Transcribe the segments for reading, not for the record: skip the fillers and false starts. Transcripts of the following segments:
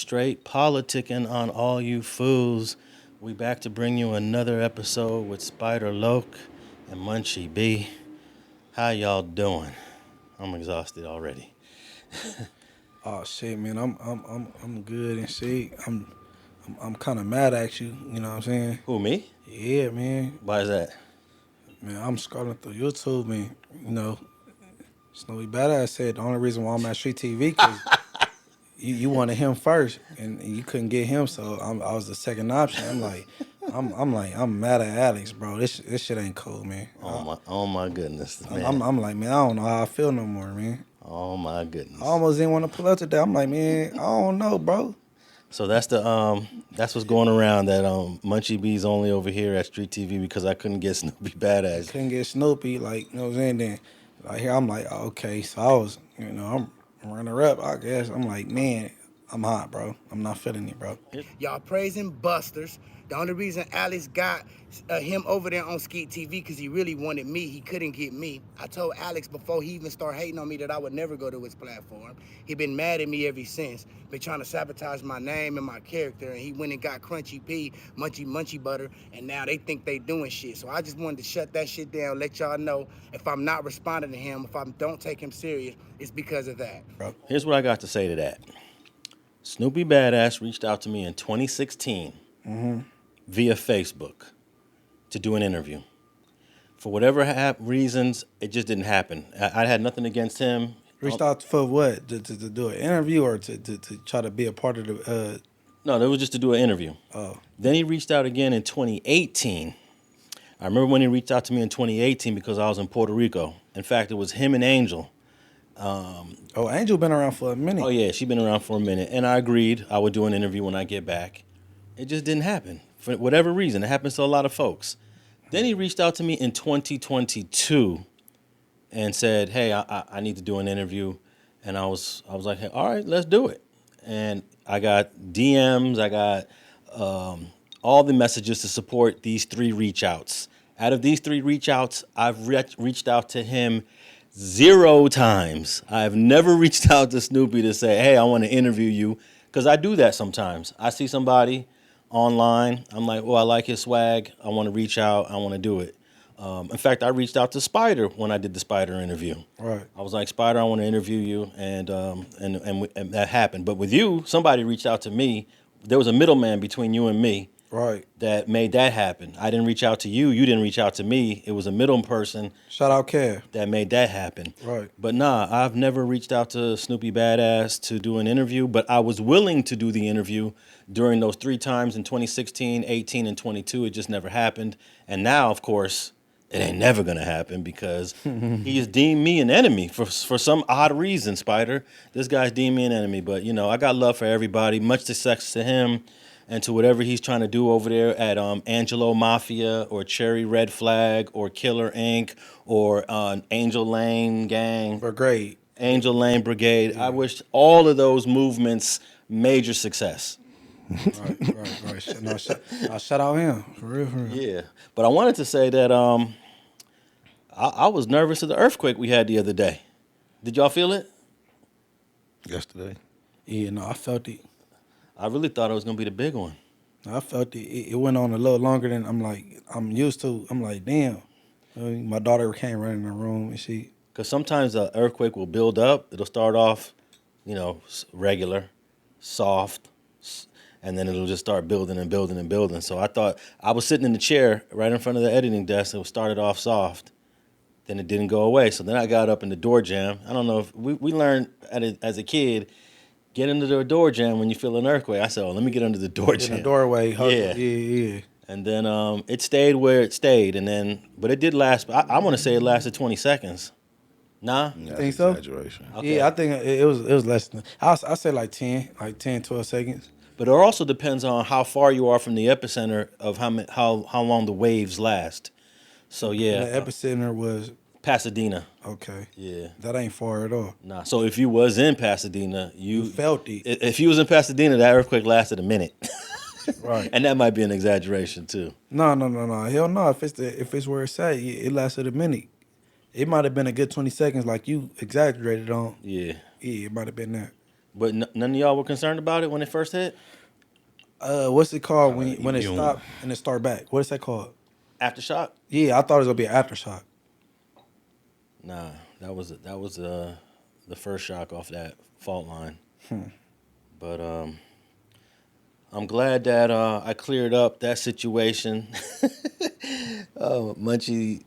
Straight Politicking on all you fools. We back to bring you another episode with Spider Loc and Munchie B. How y'all doing? I'm exhausted already. Oh shit, man, I'm good and shit. I'm kind of mad at you. You know what I'm saying? Who, me? Yeah, man. Why is that? Man, I'm scrolling through YouTube, and Snoopy BadAzz said the only reason why I'm at Street TV because you wanted him first, and you couldn't get him, so I was the second option. I'm mad at Alex, bro. This shit ain't cool, man. Oh my goodness, man. I'm like, man, I don't know how I feel no more, man. Oh my goodness. I almost didn't want to pull up today. I'm like, man, I don't know, bro. So that's what's going around, that Munchie B's only over here at Street TV because I couldn't get Snoopy BadAzz. Couldn't get Snoopy, like, you know what I'm saying? Then like here I'm like, okay, so I was, I'm runner up, I guess. I'm like, man, I'm hot, bro. I'm not feeling it, bro. Y'all praising busters. The only reason Alex got him over there on Skeet TV because he really wanted me. He couldn't get me. I told Alex before he even started hating on me that I would never go to his platform. He been mad at me ever since. Been trying to sabotage my name and my character. And he went and got Crunchy B, Munchie Butter, and now they think they doing shit. So I just wanted to shut that shit down, let y'all know if I'm not responding to him, if I don't take him serious, it's because of that. Bro, here's what I got to say to that. Snoopy BadAzz reached out to me in 2016 via Facebook to do an interview. For whatever reasons, it just didn't happen. I had nothing against him. Reached out for what? To do an interview or to try to be a part of the... No, that was just to do an interview. Oh. Then he reached out again in 2018. I remember when he reached out to me in 2018 because I was in Puerto Rico. In fact, it was him and Angel. Angel been around for a minute. Oh, yeah, she's been around for a minute. And I agreed I would do an interview when I get back. It just didn't happen. For whatever reason, it happens to a lot of folks. Then he reached out to me in 2022 and said, hey, I need to do an interview. And I was like, hey, all right, let's do it. And I got DMs, I got all the messages to support these 3 reach outs. Out of these 3 reach outs, I've reached out to him 0 times. I've never reached out to Snoopy to say, hey, I want to interview you, because I do that sometimes. I see somebody online, I'm like, oh, I like his swag, I want to reach out, I want to do it. In fact, I reached out to Spider when I did the Spider interview. Right. I was like, Spider, I want to interview you, and that happened. But with you, somebody reached out to me. There was a middleman between you and me. Right. That made that happen. I didn't reach out to you. You didn't reach out to me. It was a middle person. Shout out Kev. That made that happen. Right. But nah, I've never reached out to Snoopy BadAzz to do an interview, but I was willing to do the interview during those 3 times in 2016, 18, and 22. It just never happened. And now, of course, it ain't never gonna happen because he has deemed me an enemy for some odd reason, Spider. This guy's deemed me an enemy, but I got love for everybody. Much success to him and to whatever he's trying to do over there at Angelo Mafia or Cherry Red Flag or Killer Inc. or Angel Lane Gang. Brigade. Angel Lane Brigade. Yeah. I wish all of those movements major success. Right. No, shout out him. For real. Yeah. But I wanted to say that I was nervous of the earthquake we had the other day. Did y'all feel it? Yesterday. Yeah, no, I felt it. I really thought it was going to be the big one. I felt it. It went on a little longer than I'm used to. I'm like, damn. My daughter came running in the room and she... Because sometimes the earthquake will build up. It'll start off, regular, soft, and then it'll just start building and building and building. So I thought, I was sitting in the chair right in front of the editing desk. It started off soft. Then it didn't go away. So then I got up in the door jam. I don't know if we learned as a kid, get into the door jam when you feel an earthquake. I said, let me get under the door jam. In the doorway. Yeah. And then it stayed where it stayed. But it did last. I want to say it lasted 20 seconds. Nah? You think so? Exaggeration. Okay. Yeah, I think it was less than. I say like 10, 12 seconds. But it also depends on how far you are from the epicenter of how long the waves last. So, yeah. And the epicenter was? Pasadena. Okay. Yeah. That ain't far at all. Nah. So if you was in Pasadena, you felt it. If you was in Pasadena, that earthquake lasted a minute. Right. And that might be an exaggeration too. No. Hell no. If it's where it's at, it lasted a minute. It might have been a good 20 seconds like you exaggerated on. Yeah. Yeah, it might have been that. But none of y'all were concerned about it when it first hit? What's it called when it stopped and it start back? What is that called? Aftershock? Yeah, I thought it was gonna be an aftershock. Nah, that was the first shock off that fault line. But I'm glad that I cleared up that situation. Munchie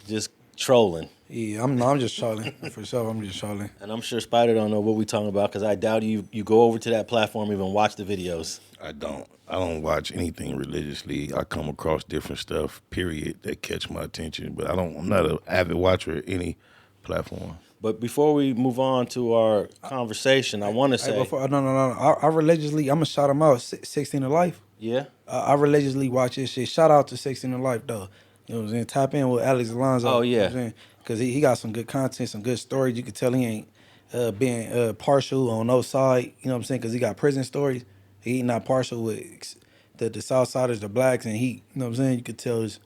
just trolling. Yeah, I'm just trolling for sure. I'm just trolling. And I'm sure Spider don't know what we talking about because I doubt you go over to that platform even watch the videos. I don't watch anything religiously. I come across different stuff, period, that catch my attention. But I'm not an avid watcher of any platform. But before we move on to our conversation, I want to say... No. I religiously, I'm going to shout him out. 16 to Life. Yeah? I religiously watch this shit. Shout out to 16 to Life, though. You know what I'm saying? Tap in with Alex Alonso. Oh, yeah. You know what I'm saying? Because he got some good content, some good stories. You can tell he ain't being partial on no side. You know what I'm saying? Because he got prison stories. He not partial with the Southsiders, the blacks, and he, you know what I'm saying? You could tell it's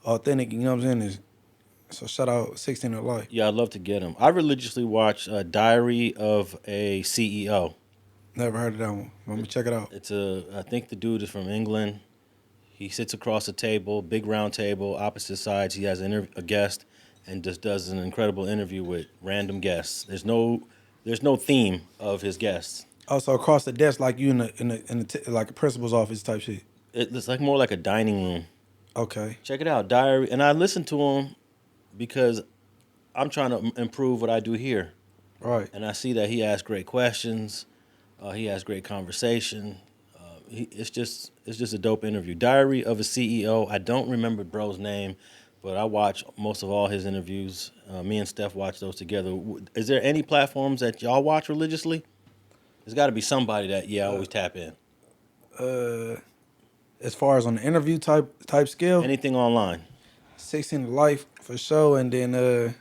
authentic, you know what I'm saying? So shout out 16 to Life. Yeah, I'd love to get him. I religiously watch Diary of a CEO. Never heard of that one. Let me check it out. I think the dude is from England. He sits across a table, big round table, opposite sides. He has a guest and just does an incredible interview with random guests. There's no theme of his guests. Also across the desk, like you in the like a principal's office type shit. It's like more like a dining room. Okay. Check it out, Diary. And I listen to him because I'm trying to improve what I do here. Right. And I see that he asks great questions. He has great conversation. It's just a dope interview. Diary of a CEO. I don't remember bro's name, but I watch most of all his interviews. Me and Steph watch those together. Is there any platforms that y'all watch religiously? There's got to be somebody that I always tap in. As far as on the interview type scale, Anything online. 16 to Life for sure, and then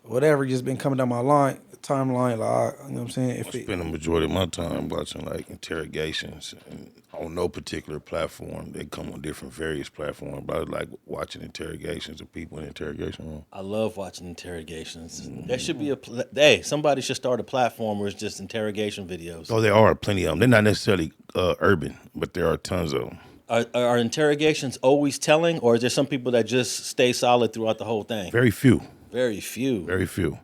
whatever just been coming down my timeline, like you know what I'm saying. I spend the majority of my time watching like interrogations, and on no particular platform. They come on various platforms, but I like watching interrogations of people in interrogation room. I love watching interrogations. There should be somebody should start a platform where it's just interrogation videos. Oh, there are plenty of them. They're not necessarily urban, but there are tons of them. Are interrogations always telling, or is there some people that just stay solid throughout the whole thing? Very few. Very few. Very few.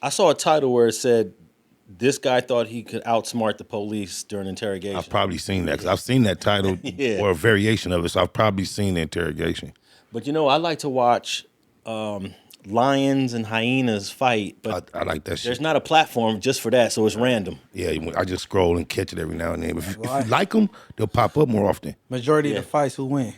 I saw a title where it said, this guy thought he could outsmart the police during interrogation. I've probably seen that, because I've seen that title Yeah. or a variation of it, so I've probably seen the interrogation. But, I like to watch lions and hyenas fight, but I like that shit. there's not a platform just for that, so it's random. Yeah, I just scroll and catch it every now and then. If you like them, they'll pop up more often. majority of the fights, who win?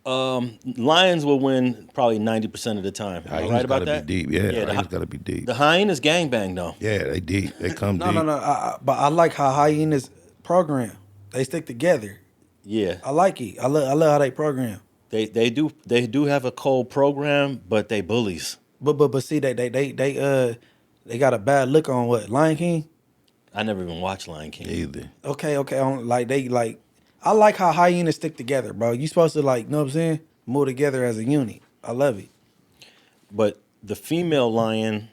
Lions will win probably 90% of the time. Am I right about that? Be deep. Yeah, hyenas gotta be deep. The hyenas gangbang, though. Yeah, they deep. They come deep. No. But I like how hyenas program. They stick together. Yeah. I like it. I love how they program. They do have a cold program, but they bullies. But see they got a bad look on what, Lion King? I never even watched Lion King. Either. Okay. I like how hyenas stick together, bro. You supposed to, like, you know what I'm saying? Move together as a unit. I love it. But the female lion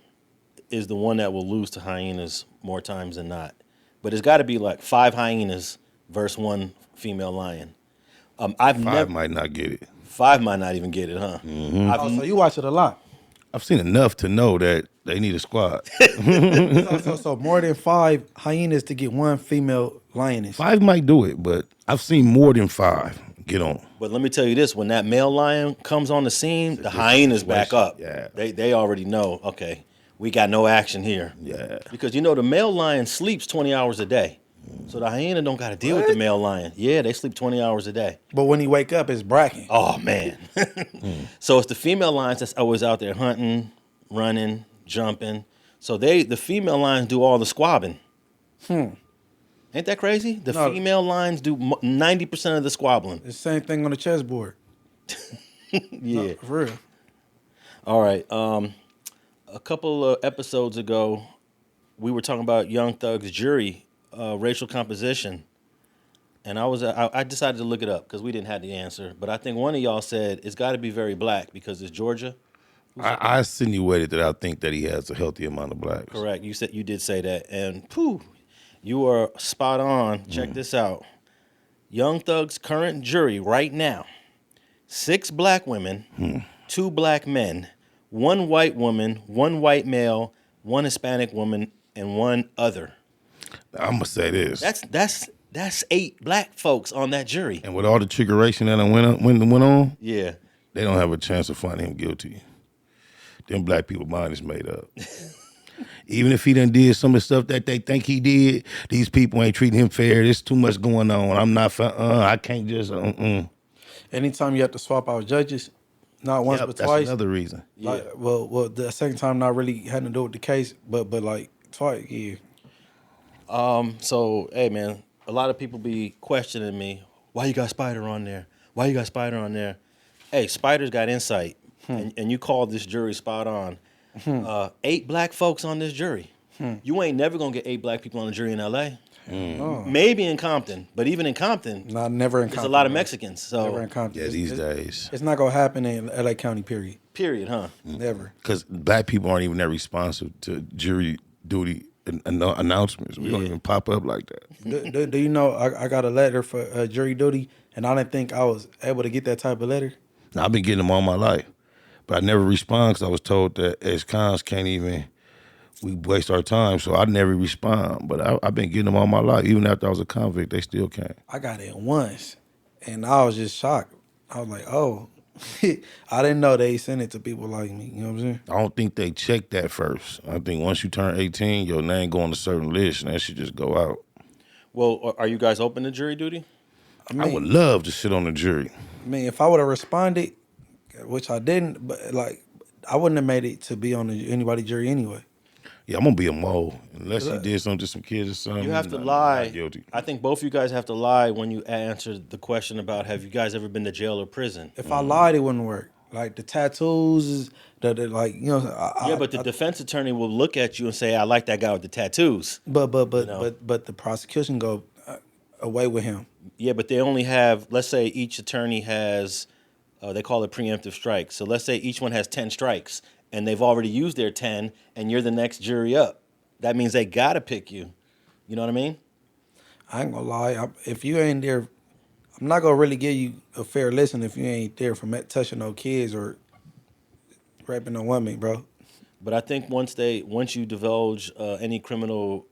is the one that will lose to hyenas more times than not. But it's got to be like 5 hyenas versus 1 female lion. Five might not get it. 5 might not even get it, huh? So you watch it a lot. I've seen enough to know that they need a squad. So more than 5 hyenas to get 1 female lioness. 5 might do it, but I've seen more than 5 get on. But let me tell you this: when that male lion comes on the scene, the hyenas back up. Yeah. They already know. Okay, we got no action here. Yeah. Because the male lion sleeps 20 hours a day. So the hyena don't got to deal with the male lion. Yeah, they sleep 20 hours a day. But when he wake up, it's bracking. Oh, man. So it's the female lions that's always out there hunting, running, jumping. So the female lions do all the squabbing. Ain't that crazy? The female lions do 90% of the squabbling. It's the same thing on the chessboard. Yeah. No, for real. All right. A couple of episodes ago, we were talking about Young Thug's jury racial composition, and I decided to look it up because we didn't have the answer. But I think one of y'all said it's got to be very black because it's Georgia. I insinuated that I think that he has a healthy amount of blacks. Correct. You did say that, and pooh, you are spot on. Check this out. Young Thug's current jury right now: 6 black women, 2 black men, 1 white woman, 1 white male, 1 Hispanic woman, and 1 other. I'm gonna say this. That's 8 black folks on that jury. And with all the trickeration that went on, Yeah. they don't have a chance of finding him guilty. Them black people mind is made up. Even if he done did some of the stuff that they think he did, these people ain't treating him fair. There's too much going on. I'm not. I can't just. Anytime you have to swap out judges, not once but that's twice. another reason. Like, well, the second time not really had to do with the case, but like twice, yeah. So hey man, a lot of people be questioning me. Why you got Spider on there? Why you got Spider on there? Hey, Spider's got insight, and you called this jury spot on. 8 black folks on this jury. You ain't never gonna get 8 black people on the jury in L.A. Maybe in Compton, but even in Compton, Never in Compton. there's a lot of Mexicans. So Never in Compton. Yeah, these days. It's not gonna happen in LA County. period, huh? Never. Because black people aren't even that responsive to jury duty announcements. We don't even pop up like that. Do you know I got a letter for jury duty, and I didn't think I was able to get that type of letter. Now, I've been getting them all my life, but I never respond because I was told that as cons can't even, we waste our time, so I never respond. But I've been getting them all my life. Even after I was a convict, they still can't. I got it once, and I was just shocked. I was like, oh. I didn't know they sent it to people like me. You know what I'm saying? I don't think they check that first. I think once you turn 18, your name go on a certain list, and that should just go out. Well, are you guys open to jury duty? I would love to sit on the jury. I mean, if I would have responded, which I didn't, but like, I wouldn't have made it to be on anybody's jury anyway. Yeah, I'm gonna be a mole unless he did something to some kids or something. You have to I'm lie. not guilty. I think both of you guys have to lie when you answer the question about have you guys ever been to jail or prison? If I lied, it wouldn't work. Like the tattoos, the like, you know. But the defense attorney will look at you and say, "I like that guy with the tattoos." But the prosecution go away with him. Yeah, but they only have. Let's say each attorney has. They call it preemptive strikes. So let's say each one has 10 strikes, and they've already used their 10, and you're the next jury up. That means they gotta pick you. You know what I mean? I ain't gonna lie. If you ain't there, I'm not gonna really give you a fair listen if you ain't there for touching no kids or raping no women, bro. But I think once you divulge any criminal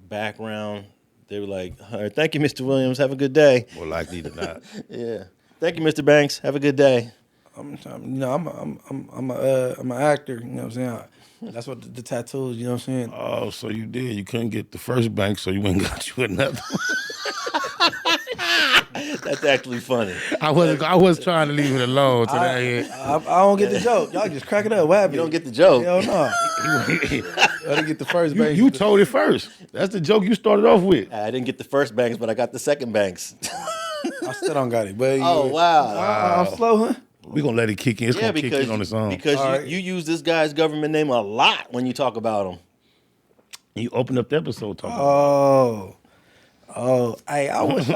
background, they were like, "All right, thank you, Mr. Williams. Have a good day." More likely than not. Yeah. Thank you, Mr. Banks. Have a good day. I'm an actor. You know what I'm saying? That's what the tattoos. You know what I'm saying? Oh, so you did. You couldn't get the first bank, so you went and got you another. That's actually funny. I was trying to leave it alone today. I don't get the joke. Y'all just crack it up. What happened? You don't get the joke. Hell no. I didn't get the first bank. You told it first. That's the joke you started off with. I didn't get the first banks, but I got the second banks. I still don't got it. But Oh, wow. I'm slow, huh? We're going to let it kick in. It's going to kick in on its own. Because you use this guy's government name a lot when you talk about him. You opened up the episode talking about Oh, hey, I wish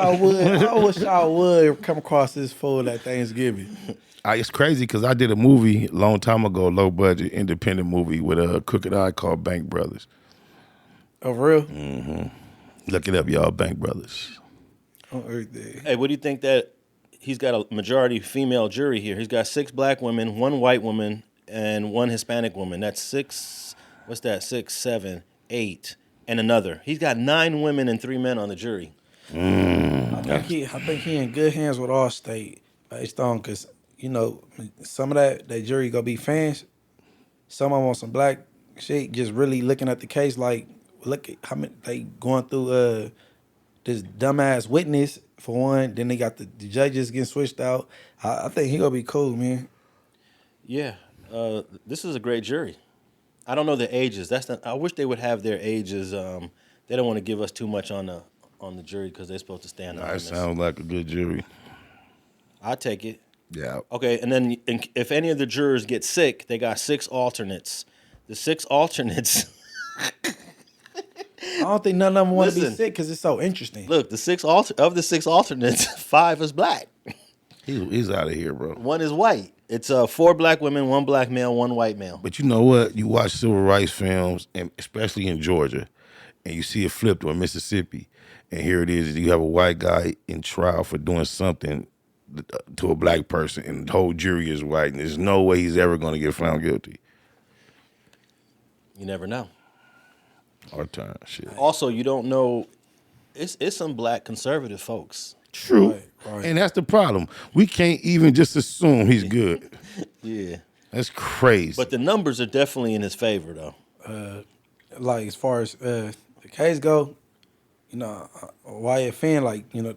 I would come across this fool at Thanksgiving. It's crazy because I did a movie a long time ago, low budget, independent movie with a crooked eye called Bank Brothers. Oh, for real? Mm-hmm. Look it up, y'all, Bank Brothers. On everything. Hey, what do you think that he's got a majority female jury here? He's got 6 black women, 1 white woman, and 1 Hispanic woman. That's 6, what's that? 6, 7, 8, and another. He's got 9 women and 3 men on the jury. I think he in good hands with Allstate based on, because, you know, some of that jury gonna be fans. Some of them on some black shit, just really looking at the case like, look at how many they going through this dumbass witness for one. Then they got the judges getting switched out. I think he gonna be cool, man. Yeah, this is a great jury. I don't know the ages. I wish they would have their ages. They don't want to give us too much on the jury because they're supposed to stand on That this. sounds like a good jury. I'll take it. Yeah. Okay, and then if any of the jurors get sick, they got 6 alternates. The 6 alternates. I don't think none of them want to be Listen. sick because it's so interesting. Look, the 6 alternates, 5 is black. He's out of here, bro. 1 is white. It's 4 black women, 1 black male, 1 white male. But you know what? You watch civil rights films, and especially in Georgia, and you see it flipped or Mississippi, and here it is: you have a white guy in trial for doing something to a black person, and the whole jury is white, and there's no way he's ever going to get found guilty. You never know. Our time, shit. Also, you don't know. It's some black conservative folks. True, Right. and that's the problem. We can't even just assume he's good. Yeah. That's crazy. But the numbers are definitely in his favor, though. Like as far as the case go, you know, Wyatt Finn, like, you know,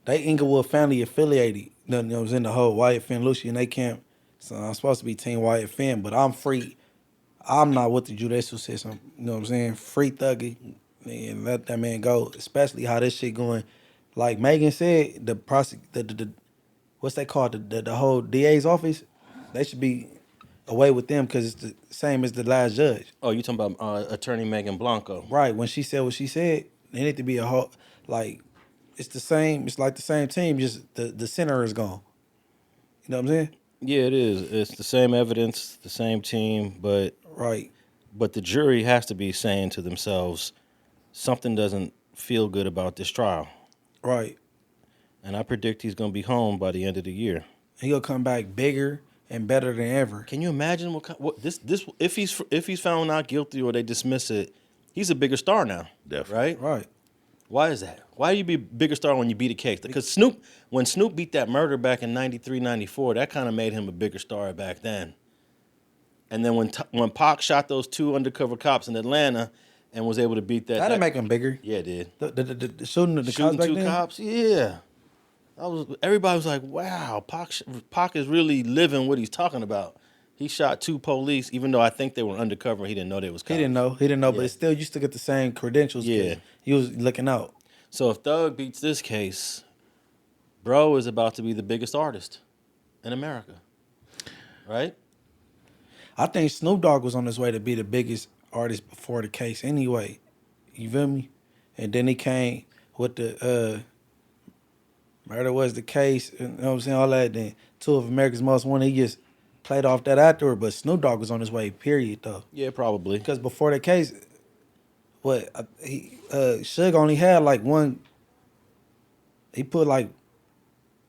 they Inglewood family affiliated. You know, was in the whole Wyatt Finn, Lucy, and they camp. So I'm supposed to be Team Wyatt Finn, but I'm free. I'm not with the judicial system. You know what I'm saying? Free Thuggy and let that man go. Especially how this shit going. Like Megan said, the what's they called, the whole DA's office, they should be away with them because it's the same as the last judge. Oh, you talking about Attorney Megan Blanco? Right. When she said what she said, there need to be a whole, like, it's the same. It's like the same team. Just the center is gone. You know what I'm saying? Yeah, it is. It's the same evidence, the same team, but Right. the jury has to be saying to themselves, something doesn't feel good about this trial. Right. And I predict he's going to be home by the end of the year. He'll come back bigger and better than ever. Can you imagine what this if he's found not guilty or they dismiss it, he's a bigger star now. Definitely. Right? Right. Why is that? Why do you be a bigger star when you beat a case? Because when Snoop beat that murder back in 93, 94, that kind of made him a bigger star back then. And then when Pac shot those 2 undercover cops in Atlanta and was able to beat that. That'll make him bigger. Yeah, it did. The shooting of the Shooting cops back 2 then? cops, yeah. Everybody was like, wow, Pac is really living what he's talking about. He shot 2 police, even though I think they were undercover. He didn't know they was cops. He didn't know, but Yeah. it still used to get the same credentials. 'Cause Yeah. He was looking out. So if Thug beats this case, bro is about to be the biggest artist in America, right? I think Snoop Dogg was on his way to be the biggest artist before the case anyway. You feel me? And then he came with the murder was the case, you know what I'm saying, all that. Then 2 of America's Most Wanted, he just played off that afterward. But Snoop Dogg was on his way, period, though. Yeah, probably. Because before the case, Suge only had like one. He put like,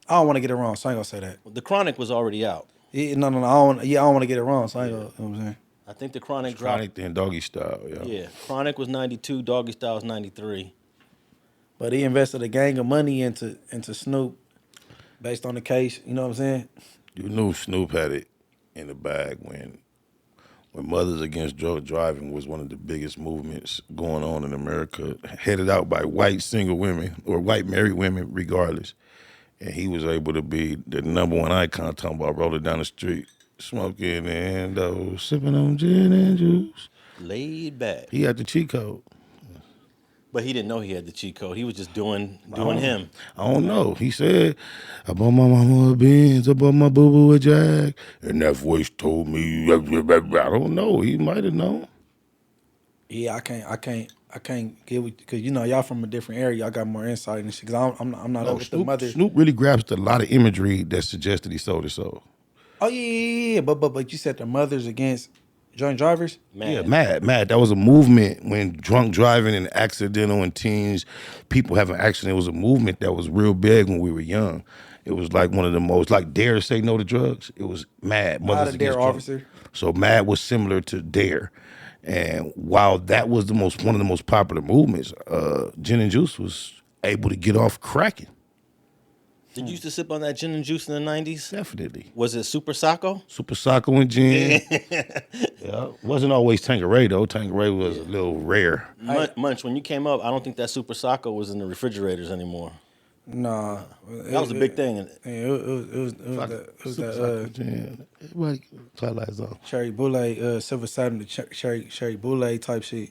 I don't want to get it wrong, so I ain't gonna say that. The Chronic was already out. No, I don't want to get it wrong, so I ain't gonna, you know what I'm saying. I think the Chronic dropped. Chronic then Doggy Style, yeah. Yeah, Chronic was 92, Doggy Style was 93. But he invested a gang of money into Snoop based on the case, you know what I'm saying? You knew Snoop had it in the bag when Mothers Against Drug Driving was one of the biggest movements going on in America, headed out by white single women or white married women, regardless. And he was able to be the number 1 icon, talking about rolling down the street, smoking and sipping on gin and juice. Laid back. He had the cheat code. But he didn't know he had the cheat code. He was just doing him. I don't know. He said, I bought my mama a Benz, I bought my boo-boo a Jag, and that voice told me, I don't know. He might have known. Yeah, I can't get with, because you know y'all from a different area, y'all got more insight and shit. Cause I'm not No, up with the mother. Snoop really grasped a lot of imagery that suggested he sold his soul. Oh yeah. But you said the mothers against drunk drivers. Man. Yeah, mad. That was a movement when drunk driving and accidental and teens, people having accidents. It was a movement that was real big when we were young. It was like one of the most, like Dare to Say No to Drugs. It was MAD. Not a Dare Drunk. officer. So MAD was similar to Dare. And while that was one of the most popular movements, Gin and Juice was able to get off cracking. Did you used to sip on that gin and juice in the 90s? Definitely. Was it Super Sacco? Super Sacco and gin. Yeah. Wasn't always Tanqueray, though. Tanqueray was a little rare. Munch, when you came up, I don't think that Super Sacco was in the refrigerators anymore. Nah, That was a big thing. it was Super Sacco gin. Everybody cut lights off. cherry boule, silver satin, cherry boule type shit.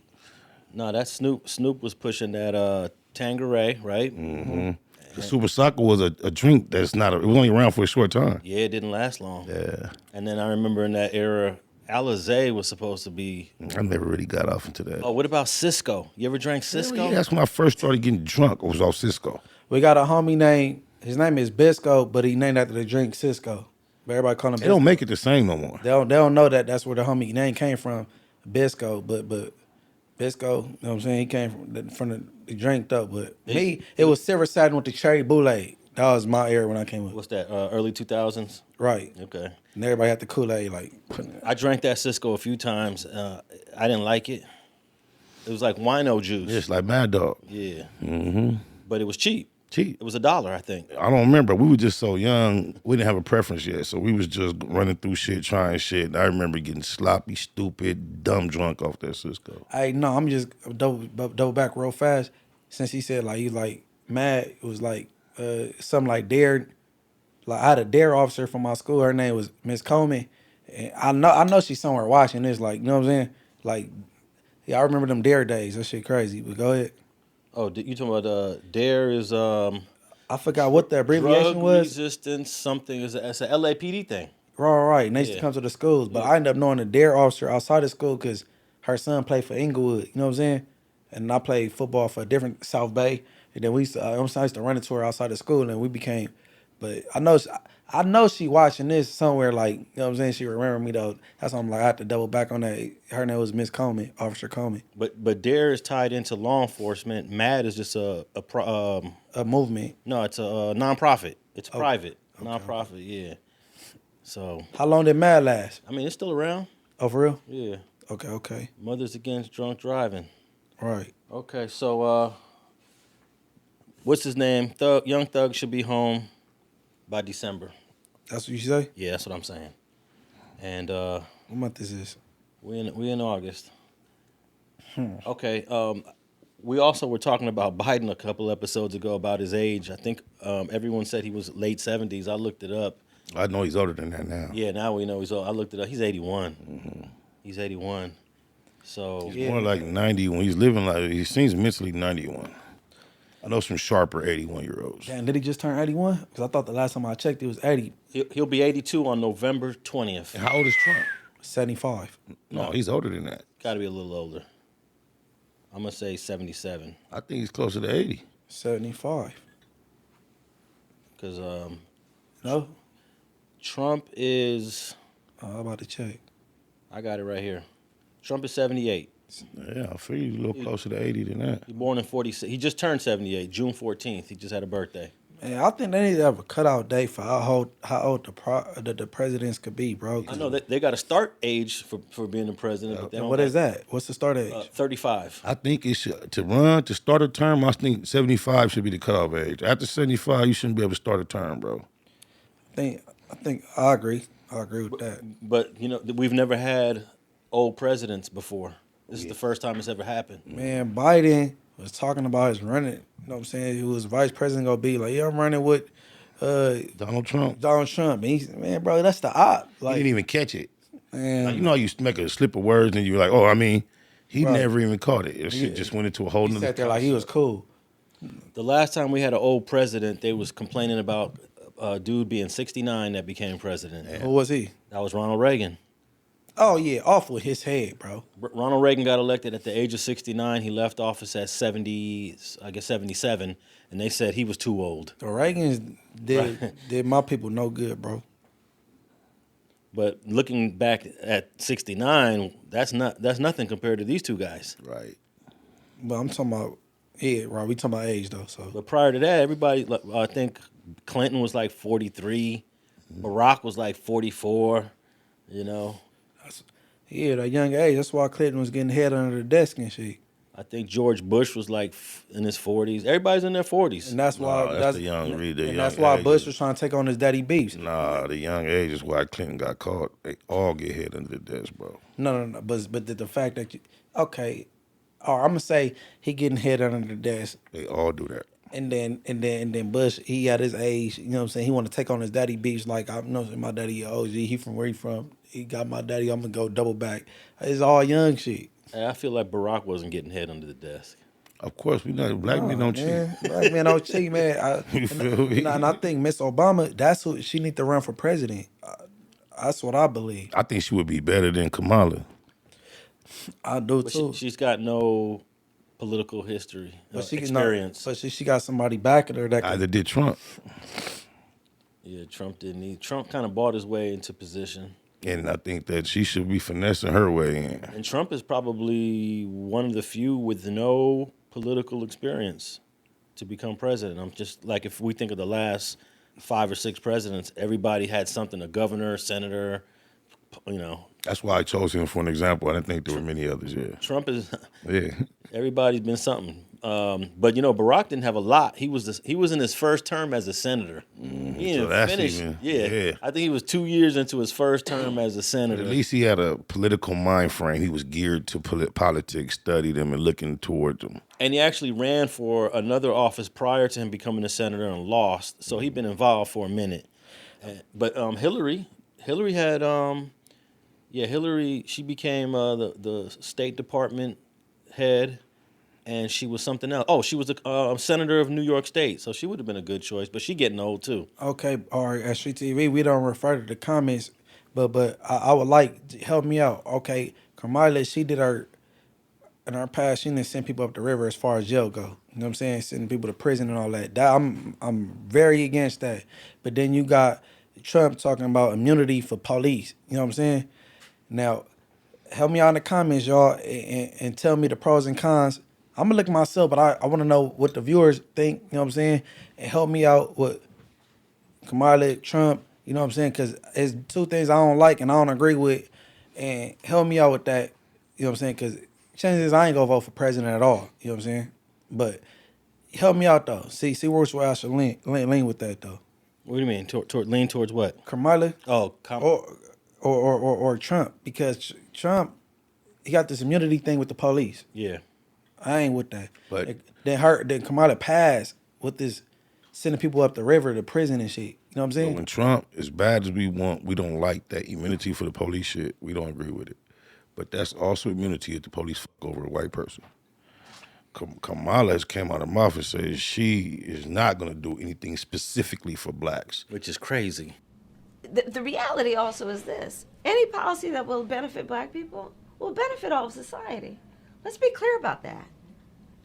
No, that Snoop was pushing that Tanqueray, right? Mm-hmm. The Super Sacco was a drink that's not, it was only around for a short time. Yeah, it didn't last long. Yeah. And then I remember in that era, Alizé was supposed to be. I never really got off into that. Oh, what about Cisco? You ever drank Cisco? Yeah, that's when I first started getting drunk. It was off Cisco. We got a homie named, his name is Bisco, but he named after the drink Cisco. But everybody call him They Bisco. don't make it the same no more. They don't know that that's where the homie name came from, Bisco. But Bisco, you know what I'm saying? He came from the drink though. But me, it was Silver Satin with the cherry boule. That was my era when I came up. What's that? Early 2000s. Right. Okay. And everybody had the Kool-Aid like. I drank that Cisco a few times. I didn't like it. It was like wino juice. It's like Mad Dog. Yeah. Mm-hmm. But it was cheap. Cheap. It was $1, I think. I don't remember. We were just so young. We didn't have a preference yet, so we was just running through shit, trying shit. And I remember getting sloppy, stupid, dumb drunk off that Cisco. Hey, no, I'm just double back real fast. Since he said like he like mad, it was like something like Dare. Like I had a Dare officer from my school. Her name was Miss Coleman. And I know she's somewhere watching this. Like, you know what I'm saying? Like, yeah, I remember them Dare days. That shit crazy. But go ahead. Oh, you talking about DARE is I forgot what the abbreviation drug was. resistance something. It's a LAPD thing. Right. And they used to Yeah. come to the schools. But I ended up knowing a Dare officer outside of school because her son played for Inglewood. You know what I'm saying? And I played football for a different South Bay. And then we used to, I used to run into her outside of school, and we became. But I know she watching this somewhere. Like, you know what I'm saying? She remember me though. That's why I'm like I had to double back on that. Her name was Miss Coleman, Officer Coleman. But DARE is tied into law enforcement. MAD is just A movement. no, it's a nonprofit. It's private nonprofit. Yeah. So How long did Mad last? I mean, it's still around. Oh, for real? Yeah. Okay. Mothers Against Drunk Driving. Right. Okay, so what's his name? Young Thug should be home by December. That's what you say? Yeah, that's what I'm saying. And What month is this? we in August. Okay. We also were talking about Biden a couple episodes ago about his age. I think everyone said he was late 70s. I looked it up. I know he's older than that now. Yeah, now we know he's old. I looked it up. He's 81. Mm-hmm. He's 81. So He's more like 90 when he's living like he seems mentally 91. I know some sharper 81-year-olds. Damn, did he just turn 81? Because I thought the last time I checked, he was 80, he'll be 82 on November 20th. And how old is Trump? 75. No, he's older than that. Got to be a little older. I'm gonna say 77 I think he's closer to 80. 75. because No? Trump is. I'm about to check. I got it right here. Trump is 78. Yeah, I figure he's a little closer to 80 than that. He born in 46. He just turned 78, June 14th. He just had a birthday. Man, I think they need to have a cutout date for how old the presidents could be, bro. I know they got a start age for being the president, but they And don't what got- is that? What's the start age? 35. I think it should, to start a term, I think 75 should be the cutoff age. After 75, you shouldn't be able to start a term, bro. I think I agree. I agree with that. But we've never had old presidents before. This is the first time it's ever happened. Man, Biden was talking about his running. You know what I'm saying? He was vice president gonna be like, yeah, I'm running with Donald Trump. Donald Trump. And he's, man, bro, that's the op. He Like, didn't even catch it. man, Like, you know how you make a slip of words and you're like, oh, I mean, he Right. never even caught it. It shit just went into a whole he nother sat there like he was cool. The last time we had an old president, they was complaining about a dude being 69 that became president. Who was he? That was Ronald Reagan. Oh yeah, off with his head, bro. Ronald Reagan got elected at the age of 69. He left office at 70, I guess 77, and they said he was too old. The Reagans did my people no good, bro. But looking back at 69, that's nothing compared to these two guys. Right. But I'm talking about right. We talking about age though. So But prior to that, everybody, I think Clinton was like 43, Barack was like 44, yeah, that young age. That's why Clinton was getting head under the desk and shit. I think George Bush was like in his 40s. Everybody's in their 40s. And that's why Nah, that's the young read. The and young that's why age. Bush was trying to take on his daddy beefs. Nah, the young age is why Clinton got caught. They all get hit under the desk, bro. No. But the fact that okay, or I'm gonna say he getting head under the desk. They all do that. And then Bush, he at his age, you know what I'm saying, he want to take on his daddy beefs like, I know my daddy OG, he from where he from. He got my daddy, I'm going to go double back. It's all young shit. Hey, I feel like Barack wasn't getting head under the desk. Of course, we know black men don't cheat. Black men don't cheat, man. You feel me? And I think Miss Obama, that's who she need to run for president. That's what I believe. I think she would be better than Kamala. I do But too. she's got no political history, But she experience. But she got somebody backing her that Either could, did Trump. Yeah, Trump didn't need. Trump kind of bought his way into position. And I think that she should be finessing her way in. And Trump is probably one of the few with no political experience to become president. I'm just like, if we think of the last 5 or 6 presidents, everybody had something, a governor, senator, you know. That's why I chose him for an example. I didn't think there were many others, yeah. Trump is, Yeah. everybody's been something. But, you know, Barack didn't have a lot. He was in his first term as a senator. He didn't so that's finish. even- Yeah. yeah. I think he was 2 years into his first term as a senator. At least he had a political mind frame. He was geared to politics, studied them, and looking toward them. And he actually ran for another office prior to him becoming a senator and lost. So he'd been involved for a minute. But Hillary had, Hillary, she became the State Department head, and she was something else. Oh, she was a senator of New York State, so she would have been a good choice, but she getting old too. Okay, all right, at Street TV, we don't refer to the comments, but I would like, help me out. Okay, Kamala, she did her, in our past, she didn't send people up the river as far as jail go. You know what I'm saying? Sending people to prison and all that. I'm very against that. But then you got Trump talking about immunity for police. You know what I'm saying? Now, help me out in the comments, y'all, and tell me the pros and cons. I'm going to look at myself, but I want to know what the viewers think, you know what I'm saying? And help me out with Kamala, Trump, you know what I'm saying? Because there's 2 things I don't like and I don't agree with. And help me out with that, you know what I'm saying? Because chances I ain't going to vote for president at all, you know what I'm saying? But help me out, though. See where I should lean with that, though. What do you mean? Lean towards what? Kamala Oh, or Trump, because Trump, he got this immunity thing with the police. yeah. I ain't with that. But then Kamala passed with this sending people up the river to prison and shit. You know what I'm saying? when Trump, as bad as we want, we don't like that immunity for the police shit. We don't agree with it. But that's also immunity if the police fuck over a white person. Kamala has came out of her mouth and says she is not going to do anything specifically for blacks. Which is crazy. The reality also is this. Any policy that will benefit black people will benefit all of society. Let's be clear about that.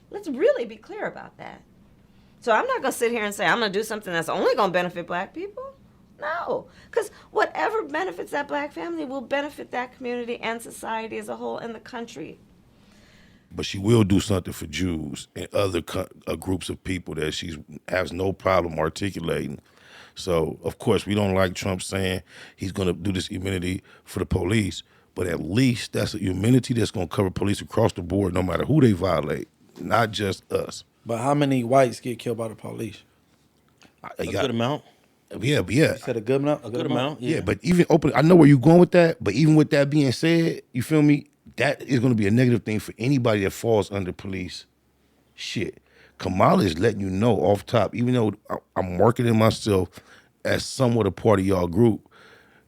Let's really be clear about that. So I'm not going to sit here and say I'm going to do something that's only going to benefit black people. No, because whatever benefits that black family will benefit that community and society as a whole and the country. But she will do something for Jews and other groups of people that she has no problem articulating. So, of course, we don't like Trump saying he's going to do this immunity for the police, but at least that's an immunity that's going to cover police across the board no matter who they violate, not just us. But how many whites get killed by the police? A good amount. Yeah. You said a good amount? A good amount. Yeah. Yeah, but even I know where you're going with that, but even with that being said, you feel me? That is going to be a negative thing for anybody that falls under police shit. Kamala is letting you know off top, even though I'm marketing myself as somewhat a part of y'all group,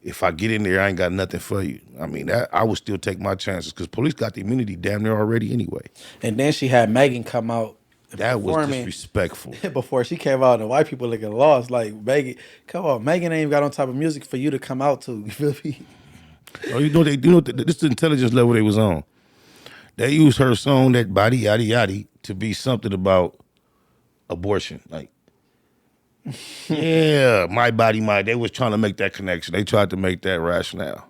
if I get in there, I ain't got nothing for you. I mean, I would still take my chances because police got the immunity damn near already anyway. And then she had Megan come out. That was disrespectful. Before she came out, and white people looking lost. Like, Megan, come on, Megan ain't even got on type of music for you to come out to. You feel me? Oh, this is the intelligence level they was on. They used her song, that body yaddy yaddy, to be something about abortion. Like, yeah, my body, they was trying to make that connection. They tried to make that rationale.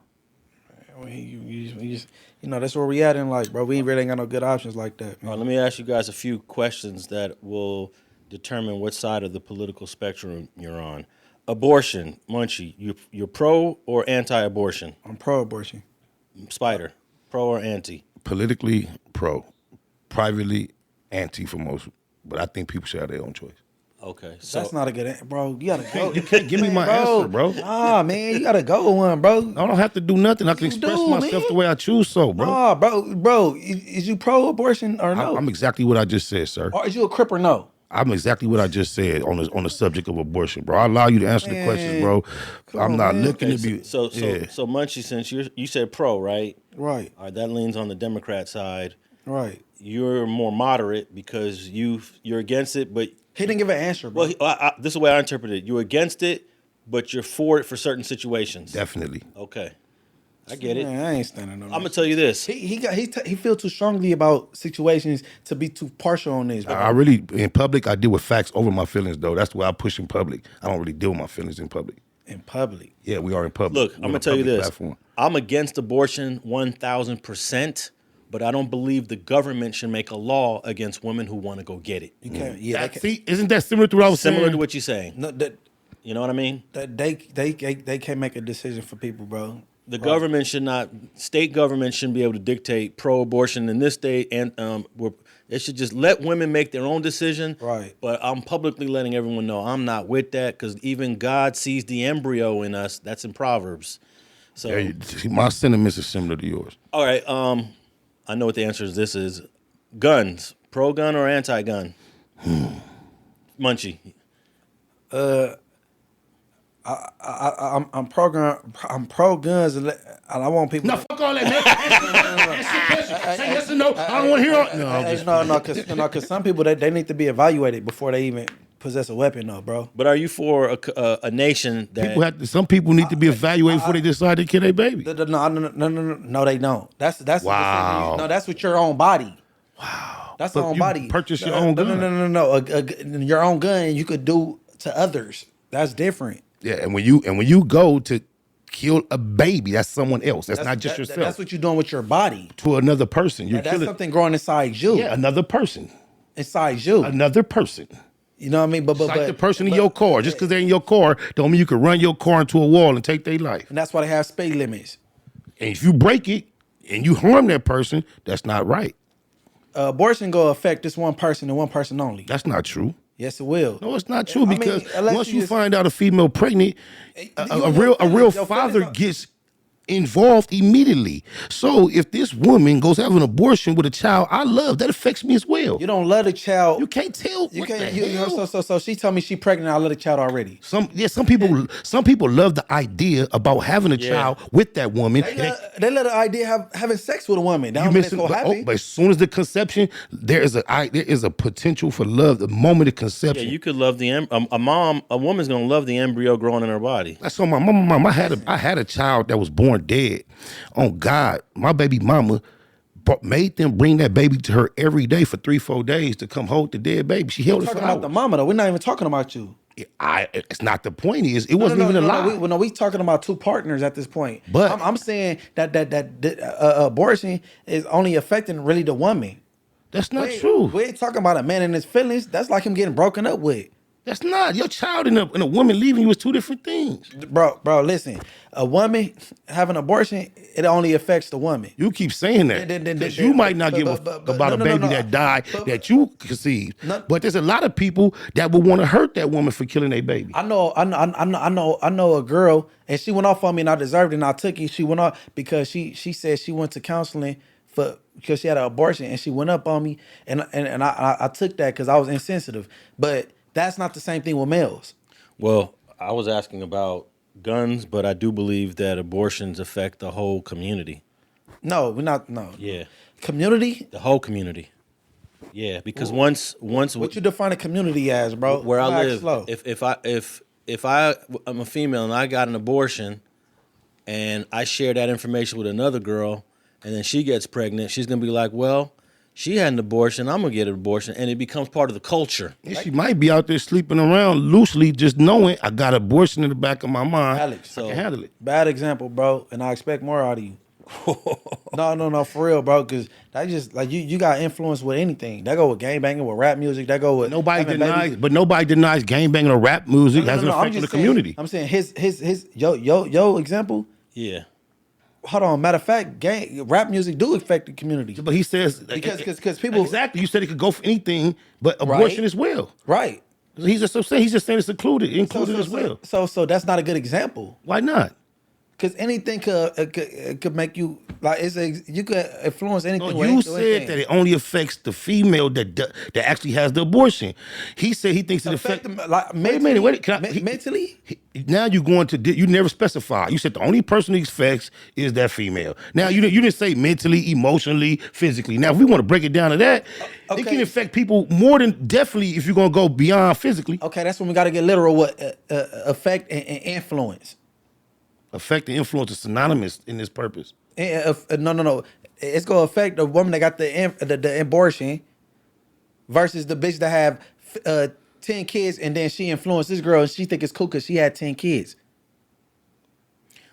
You know, that's where we at in life, bro. We really ain't got no good options like that, man. Let me ask you guys a few questions that will determine what side of the political spectrum you're on. Abortion, Munchie, you're pro or anti-abortion? I'm pro-abortion. Spider, pro or anti? Politically, pro. Privately, anti for most. But I think people should have their own choice. Okay, so That's not a good answer, bro. You gotta go. You can't give me my answer, bro. Nah, man, you gotta go with one, bro. I don't have to do nothing. I can express myself man. the way I choose so, bro. Nah, bro, is you pro-abortion or no? I'm exactly what I just said, sir. Or is you a crip or no? I'm exactly what I just said on the subject of abortion, bro. I allow you to answer the questions, bro. I'm not looking to be. So Munchie, since you said pro, right? Right, All right, that leans on the Democrat side. right. You're more moderate because you're against it, but He didn't give an answer, bro. well, this is the way I interpret it. You're against it, but you're for it for certain situations. Definitely. Okay. I get it. Man, I ain't standing on I'm that. gonna tell you this. He feel too strongly about situations to be too partial on this. I really, in public, I deal with facts over my feelings, though. That's why I push in public. I don't really deal with my feelings in public. In public. Yeah, we are in public. Look, I'm We're on gonna a tell you public this. platform. I'm against abortion 1,000%, but I don't believe the government should make a law against women who want to go get it. You can't. Yeah, See, isn't that similar to what I was Similar saying? to what you're saying. no, that You know what I mean? they can't make a decision for people, bro. The government should not. State government shouldn't be able to dictate pro-abortion in this state, and it should just let women make their own decision. Right. But I'm publicly letting everyone know I'm not with that because even God sees the embryo in us. That's in Proverbs. So, My sentiments are similar to yours. all right. I know what the answer to this is. Guns, pro-gun or anti-gun? Munchie. I'm pro guns, and I want people. No, fuck all that, man. Answer the question. Say yes or no. I don't want to hear all. No, I'm just because some people they need to be evaluated before they even possess a weapon, though, bro. But are you for a nation that some people need to be evaluated before they decide to kill their baby. No, they don't. That's Wow. no, that's with your own body. Wow, that's But your own you body. purchase your own gun. No. Your own gun you could do to others. That's different. Yeah, and when you go to kill a baby, that's someone else. That's not just yourself. That's what you're doing with your body. To another person. You're That's killing something growing inside you. Yeah, another person. Inside you. Another person. You know what I mean? But Like the person in your car. Just because they're in your car, don't mean you can run your car into a wall and take their life. And that's why they have speed limits. And if you break it and you harm that person, that's not right. Abortion go affect this one person and one person only. That's not true. Yes, it will. No, it's not true because unless once you just- find out a female pregnant, a real your father feelings are- gets involved immediately. So if this woman goes have an abortion with a child I love, that affects me as well. You don't love the child. You can't tell. You what can't. the hell? So she told me she pregnant. I love the child already. Some people love the idea about having a child with that woman. They love the idea of having sex with a woman. That You don't mean missing, so but, happy. but as soon as the conception, there is a potential for love. The moment of conception. Yeah, you could love the a woman's gonna love the embryo growing in her body. That's on my mom. I had a child that was born dead. On God, my baby mama made them bring that baby to her every day for 3-4 days to come hold the dead baby. She held We're it for talking about the mama though. We're not even talking about you. It's not the point. It wasn't even a lie. We talking about two partners at this point. But I'm saying that abortion is only affecting really the woman. That's not true. We ain't talking about a man and his feelings. That's like him getting broken up with. That's not. Your child and a woman leaving you is two different things. Bro, listen. A woman having an abortion, it only affects the woman. You keep saying that. Because you might not give a fuck about a baby that died that you conceived. But there's a lot of people that would want to hurt that woman for killing their baby. I know a girl, and she went off on me, and I deserved it, and I took it. She went off because she said she went to counseling because she had an abortion, and she went up on me, and I took that because I was insensitive. But that's not the same thing with males. Well, I was asking about guns, but I do believe that abortions affect the whole community. No, we're not. No. Yeah. Community? The whole community. Yeah, because once What you define a community as, bro? where I Relax, live, slow. if I'm a female and I got an abortion, and I share that information with another girl, and then she gets pregnant, she's gonna be like, well, she had an abortion, I'm gonna get an abortion, and it becomes part of the culture. She might be out there sleeping around loosely, just knowing I got abortion in the back of my mind. Alex, I can handle it. Bad example, bro, and I expect more out of you. No, for real, bro, because that just like you got influence with anything. That go with gangbanging, with rap music. That go with Nobody having denies, babies. but nobody denies gangbanging or rap music has an I'm effect on the just saying- community. I'm saying his yo example. Yeah. Hold on, matter of fact, rap music do affect the community. But he says Because people exactly. You said it could go for anything, but abortion as well. Right. He's just saying it's included as well. So that's not a good example. Why not? Because anything could make you like you could influence anything. No, you said that it only affects the female that actually has the abortion. He said he thinks it affects them like Wait a minute. mentally. Now you're going to you never specify. You said the only person it affects is that female. Now you didn't say mentally, emotionally, physically. Now if we want to break it down to that, it can affect people more than definitely if you're gonna go beyond physically. Okay, that's when we got to get literal with effect and influence. Affect and influence is synonymous in this purpose. No. It's gonna affect the woman that got the abortion versus the bitch that have 10 kids and then she influenced this girl and she think it's cool because she had 10 kids.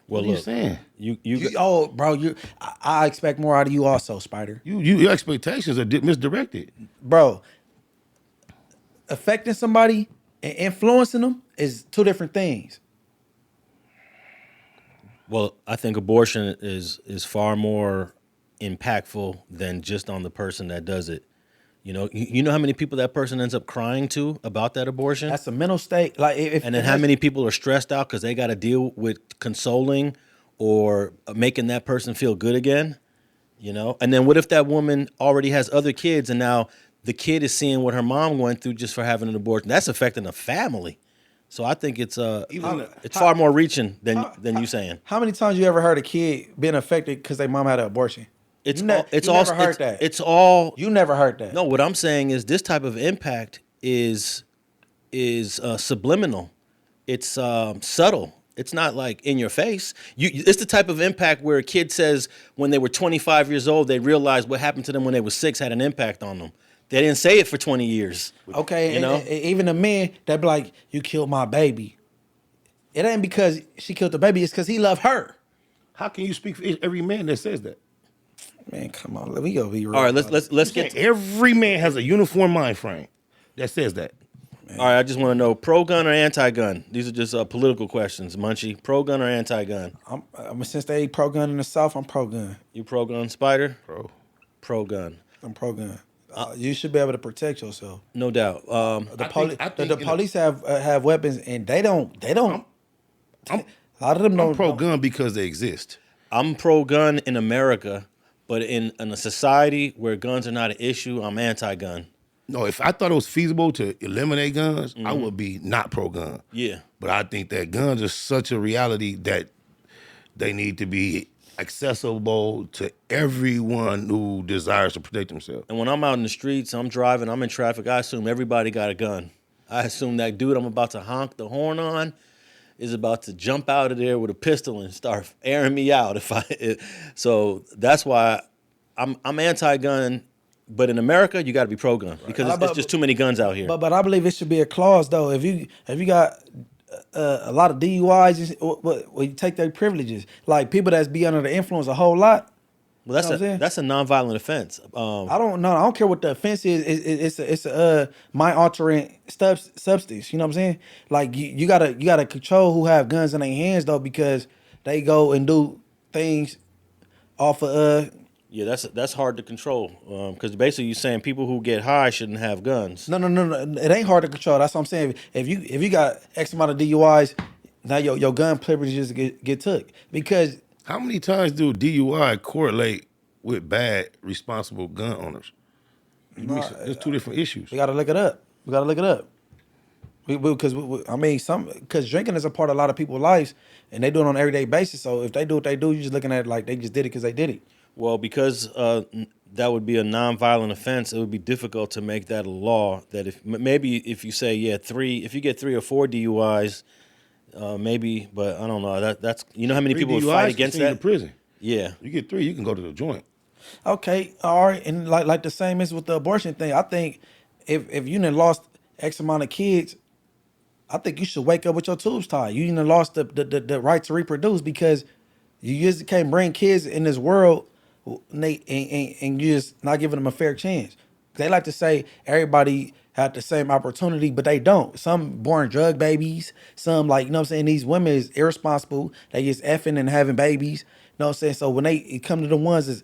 Well, What are you look, saying? Oh, bro, I expect more out of you also, Spider. Your expectations are misdirected. Bro, affecting somebody and influencing them is two different things. Well, I think abortion is far more impactful than just on the person that does it. You know how many people that person ends up crying to about that abortion? That's a mental state. Like, and then how many people are stressed out because they got to deal with consoling or making that person feel good again? And then what if that woman already has other kids and now the kid is seeing what her mom went through just for having an abortion? That's affecting a family. So I think it's far more reaching than you saying. How many times you ever heard a kid being affected because their mom had an abortion? You never heard that. It's all. You never heard that. No, what I'm saying is this type of impact is subliminal. It's subtle. It's not like in your face. It's the type of impact where a kid says when they were 25 years old, they realized what happened to them when they were 6 had an impact on them. They didn't say it for 20 years. Okay, even the men that be like, you killed my baby. It ain't because she killed the baby. It's because he loved her. How can you speak for every man that says that? Man, come on. Let me go be real. All right, let's get. Every man has a uniform mind frame that says that. Man. All right, I just want to know pro-gun or anti-gun. These are just political questions, Munchie. Pro-gun or anti-gun? Since they pro-gun in the South, I'm pro-gun. You pro-gun, Spider? Pro-gun. I'm pro-gun. You should be able to protect yourself. No doubt. The police have weapons, and they don't. A lot of them don't. I'm pro-gun because they exist. I'm pro-gun in America, but in a society where guns are not an issue, I'm anti-gun. No, if I thought it was feasible to eliminate guns, I would be not pro-gun. Yeah. But I think that guns are such a reality that they need to be accessible to everyone who desires to protect themselves. And when I'm out in the streets, I'm driving, I'm in traffic, I assume everybody got a gun. I assume that dude I'm about to honk the horn on is about to jump out of there with a pistol and start airing me out. So that's why I'm anti-gun. But in America, you got to be pro-gun because it's just too many guns out here. But I believe it should be a clause though. If you got a lot of DUIs, well, you take their privileges. Like people that's be under the influence a whole lot. Well, that's a nonviolent offense. I don't know. I don't care what the offense is. It's a mind altering substance. You know what I'm saying? Like you gotta control who have guns in their hands though, because they go and do things off of Yeah, that's hard to control because basically you're saying people who get high shouldn't have guns. No. It ain't hard to control. That's what I'm saying. If you got X amount of DUIs, now your gun privileges get took. Because how many times do DUI correlate with bad, responsible gun owners? There's two different issues. We gotta look it up. Because drinking is a part of a lot of people's lives, and they do it on an everyday basis. So if they do what they do, you're just looking at it like they just did it because they did it. Well, because that would be a nonviolent offense, it would be difficult to make that a law. That if you say if you get 3 or 4 DUIs, maybe, but I don't know. That's how many people would fight against that? To prison. Yeah, you get 3, you can go to the joint. Okay, all right, and like the same is with the abortion thing. I think if you done lost X amount of kids, I think you should wake up with your tubes tied. You done lost the right to reproduce because you just can't bring kids in this world. And you just not giving them a fair chance. They like to say everybody had the same opportunity, but they don't. Some born drug babies, some you know what I'm saying, these women is irresponsible. They just effing and having babies. You know what I'm saying? So when they come to the ones is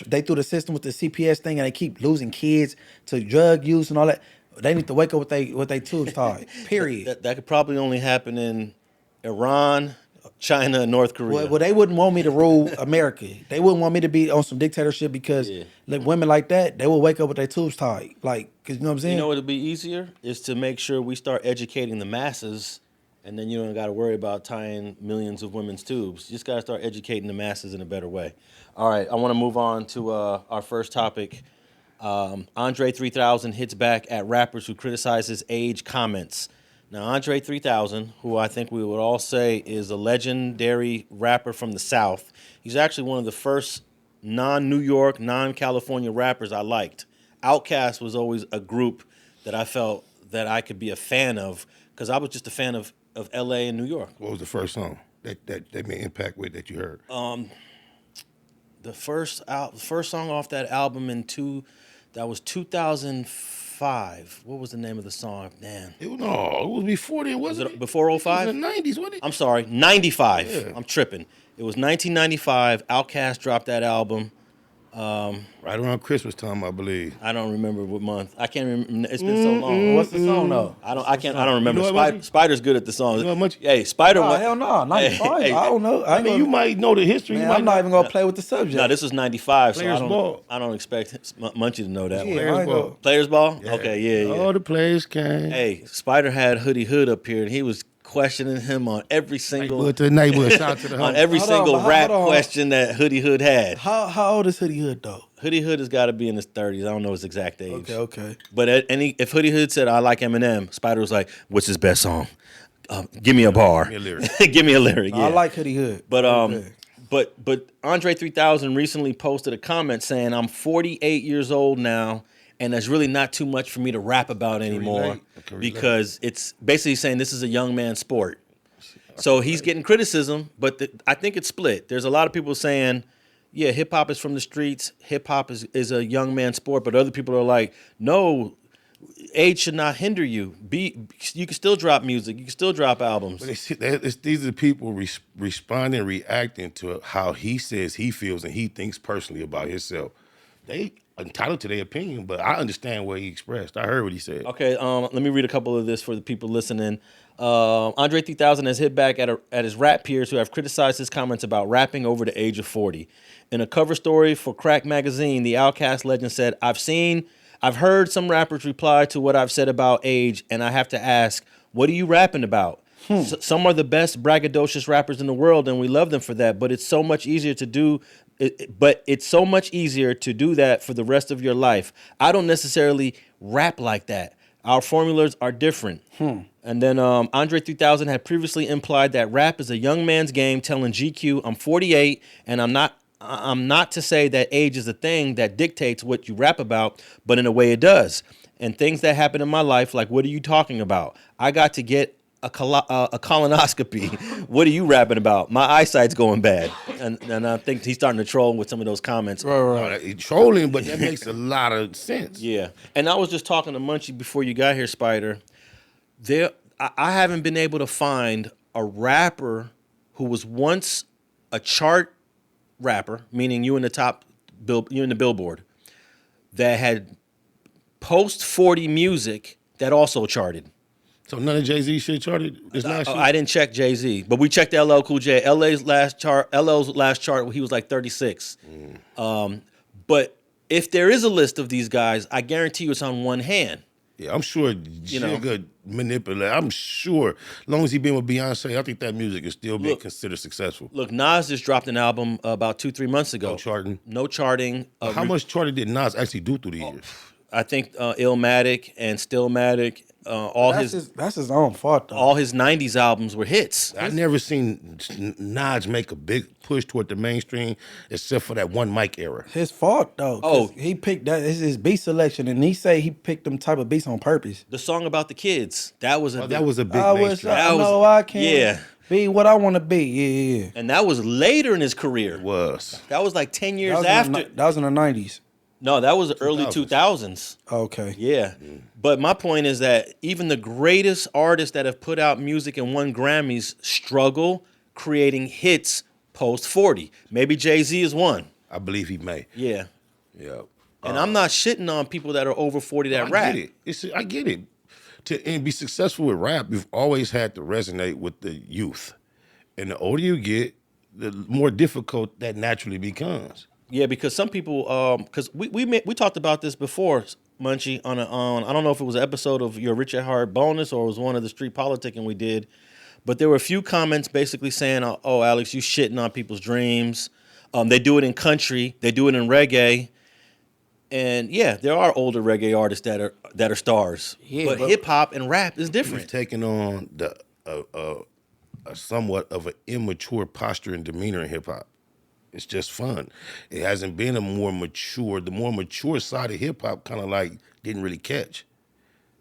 they through the system with the CPS thing and they keep losing kids to drug use and all that, they need to wake up with they tubes tied. Period. That could probably only happen in Iran, China, and North Korea. Well, they wouldn't want me to rule America. They wouldn't want me to be on some dictatorship because women like that, they will wake up with their tubes tied. Cause you know what I'm saying? You know what would be easier is to make sure we start educating the masses, and then you don't got to worry about tying millions of women's tubes. You just got to start educating the masses in a better way. All right, I want to move on to our first topic. Andre 3000 hits back at rappers who criticize his age comments. Now, Andre 3000, who I think we would all say is a legendary rapper from the South, he's actually one of the first non-New York, non-California rappers I liked. Outkast was always a group that I felt that I could be a fan of because I was just a fan of L.A. and New York. What was the first song that made impact with that you heard? The first song off that album that was 2005. What was the name of the song? Man. It was before then, wasn't it? Before 05? It was the 90s, wasn't it? I'm sorry, 95. Yeah. I'm tripping. It was 1995. Outkast dropped that album. Right around Christmas time, I believe. I don't remember what month. I can't remember. It's been so long. What's the song though? I don't remember. You know what, Munchie? Spider's good at the songs. You know what, Munchie? Hey, Spider. Oh, hell no, 95. Hey, I don't know. I mean, you might know the history. Man, you might I'm not even gonna play with the subject. No, this was 95, so Players Ball. I don't expect Munchie to know that Yeah, one. I ain't Ball. gonna- Players Ball? Yeah. Okay, yeah. All the players came. Hey, Spider had Hoodie Hood up here, and he was questioning him on every single But the neighborhood, shout to the on home. every Hold on, single but rap hold on. question that Hoodie Hood had. How old is Hoodie Hood though? Hoodie Hood has got to be in his 30s. I don't know his exact age. Okay. But if Hoodie Hood said, I like Eminem, Spider was like, what's his best song? Give me a bar. Give me a lyric. Give me a lyric, yeah. I like Hoodie Hood. But Okay. but Andre 3000 recently posted a comment saying, I'm 48 years old now, and there's really not too much for me to rap about anymore relate. I can relate. because it's basically saying this is a young man's sport. So he's getting criticism, but I think it's split. There's a lot of people saying, yeah, hip hop is from the streets. Hip hop is a young man's sport, but other people are like, no, age should not hinder you. You can still drop music. You can still drop albums. But these are the people responding, reacting to how he says he feels and he thinks personally about himself. They entitled to their opinion, but I understand what he expressed. I heard what he said. Okay, let me read a couple of this for the people listening. Andre 3000 has hit back at his rap peers who have criticized his comments about rapping over the age of 40. In a cover story for Crack Magazine, the Outkast legend said, I've heard some rappers reply to what I've said about age, and I have to ask, what are you rapping about? Some are the best braggadocious rappers in the world, and we love them for that, but it's so much easier to do that for the rest of your life. I don't necessarily rap like that. Our formulas are different. And then Andre 3000 had previously implied that rap is a young man's game, telling GQ, I'm 48, and I'm not to say that age is a thing that dictates what you rap about, but in a way it does. And things that happen in my life, like, what are you talking about? I got to get a colonoscopy. What are you rapping about? My eyesight's going bad. And I think he's starting to troll with some of those comments. Right. He's trolling, but that makes a lot of sense. Yeah. And I was just talking to Munchie before you got here, Spider. I haven't been able to find a rapper who was once a chart rapper, meaning you in the Billboard, that had post 40 music that also charted. So none of Jay-Z shit charted this last year? I didn't check Jay-Z, but we checked LL Cool J. LL's last chart, he was like 36. But if there is a list of these guys, I guarantee you it's on one hand. Yeah, I'm sure Jigga manipulate. I'm sure, as long as he been with Beyonce, I think that music is still being considered successful. Look, Nas just dropped an album about 2-3 months ago. No charting. No charting. How much charting did Nas actually do through the years? I think Illmatic and Stillmatic, that's his own fault though. all his 90s albums were hits. I never seen Nas make a big push toward the mainstream except for that one mic era. His fault though. Oh. He picked that. It's his beat selection, and he say he picked them type of beats on purpose. The song about the kids, that was a That was a big I wish mainstream. I know I can yeah. be what I want to be. Yeah. And that was later in his career. Was. That was like 10 years That after. was in the 90s. No, that was the early 2000s. Okay. Yeah. But my point is that even the greatest artists that have put out music and won Grammys struggle creating hits post 40. Maybe Jay-Z is one. I believe he may. Yeah. Yeah. And I'm not shitting on people that are over 40 that rap. I get it. To be successful with rap, you've always had to resonate with the youth. And the older you get, the more difficult that naturally becomes. Yeah, because some people, because we talked about this before, Munchie, on I don't know if it was an episode of your Rich at Heart bonus or it was one of the Street Politicking we did, but there were a few comments basically saying, "Oh, Alex, you shitting on people's dreams." They do it in country, they do it in reggae, And yeah, there are older reggae artists that are stars. Yeah, but but- hip hop and rap is He's different. taking on a somewhat of an immature posture and demeanor in hip hop. It's just fun. It hasn't been the more mature side of hip hop kind of like didn't really catch.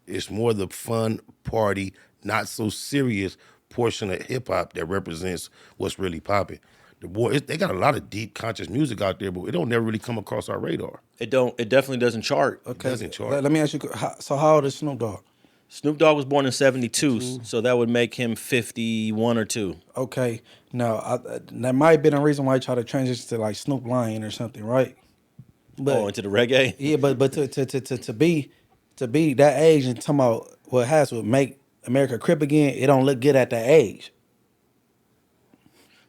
It's more the fun, party, not so serious portion of hip hop that represents what's really popping. They got a lot of deep, conscious music out there, but it don't never really come across our radar. It definitely doesn't chart. Okay. doesn't chart. Let me ask you. So how old is Snoop Dogg? Snoop Dogg was born in 72, so that would make him 51 or 2. Okay. Now that might have been a reason why he tried to transition to like Snoop Lion or something, right? But Into the reggae? yeah, but to be that age and talking about what has would make America crip again, it don't look good at that age.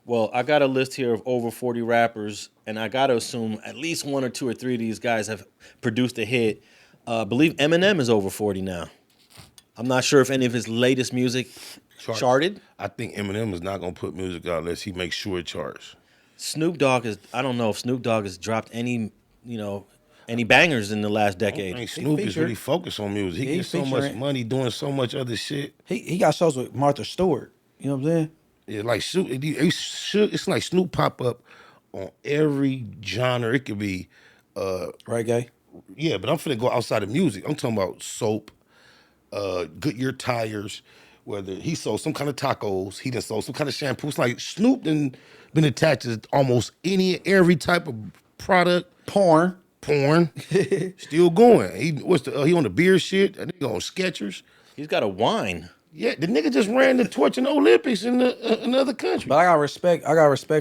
Well, I got a list here of over 40 rappers, and I got to assume at least 1 or 2 or 3 of these guys have produced a hit. I believe Eminem is over 40 now. I'm not sure if any of his latest music charted. I think Eminem is not gonna put music out unless he makes sure it charts. Snoop Dogg I don't know if Snoop Dogg has dropped any bangers in the last I decade. think Snoop is really focused on music. He He gets so much featuring- money doing so much other shit. He got shows with Martha Stewart. You know what I'm saying? Yeah, like it's like Snoop pop up on every genre. It could be, Reggae. yeah, but I'm finna go outside of music. I'm talking about soap, Goodyear tires. Whether he sold some kind of tacos, he done sold some kind of shampoo. It's like Snoop done been attached to almost every type of product. Porn. Still going. He on the beer shit. I think on Skechers. He's got a wine. Yeah, the nigga just ran the torch in the Olympics in another country. But I got respect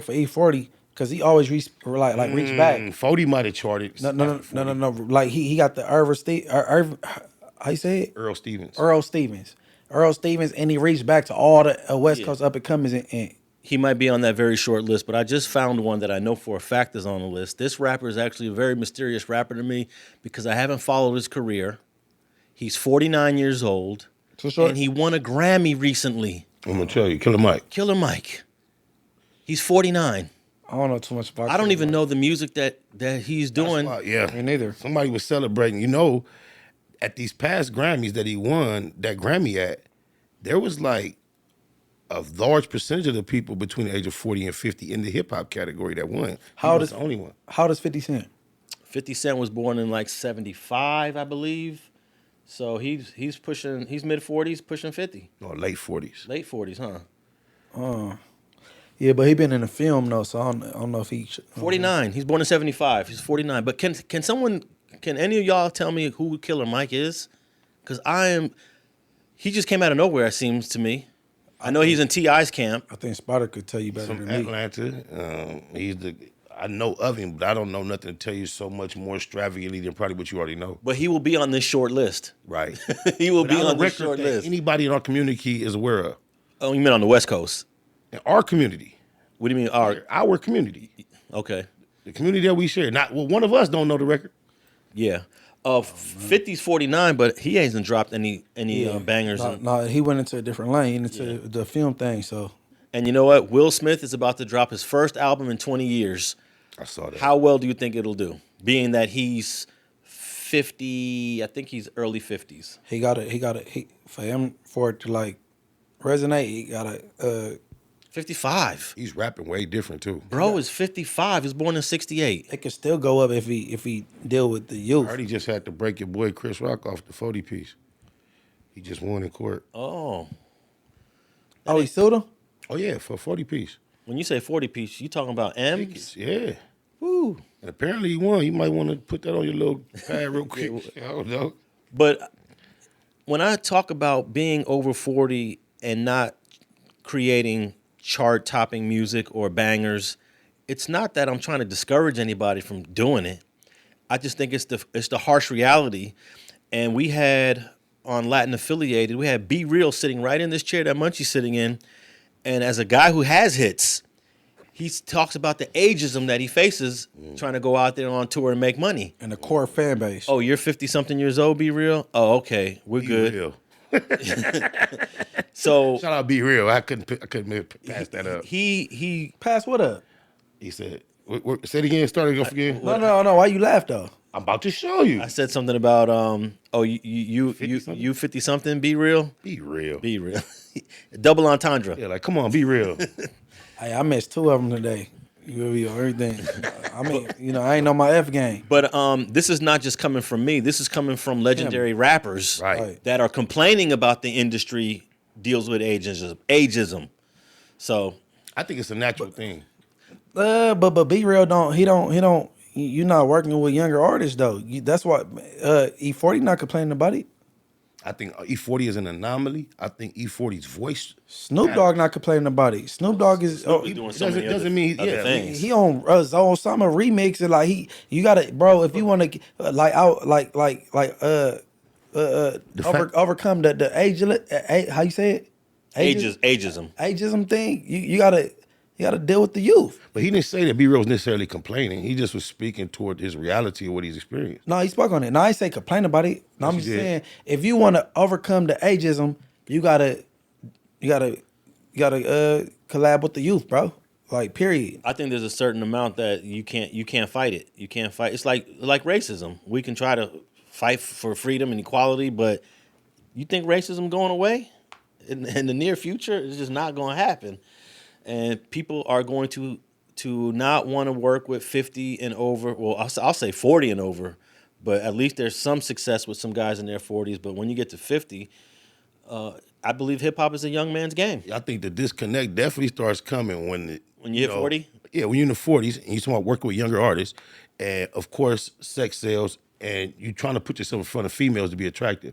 for E40 because he always reach back. 40 might have charted. No. Like he got the how you say it? Earl Stevens. Earl Stevens, and he reached back to all the West Coast up and comers and He might be on that very short list, but I just found one that I know for a fact is on the list. This rapper is actually a very mysterious rapper to me because I haven't followed his career. He's 49 years old, and he won a Grammy recently. I'm gonna tell you, Killer Mike. Killer Mike. He's 49. I don't know too much about. I don't even know the music that he's doing. Yeah, Me neither. Somebody was celebrating. You know, at these past Grammys that he won, that Grammy at, there was like a large percentage of the people between the age of 40 and 50 in the hip hop category that won. How He was does- the only one? How does 50 Cent? 50 Cent was born in like 75, I believe. So he's mid 40s, pushing 50. No, late 40s. Late 40s, huh? Yeah, but he been in the film though, so I don't know if he. 49. He's born in 75. He's 49. But can any of y'all tell me who Killer Mike is? Because he just came out of nowhere, it seems to me. I know he's in T.I.'s camp. I think Spider could tell you better From than me. Atlanta. I know of him, but I don't know nothing to tell you so much more extravagantly than probably what you already know. But he will be on this short list. Right. He will be Without on a this record short that list. anybody in our community is aware of. Oh, you mean on the West Coast? In our community. What do you mean? Our community. Okay. The community that we share. One of us don't know the record. Yeah. 50's 49, but he hasn't dropped any bangers. No, he went into a different lane, into the film thing. So And you know what? Will Smith is about to drop his first album in 20 years. I saw that. How well do you think it'll do? Being that he's 50, I think he's early 50s. for it to like resonate, he gotta 55. He's rapping way different too. Bro is 55. He was born in 68. it could still go up if he deal with the I youth. heard he just had to break your boy Chris Rock off the 40 piece. He just won in court. Oh. Oh, he sued him? Oh yeah, for a 40 piece. When you say 40 piece, you talking about M's? Tickets, yeah. Woo. And apparently he won. You might want to put that on your little pad real quick. I don't know. But when I talk about being over 40 and not creating chart-topping music or bangers, it's not that I'm trying to discourage anybody from doing it. I just think it's the harsh reality. And we had on Latin Affiliated, we had Be Real sitting right in this chair that Munchie's sitting in. And as a guy who has hits, he talks about the ageism that he faces trying to go out there on tour and make money. And the core fan base. Oh, you're 50-something years old, Be Real? Oh, okay. We're Be good. real. So Shout out Be Real. I couldn't pass that up. he Pass what up? He said, say it again, start it off again. No. Why you laugh though? I'm about to show you. I said something about you 50 something. Be real. Be real. Be real. Double entendre. Yeah, like come on, be real. Hey, I missed 2 of them today. You be on everything. I mean, you know, I ain't on my F game. But this is not just coming from me. This is coming from legendary rappers Right. that are complaining about the industry deals with ageism. So I think it's a natural thing. But be real. You're not working with younger artists though. That's why E40 not complaining about it. I think E40 is an anomaly. I think E40's voice. Snoop Dogg not complaining about it. Snoop Dogg is doing so many doesn't mean other yeah. things. he on summer remix and like you gotta, bro. If you want to overcome the age, how you say it? Ageism. Ageism thing. You gotta deal with the youth. But he didn't say that B-Real was necessarily complaining. He just was speaking toward his reality of what he's experienced. No, he spoke on it. No, I ain't say complain about it. No, I'm Yes, just he did. saying if you want to overcome the ageism, you gotta collab with the youth, bro. Like period. I think there's a certain amount that you can't fight it. You can't fight. It's like racism. We can try to fight for freedom and equality, but you think racism going away in the near future? It's just not going to happen. And people are going to not want to work with 50 and over. Well, I'll say 40 and over, but at least there's some success with some guys in their 40s. But when you get to 50, I believe hip hop is a young man's game. I think the disconnect definitely starts coming when you hit 40? Yeah, when you're in the 40s and you're talking about working with younger artists, and of course, sex sales, and you're trying to put yourself in front of females to be attractive.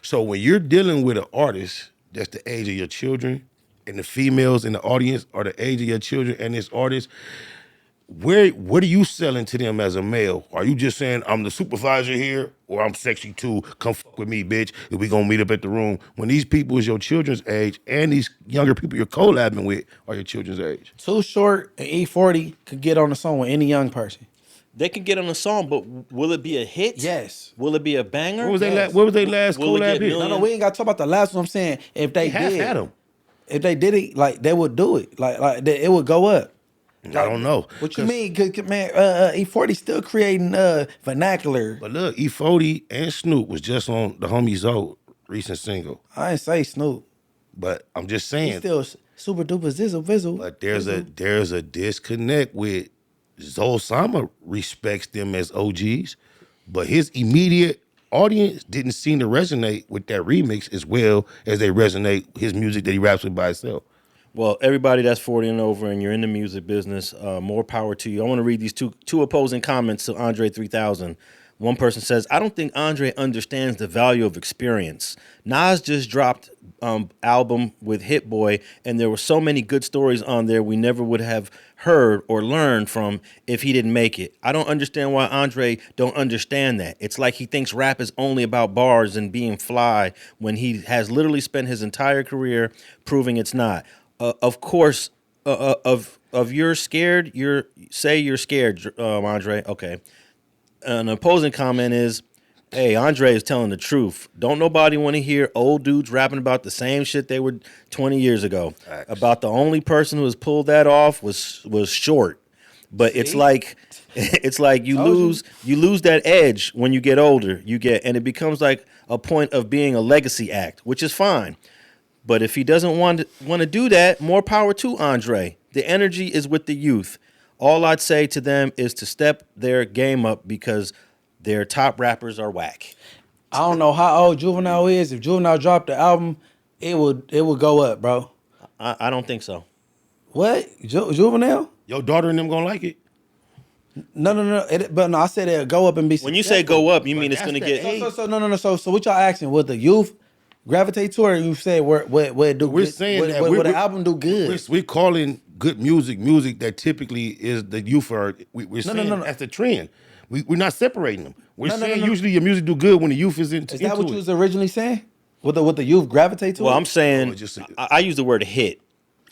So when you're dealing with an artist that's the age of your children, and the females in the audience are the age of your children and this artist, what are you selling to them as a male? Are you just saying, I'm the supervisor here, or I'm sexy too, come fuck with me, bitch, and we gonna meet up at the room? When these people is your children's age, and these younger people you're collabing with are your children's age. Too Short and E40 could get on the song with any young person. They can get on a song, but will it be a hit? Yes. Will it be a banger? What was they Yes. last Will it collab get hit? millions? No, we ain't got to talk about the last one. I'm saying if they Half did, had them. if they did it, like they would do it, it would go up. I don't know. What you mean? Cause man, E40 still creating vernacular. But look, E40 and Snoop was just on the homie Zoe recent single. I ain't say Snoop. But I'm just He saying. still super duper zizzle vizzle. But there's a disconnect with Zoe Sama respects them as OGs, but his immediate audience didn't seem to resonate with that remix as well as they resonate his music that he raps with by himself. Well, everybody that's 40 and over and you're in the music business, more power to you. I want to read these two opposing comments to Andre 3000. One person says, I don't think Andre understands the value of experience. Nas just dropped album with Hit Boy, and there were so many good stories on there we never would have heard or learned from if he didn't make it. I don't understand why Andre don't understand that. It's like he thinks rap is only about bars and being fly when he has literally spent his entire career proving it's not. Of course, of you're scared, you're scared, Andre. Okay. An opposing comment is, hey, Andre is telling the truth. Don't nobody want to hear old dudes rapping about the same shit they were 20 years ago. Facts. About the only person who has pulled that off was Short. But it's like you lose that edge when you get older. And it becomes like a point of being a legacy act, which is fine. But if he doesn't want to do that, more power to Andre. The energy is with the youth. All I'd say to them is to step their game up because their top rappers are whack. I don't know how old Juvenile is. If Juvenile dropped the album, it would go up, bro. I don't think so. What? Juvenile? Your daughter and them gonna like it? No. But I said it'll go up and be When you say go up, you mean it's that's going to the get... age. No. So what y'all asking? Would the youth gravitate to it, or you say where it do? We're saying that would the album do good? We're calling good music that typically is the youth are. We're saying that's the trend. We're not separating them. We're saying usually your music do good when the youth is into Is that what it. you was originally saying? Would the youth gravitate to it? Well, I'm saying, just- I use the word hit.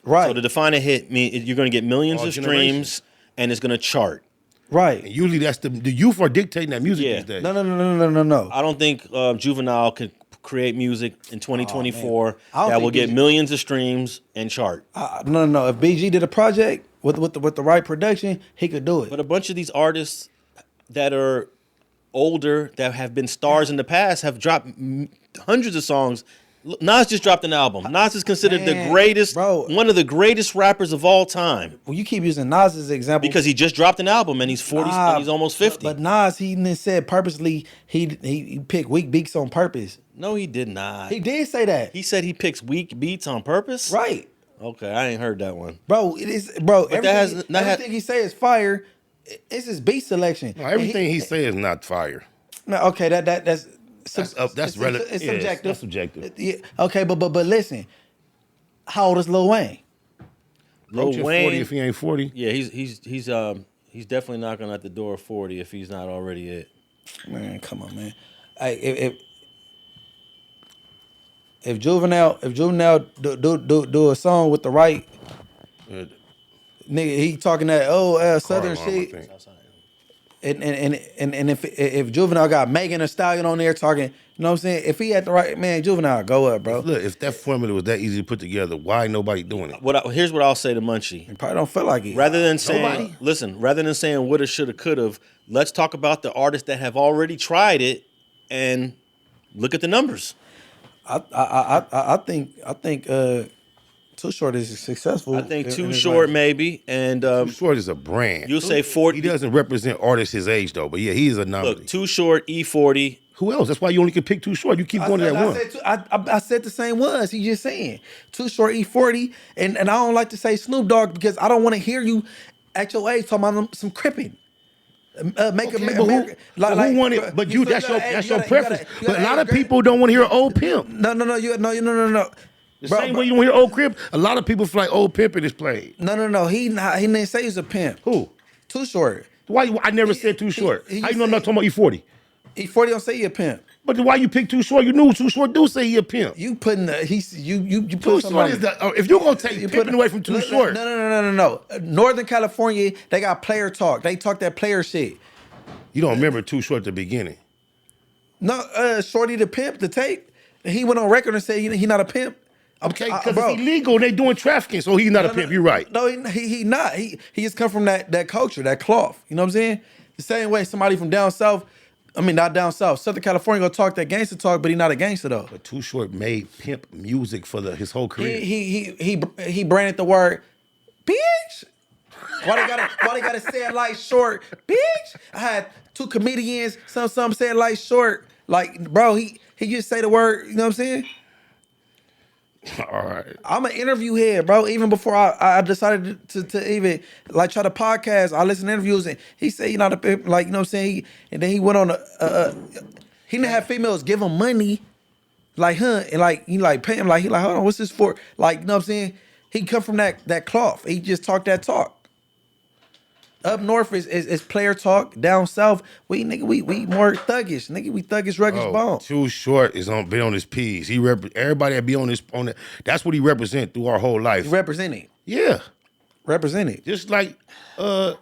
right. So to define a hit, you're going to get millions All of generations. streams, and it's going to chart. right. And usually that's the youth are dictating that music Yeah. these days. No. I don't think Juvenile could create music in 2024 I don't that will think get he's- millions of streams and chart. No. If BG did a project with the right production, he could do it. But a bunch of these artists that are older that have been stars in the past have dropped hundreds of songs. Nas just dropped an album. Nas is considered the greatest, one of the greatest rappers of all time. Well, you keep using Nas as an example because he just dropped an album and he's 40 and he's almost 50. But Nas, he said purposely he picked weak beats on purpose. No, he did not. He did say that. He said he picks weak beats on purpose. Right. Okay, I ain't heard that one, bro. It is, bro. But everything he say is fire. It's his beat selection. No, everything he say is not fire. No, okay, that's relative. It's subjective. That's subjective. Yeah, okay, but listen, how old is Lil Wayne? Lil Wayne, 40 if he ain't 40. Yeah, he's definitely knocking at the door of 40 if he's not already it. Man, come on, man. If Juvenile do a song with the right nigga, he talking that southern shit. And if Juvenile got Megan Thee Stallion on there talking, you know what I'm saying? If he had the right man, Juvenile, go up, bro. Look, if that formula was that easy to put together, why nobody doing it? Here's what I'll say to Munchie. He probably don't feel like it. Rather than saying woulda, shoulda, coulda, let's talk about the artists that have already tried it and look at the numbers. I think Too Short is successful. I think Too Short maybe, and Too Short is a brand. You'll say 40. He doesn't represent artists his age though, but yeah, he is a nominee. Look, Too Short, E40. Who else? That's why you only can pick Too Short. You keep going to that one. I said the same ones. He just saying Too Short, E40, and I don't like to say Snoop Dogg because I don't want to hear you at your age talking about some cripping. Make okay, America. Who want it? But you, that's your preference. But a lot of people don't want to hear Old Pimp. No. The same way you don't hear Old Crip, a lot of people feel like Old Pimpin' is played. No. He didn't say he's a pimp. Who? Too Short. Why? I never said Too Short. How you know I'm not talking about E40? E40 don't say he a pimp. But why you pick Too Short? You knew Too Short do say he a pimp. You putting you put Too Short is the if you're gonna take pimping away from Too Short. No. Northern California, they got player talk. They talk that player shit. You don't remember Too Short at the beginning. No, Shorty the pimp, the tape. He went on record and said he not a pimp. Okay, because it's illegal. They doing trafficking, so he's not a pimp. You're right. No, he not. He just come from that culture, that cloth. You know what I'm saying? The same way somebody from down south, I mean not down south, Southern California gonna talk that gangster talk, but he not a gangster though. But Too Short made pimp music for his whole career. He branded the word, bitch. Why they gotta say it like short, bitch? I had two comedians, some say it like short. Like, bro, he just say the word, you know what I'm saying? All right. I'm an interview head, bro. Even before I decided to even like try to podcast, I listen to interviews and he said, you know, like, you know what I'm saying? And then he went on he didn't have females give him money, like, and like, he like pay him, like, he like, hold on, what's this for? Like, you know what I'm saying? He come from that cloth. He just talk that talk. Up north is player talk. Down south, we more thuggish. Nigga, we thuggish, rugged bone. Too Short is been on his P's. Everybody that be on that. That's what he represent through our whole life. He represented. Yeah. Represented. Just like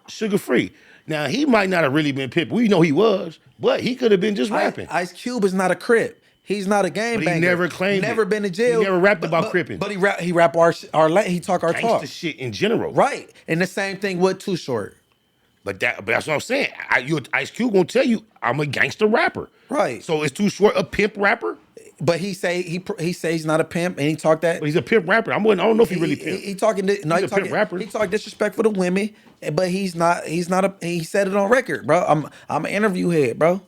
Sugar Free. Now, he might not have really been pimping. We know he was, but he could have been just rapping. Ice Cube is not a crip. He's not a game banger. He never claimed never been to jail. He never rapped about cripping. But he rap our he talk our talk. Gangsta shit in general. Right. And the same thing with Too Short. But that's what I'm saying. Ice Cube gonna tell you I'm a gangster rapper. Right. So is Too Short a pimp rapper? But he say he's not a pimp, and he talk that. But he's a pimp rapper. I don't know if he really pimp. He talking. No, he's a pimp rapper. He talk disrespectful to women, but he's not. He said it on record, bro. I'm an interview head, bro.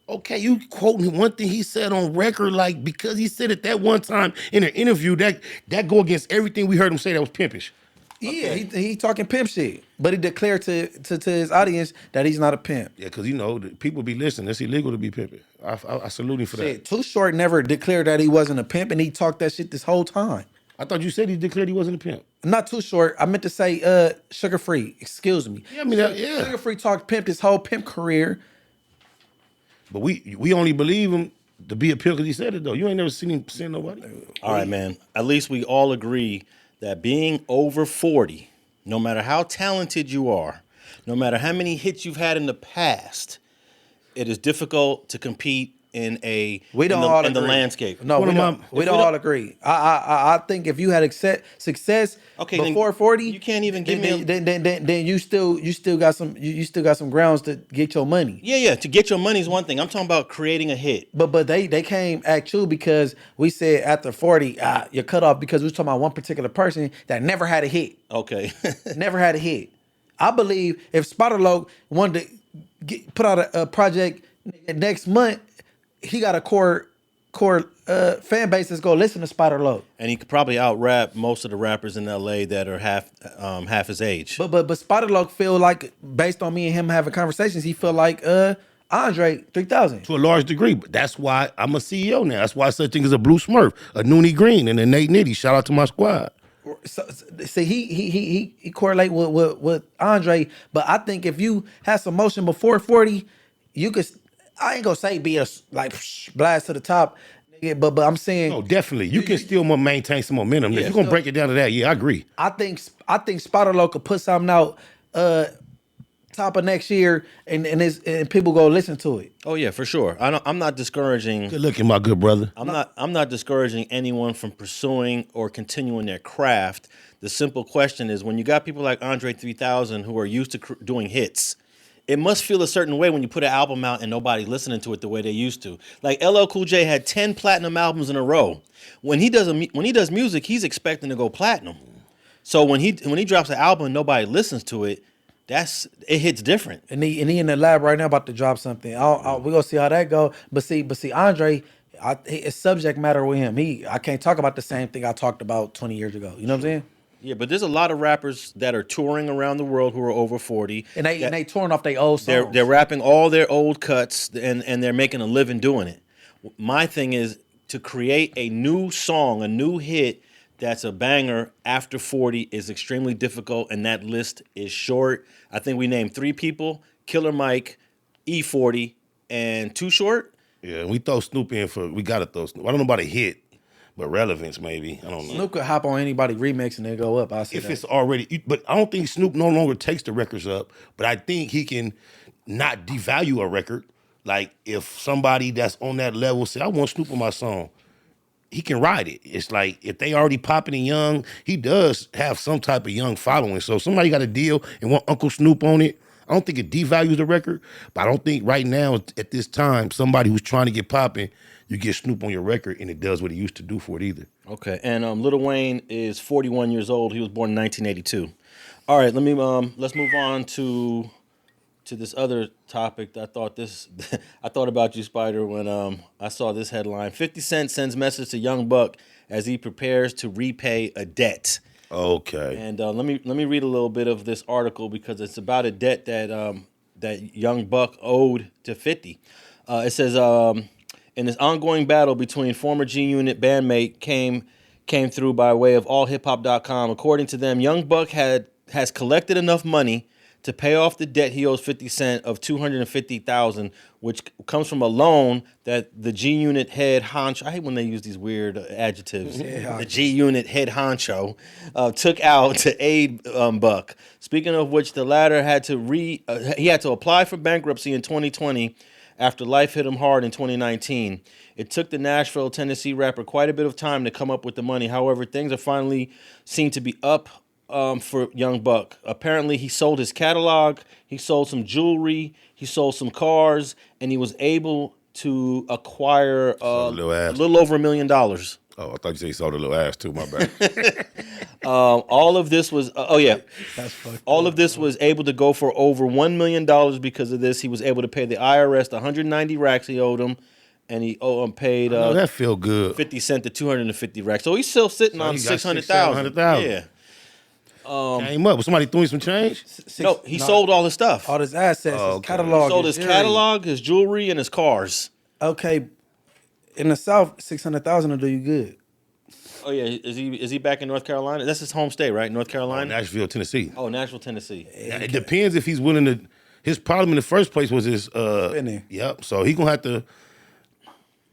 Okay, you quoting one thing he said on record, like because he said it that one time in an interview that go against everything we heard him say that was pimpish. Yeah, he talking pimp shit, but he declared to his audience that he's not a pimp. Yeah, because people be listening. It's illegal to be pimping. I salute him for that. Too Short never declared that he wasn't a pimp, and he talked that shit this whole time. I thought you said he declared he wasn't a pimp. Not Too Short. I meant to say Sugar Free. Excuse me. Yeah, I mean, yeah. Sugar Free talked pimp his whole pimp career. But we only believe him to be a pimp because he said it though. You ain't never seen him send nobody. All right, man. At least we all agree that being over 40, no matter how talented you are, no matter how many hits you've had in the past, it is difficult to compete in a We don't in all the agree. landscape. No, One we of don't. my- We don't all agree. I think if you had success Okay, then before 40, you can't even give me then you still got some grounds to get your money. Yeah. To get your money is one thing. I'm talking about creating a hit. But they came at you because we said after 40, you're cut off because we was talking about one particular person that never had a hit. Okay. Never had a hit. I believe if Spider Loc wanted to put out a project next month, he got a core fan base that's gonna listen to Spider Loc. And he could probably out rap most of the rappers in LA that are half his age. But Spider Loc feel like, based on me and him having conversations, he feel like Andre 3000. To a large degree, but that's why I'm a CEO now. That's why such thing as a Blue Smurf, a Noonie Green, and a Nate Nitty. Shout out to my squad. So, see, he correlate with Andre, but I think if you had some motion before 40, you could. I ain't gonna say be a blast to the top, nigga, but I'm saying. Oh, definitely. You can still maintain some momentum. If you're gonna break it down to that, yeah, I agree. I think Spider Loc could put something out top of next year, and people go listen to it. Oh yeah, for sure. I'm not discouraging. Good looking, my good brother. I'm not discouraging anyone from pursuing or continuing their craft. The simple question is, when you got people like Andre 3000 who are used to doing hits, it must feel a certain way when you put an album out and nobody's listening to it the way they used to. Like LL Cool J had 10 platinum albums in a row. When he does music, he's expecting to go platinum. So when he drops an album and nobody listens to it, it hits different. And he in the lab right now about to drop something. We gonna see how that go. But see, Andre, it's subject matter with him. I can't talk about the same thing I talked about 20 years ago. You know what I'm saying? Yeah, but there's a lot of rappers that are touring around the world who are over 40. And they touring off their old songs. They're rapping all their old cuts and they're making a living doing it. My thing is to create a new song, a new hit that's a banger after 40 is extremely difficult, and that list is short. I think we named 3 people: Killer Mike, E40, and Too Short. Yeah, we throw Snoop in we gotta throw Snoop. I don't know about a hit, but relevance maybe. I don't know. Snoop could hop on anybody remix and they go up. It's already, but I don't think Snoop no longer takes the records up, but I think he can not devalue a record. Like if somebody that's on that level say, I want Snoop on my song, he can ride it. It's like if they already popping and young, he does have some type of young following. So if somebody got a deal and want Uncle Snoop on it, I don't think it devalues the record, but I don't think right now at this time, somebody who's trying to get popping, you get Snoop on your record and it does what it used to do for it either. Okay, and Lil Wayne is 41 years old. He was born in 1982. All right, let's move on to this other topic. I thought about you, Spider, when I saw this headline. 50 Cent sends message to Young Buck as he prepares to repay a debt. Okay. And let me read a little bit of this article because it's about a debt that Young Buck owed to 50. It says in this ongoing battle between former G Unit bandmate came through by way of allhiphop.com. According to them, Young Buck has collected enough money to pay off the debt he owes 50 Cent of $250,000, which comes from a loan that the G Unit head honcho, I hate when they use these weird adjectives, the G Unit head honcho took out to aid Buck. Speaking of which, the latter had to apply for bankruptcy in 2020 after life hit him hard in 2019. It took the Nashville, Tennessee rapper quite a bit of time to come up with the money. However, things are finally seem to be up for Young Buck. Apparently, he sold his catalog, he sold some jewelry, he sold some cars, and he was able to acquire a little over $1 million. Oh, I thought you said he sold a little ass too, my bad. All of this was, all of this was able to go for over $1 million because of this. He was able to pay the IRS the 190 racks he owed him, and he paid that feel good. 50 Cent to 250 racks. So he's still sitting on 600,000. Yeah. Came up. Was somebody throwing some change? He sold all his stuff. All his assets, his catalog. He sold his catalog, his jewelry, and his cars. Okay. In the South, 600,000 will do you good. Oh yeah, is he back in North Carolina? That's his home state, right? North Carolina, Nashville, Tennessee. Oh, Nashville, Tennessee. It depends if he's willing to. His problem in the first place was his. Spending. Yep. So he gonna have to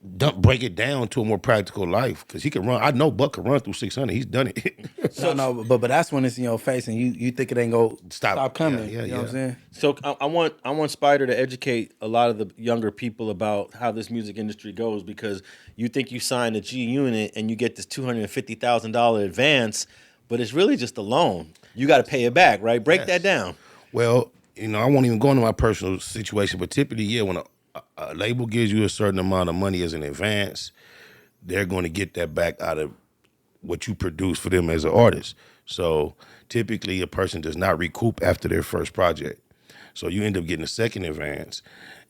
break it down to a more practical life because he can run. I know Buck can run through 600. He's done it. But that's when it's in your face and you think it ain't go stop coming. Yeah, you know what I'm saying? So I want Spider to educate a lot of the younger people about how this music industry goes, because you think you sign a G Unit and you get this $250,000 advance, but it's really just a loan. You got to pay it back, right? Break that down. Well, I won't even go into my personal situation, but typically, when a label gives you a certain amount of money as an advance, they're going to get that back out of what you produce for them as an artist. So typically a person does not recoup after their first project. So you end up getting a second advance.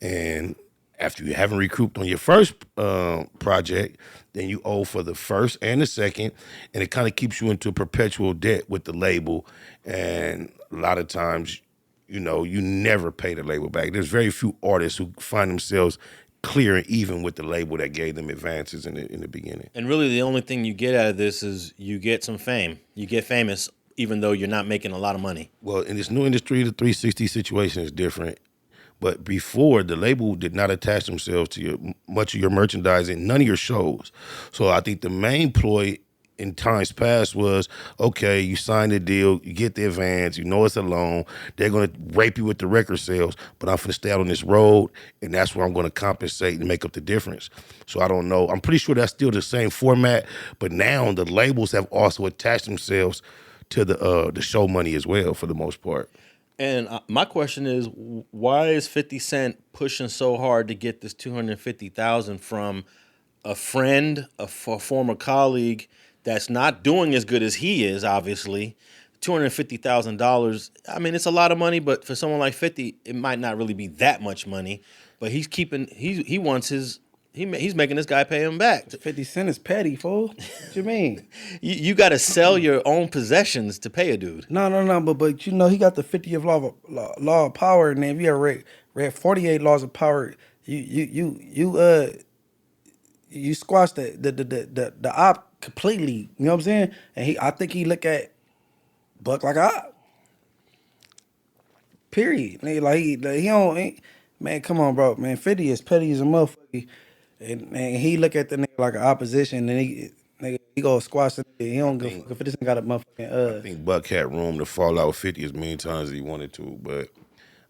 And after you haven't recouped on your first project, then you owe for the first and the second. And it kind of keeps you into perpetual debt with the label. And a lot of times, you never pay the label back. There's very few artists who find themselves clear and even with the label that gave them advances in the beginning. And really the only thing you get out of this is you get some fame. You get famous even though you're not making a lot of money. Well, in this new industry, the 360 situation is different. But before, the label did not attach themselves to much of your merchandising, none of your shows. So I think the main ploy in times past was, okay, you sign the deal, you get the advance, it's a loan, they're going to rape you with the record sales, but I'm going to stay out on this road, and that's where I'm going to compensate and make up the difference. So I don't know. I'm pretty sure that's still the same format, but now the labels have also attached themselves to the show money as well, for the most part. And my question is, why is 50 Cent pushing so hard to get this $250,000 from a friend, a former colleague, that's not doing as good as he is, obviously? $250,000. I mean, it's a lot of money, but for someone like 50, it might not really be that much money. But he's making this guy pay him back. 50 Cent is petty, fool. What you mean? You got to sell your own possessions to pay a dude. No. But he got the 50th law of power, and if you ever read 48 laws of power, you squash the op completely. You know what I'm saying? And I think he look at Buck like a op. Period. He don't. Man, come on, bro. Man, 50 is petty as a motherfucker, and he look at the nigga like an opposition, and he go squash the nigga. He don't go. If this nigga got a motherfucking. I think Buck had room to fall out with 50 as many times as he wanted to, but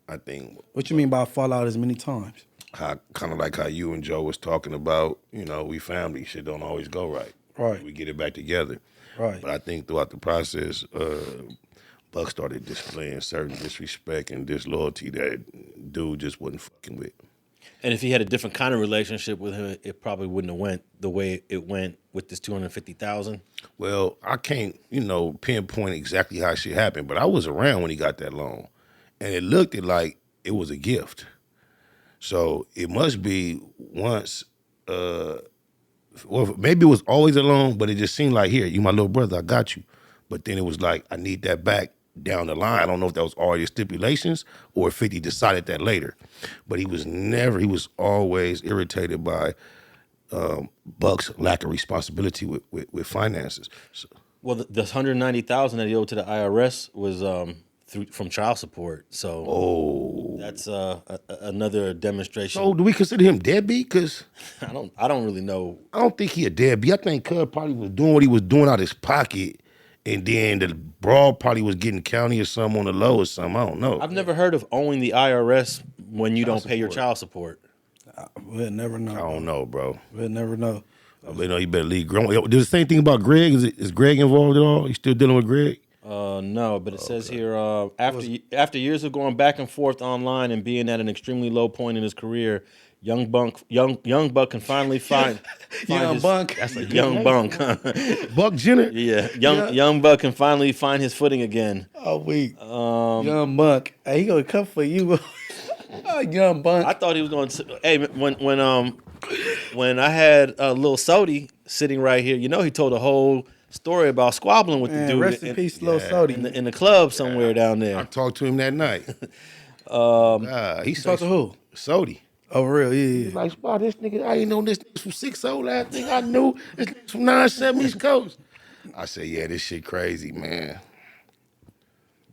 I think. What you mean by fall out as many times? Kind of like how you and Joe was talking about, we family, shit don't always go right. Right. We get it back together. Right. But I think throughout the process, Buck started displaying certain disrespect and disloyalty that dude just wasn't fucking with. And if he had a different kind of relationship with him, it probably wouldn't have went the way it went with this $250,000. Well, I can't, pinpoint exactly how shit happened, but I was around when he got that loan. And it looked like it was a gift. So it must be once, well, maybe it was always a loan, but it just seemed like, here, you my little brother, I got you. But then it was like, I need that back down the line. I don't know if that was already stipulations or if 50 decided that later. But he was always irritated by Buck's lack of responsibility with finances. So, well, the $190,000 that he owed to the IRS was from child support. So that's another demonstration. So do we consider him deadbeat? Because I don't really know. I don't think he a deadbeat. I think Cub probably was doing what he was doing out of his pocket. And then the broad probably was getting county or something on the low or something. I don't know. I've never heard of owing the IRS when you don't pay your child support. We'll never know. I don't know, bro. We'll never know. You better leave. There's the same thing about Greg. Is Greg involved at all? You still dealing with Greg? No, but it says here after years of going back and forth online and being at an extremely low point in his career, Young Buck can finally find Young Buck. That's a Young Bunk. Buck Jenner. Yeah, Young Buck can finally find his footing again. Oh weak. Young Buck. Hey, he gonna come for you. Young Buck. I thought he was going to. Hey, when I had Lil Sody sitting right here, he told a whole story about squabbling with the dude. Rest in peace, Lil Sody. In the club somewhere down there. I talked to him that night. He talked to who? Sody. Oh, for real? Yeah. He's like, wow, this nigga, I ain't know this nigga from 6-0 last thing I knew. This nigga from 9-7 East Coast. I said, yeah, this shit crazy, man.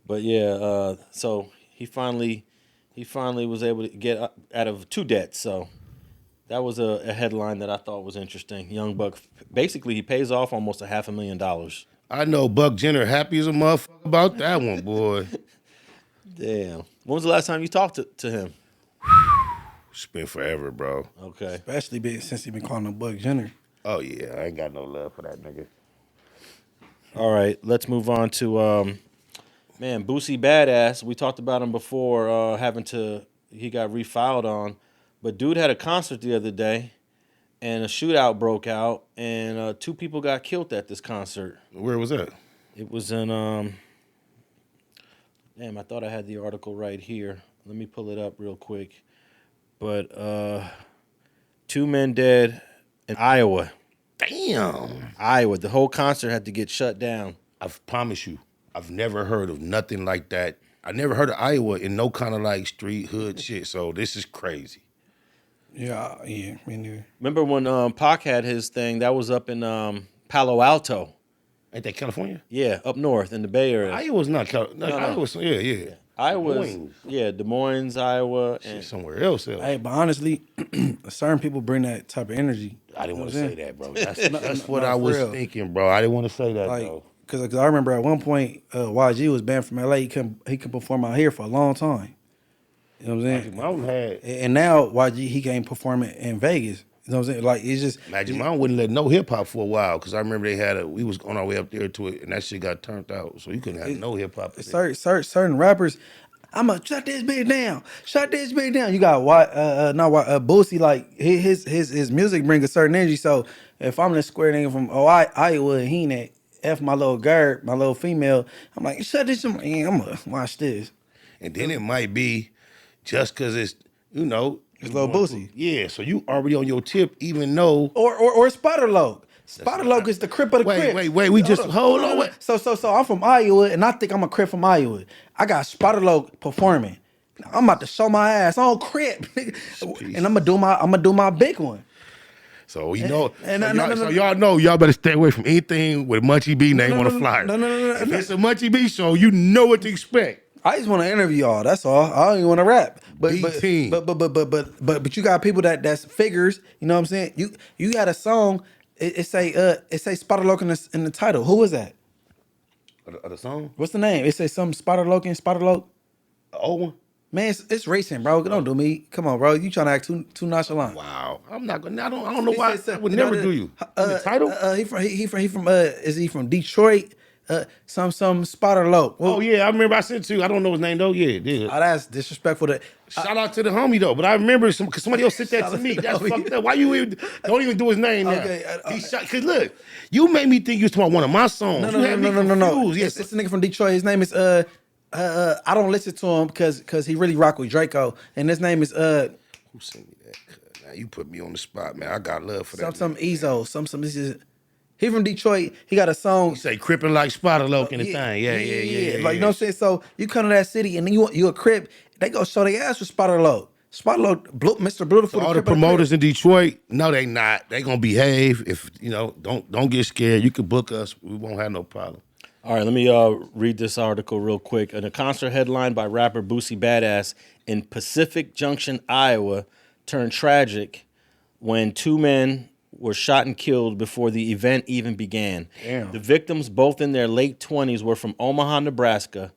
But yeah, so he finally was able to get out of 2 debts. So That was a headline that I thought was interesting. Young Buck, basically, he pays off almost $500,000. I know Buck Jenner happy as a motherfucker about that one, boy. Damn. When was the last time you talked to him? It's been forever, bro. Okay. Especially since he been calling him Buck Jenner. Oh, yeah. I ain't got no love for that nigga. All right. Let's move on to, Boosie BadAzz. We talked about him before, he got refiled on. But dude had a concert the other day, and a shootout broke out, and 2 people got killed at this concert. Where was that? It was in, I thought I had the article right here. Let me pull it up real quick. But 2 men dead in Iowa. Damn. Iowa. The whole concert had to get shut down. I promise you, I've never heard of nothing like that. I never heard of Iowa in no kind of like street hood shit. So this is crazy. Yeah, me neither. Remember when Pac had his thing? That was up in Palo Alto. Ain't that California? Yeah, up north in the Bay Area. Iowa's not California. No. Iowa's, yeah. Iowa's, Des Moines, Iowa. Shit, And somewhere else. Hey, but honestly, certain people bring that type of energy. I didn't want to You know say what that, bro. That's what no, I for was real. thinking, bro. I didn't want to say that, Like, though. cause I remember at one point YG was banned from LA. He could perform out here for a long time. You know what I'm saying? Magic Mountain had. And now YG he can't perform in Vegas. You know what I'm saying? Like it's just Magic Mountain wouldn't let no hip hop for a while because I remember we was on our way up there to it and that shit got turned out. So you couldn't have no hip hop. certain rappers. I'ma shut this bitch down. Shut this bitch down. You got Boosie, like his music brings a certain energy. So if I'm the square nigga from Iowa and he ain't F my little girl, my little female, I'm like, shut this. I'm gonna watch this. And then it might be just because it's, you know. It's Lil Boosie. Yeah, so you already on your tip even though. Or Spider Loc. Spider Loc is the Crip of the Crips. Wait, we just, hold on. Wait. So I'm from Iowa, and I think I'm a Crip from Iowa. I got Spider Loc performing. I'm about to show my ass on Crip, and I'm gonna do my big one. So you know, No. y'all know y'all better stay away from anything with Munchie B name on the flyer. No. If it's a Munchie B show, you know what to expect. I just want to interview y'all. That's all. I don't even want to rap. But B-team. But you got people that's figures. You know what I'm saying? You got a song. It say Spider Loc in the title. Who is that? Of the song? What's the name? It say some Spider Loc and Spider Loc. The old one? Man, it's racing, bro. Don't do me. Come on, bro. You trying to act too nonchalant. Wow. I'm not gonna. I don't know He why. said I would never do you. The title? Is he from Detroit? Some Spider Loc. Oh yeah, I remember I said to you. I don't know his name though. Yeah. Oh, that's disrespectful. Shout out to the homie though. But I remember because somebody else said that to me. That's fucked up. Why you don't even do his name now? Okay, Because look, you made me think you was talking about one of my songs. No. Yes, It's a nigga from Detroit. His name is I don't listen to him because he really rock with Draco, and his name is Who sent me that? Now you put me on the spot, man. I got love for that. some Ezo. He from Detroit. He got a song. You say crippin' like Spider Loc and the thing. Yeah. Like you know what I'm saying. So you come to that city and then you a Crip. They go show their ass with Spider Loc. Spider Loc, Mr. Beautiful. So all the promoters in Detroit, no, they not. They gonna behave. If you know, don't get scared. You can book us. We won't have no problem. All right, let me read this article real quick. In a concert headlined by rapper Boosie BadAzz in Pacific Junction, Iowa, turned tragic when 2 men were shot and killed before the event even began. Damn. The victims, both in their late 20s, were from Omaha, Nebraska.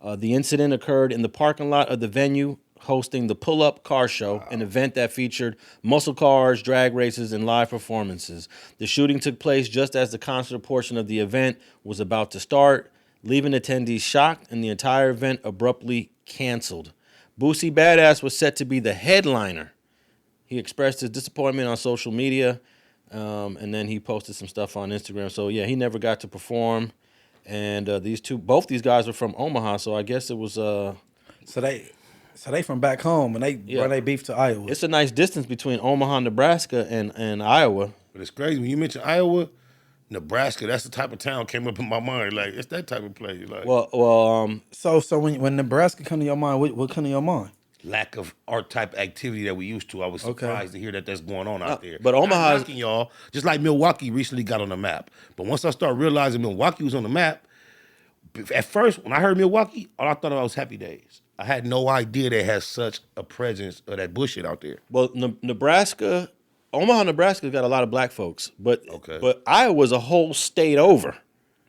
The incident occurred in the parking lot of the venue hosting the Pull-Up Car Show, an event that featured muscle cars, drag races, and live performances. The shooting took place just as the concert portion of the event was about to start, leaving attendees shocked, and the entire event abruptly canceled. Boosie BadAzz was set to be the headliner. He expressed his disappointment on social media, and then he posted some stuff on Instagram. So, yeah, he never got to perform. And both these guys were from Omaha, so I guess it was... So they from back home and they run their beef to Iowa. It's a nice distance between Omaha, Nebraska, and Iowa. But it's crazy when you mention Iowa, Nebraska. That's the type of town came up in my mind. Like it's that type of place. Like So when Nebraska come to your mind, what come to your mind? Lack of art type activity that we used to. I was surprised to hear that's going on out there. But Omaha, knocking y'all, just like Milwaukee recently got on the map. But once I started realizing Milwaukee was on the map, at first when I heard Milwaukee, all I thought about was Happy Days. I had no idea they had such a presence of that bullshit out there. Well, Nebraska, Omaha, Nebraska got a lot of black folks, but Okay. but Iowa's a whole state over.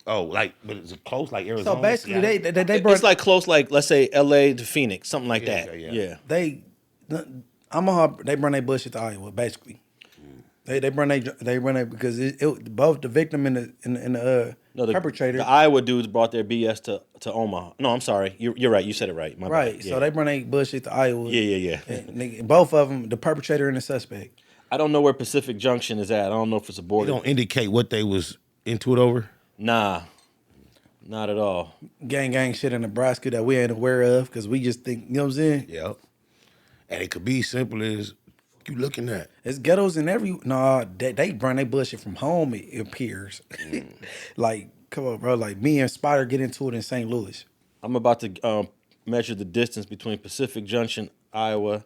Oh, like, but is it close, like Arizona? So basically, Seattle? they brought It's like close, like let's say L.A. to Phoenix, something like Yeah, that. okay, Yeah. yeah. Omaha. They bring their bullshit to Iowa, basically. They bring they because both the victim and the No, the perpetrator. The Iowa dudes brought their BS to Omaha. No, I'm sorry. You're right. You said it right. My Right. bad. So Yeah. they bring their bullshit to Iowa. Yeah. And both of them, the perpetrator and the suspect. I don't know where Pacific Junction is at. I don't know if it's a They border. don't indicate what they was into it over. Nah, not at all. Gang shit in Nebraska that we ain't aware of because we just think, you know what I'm saying? Yeah. And it could be simple as, what you looking at? It's ghettos in every. Nah, they bring their bullshit from home, it appears. Like, come on, bro. Like, me and Spider get into it in St. Louis. I'm about to measure the distance between Pacific Junction, Iowa,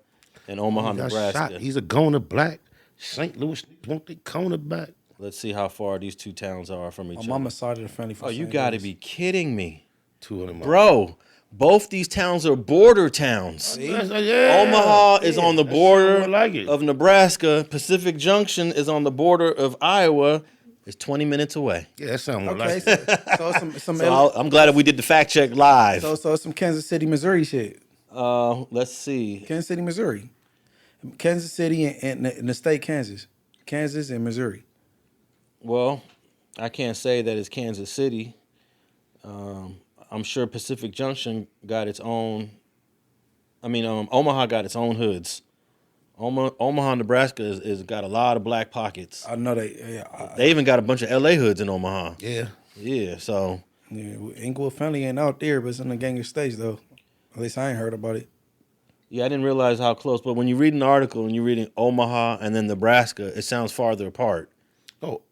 and Omaha, He got Nebraska. shot. He's a goner black. St. Louis, want they corner back? Let's see how far these two towns are from each My other. mama's side of the family from Oh, you St. got to Louis. be kidding me. 200 miles. Bro, both these towns are border towns. Yeah. Omaha is on the That's border something like it. of Nebraska. Pacific Junction is on the border of Iowa. It's 20 minutes away. Yeah, that sounds Okay, like it. so some So I'm glad that we did the fact check live. so some Kansas City, Missouri shit. Let's see. Kansas City, Missouri. Kansas City and the state Kansas. Kansas and Missouri. Well, I can't say that it's Kansas City. I'm sure Pacific Junction got its own. Omaha got its own hoods. Omaha, Nebraska is got a lot of black pockets. I know they. They even got a bunch of LA hoods in Omaha. Yeah. Yeah, so Yeah, Inglewood family ain't out there, but it's in the gang of states though. At least I ain't heard about it. yeah, I didn't realize how close. But when you read an article and you're reading Omaha and then Nebraska, it sounds farther apart. Oh,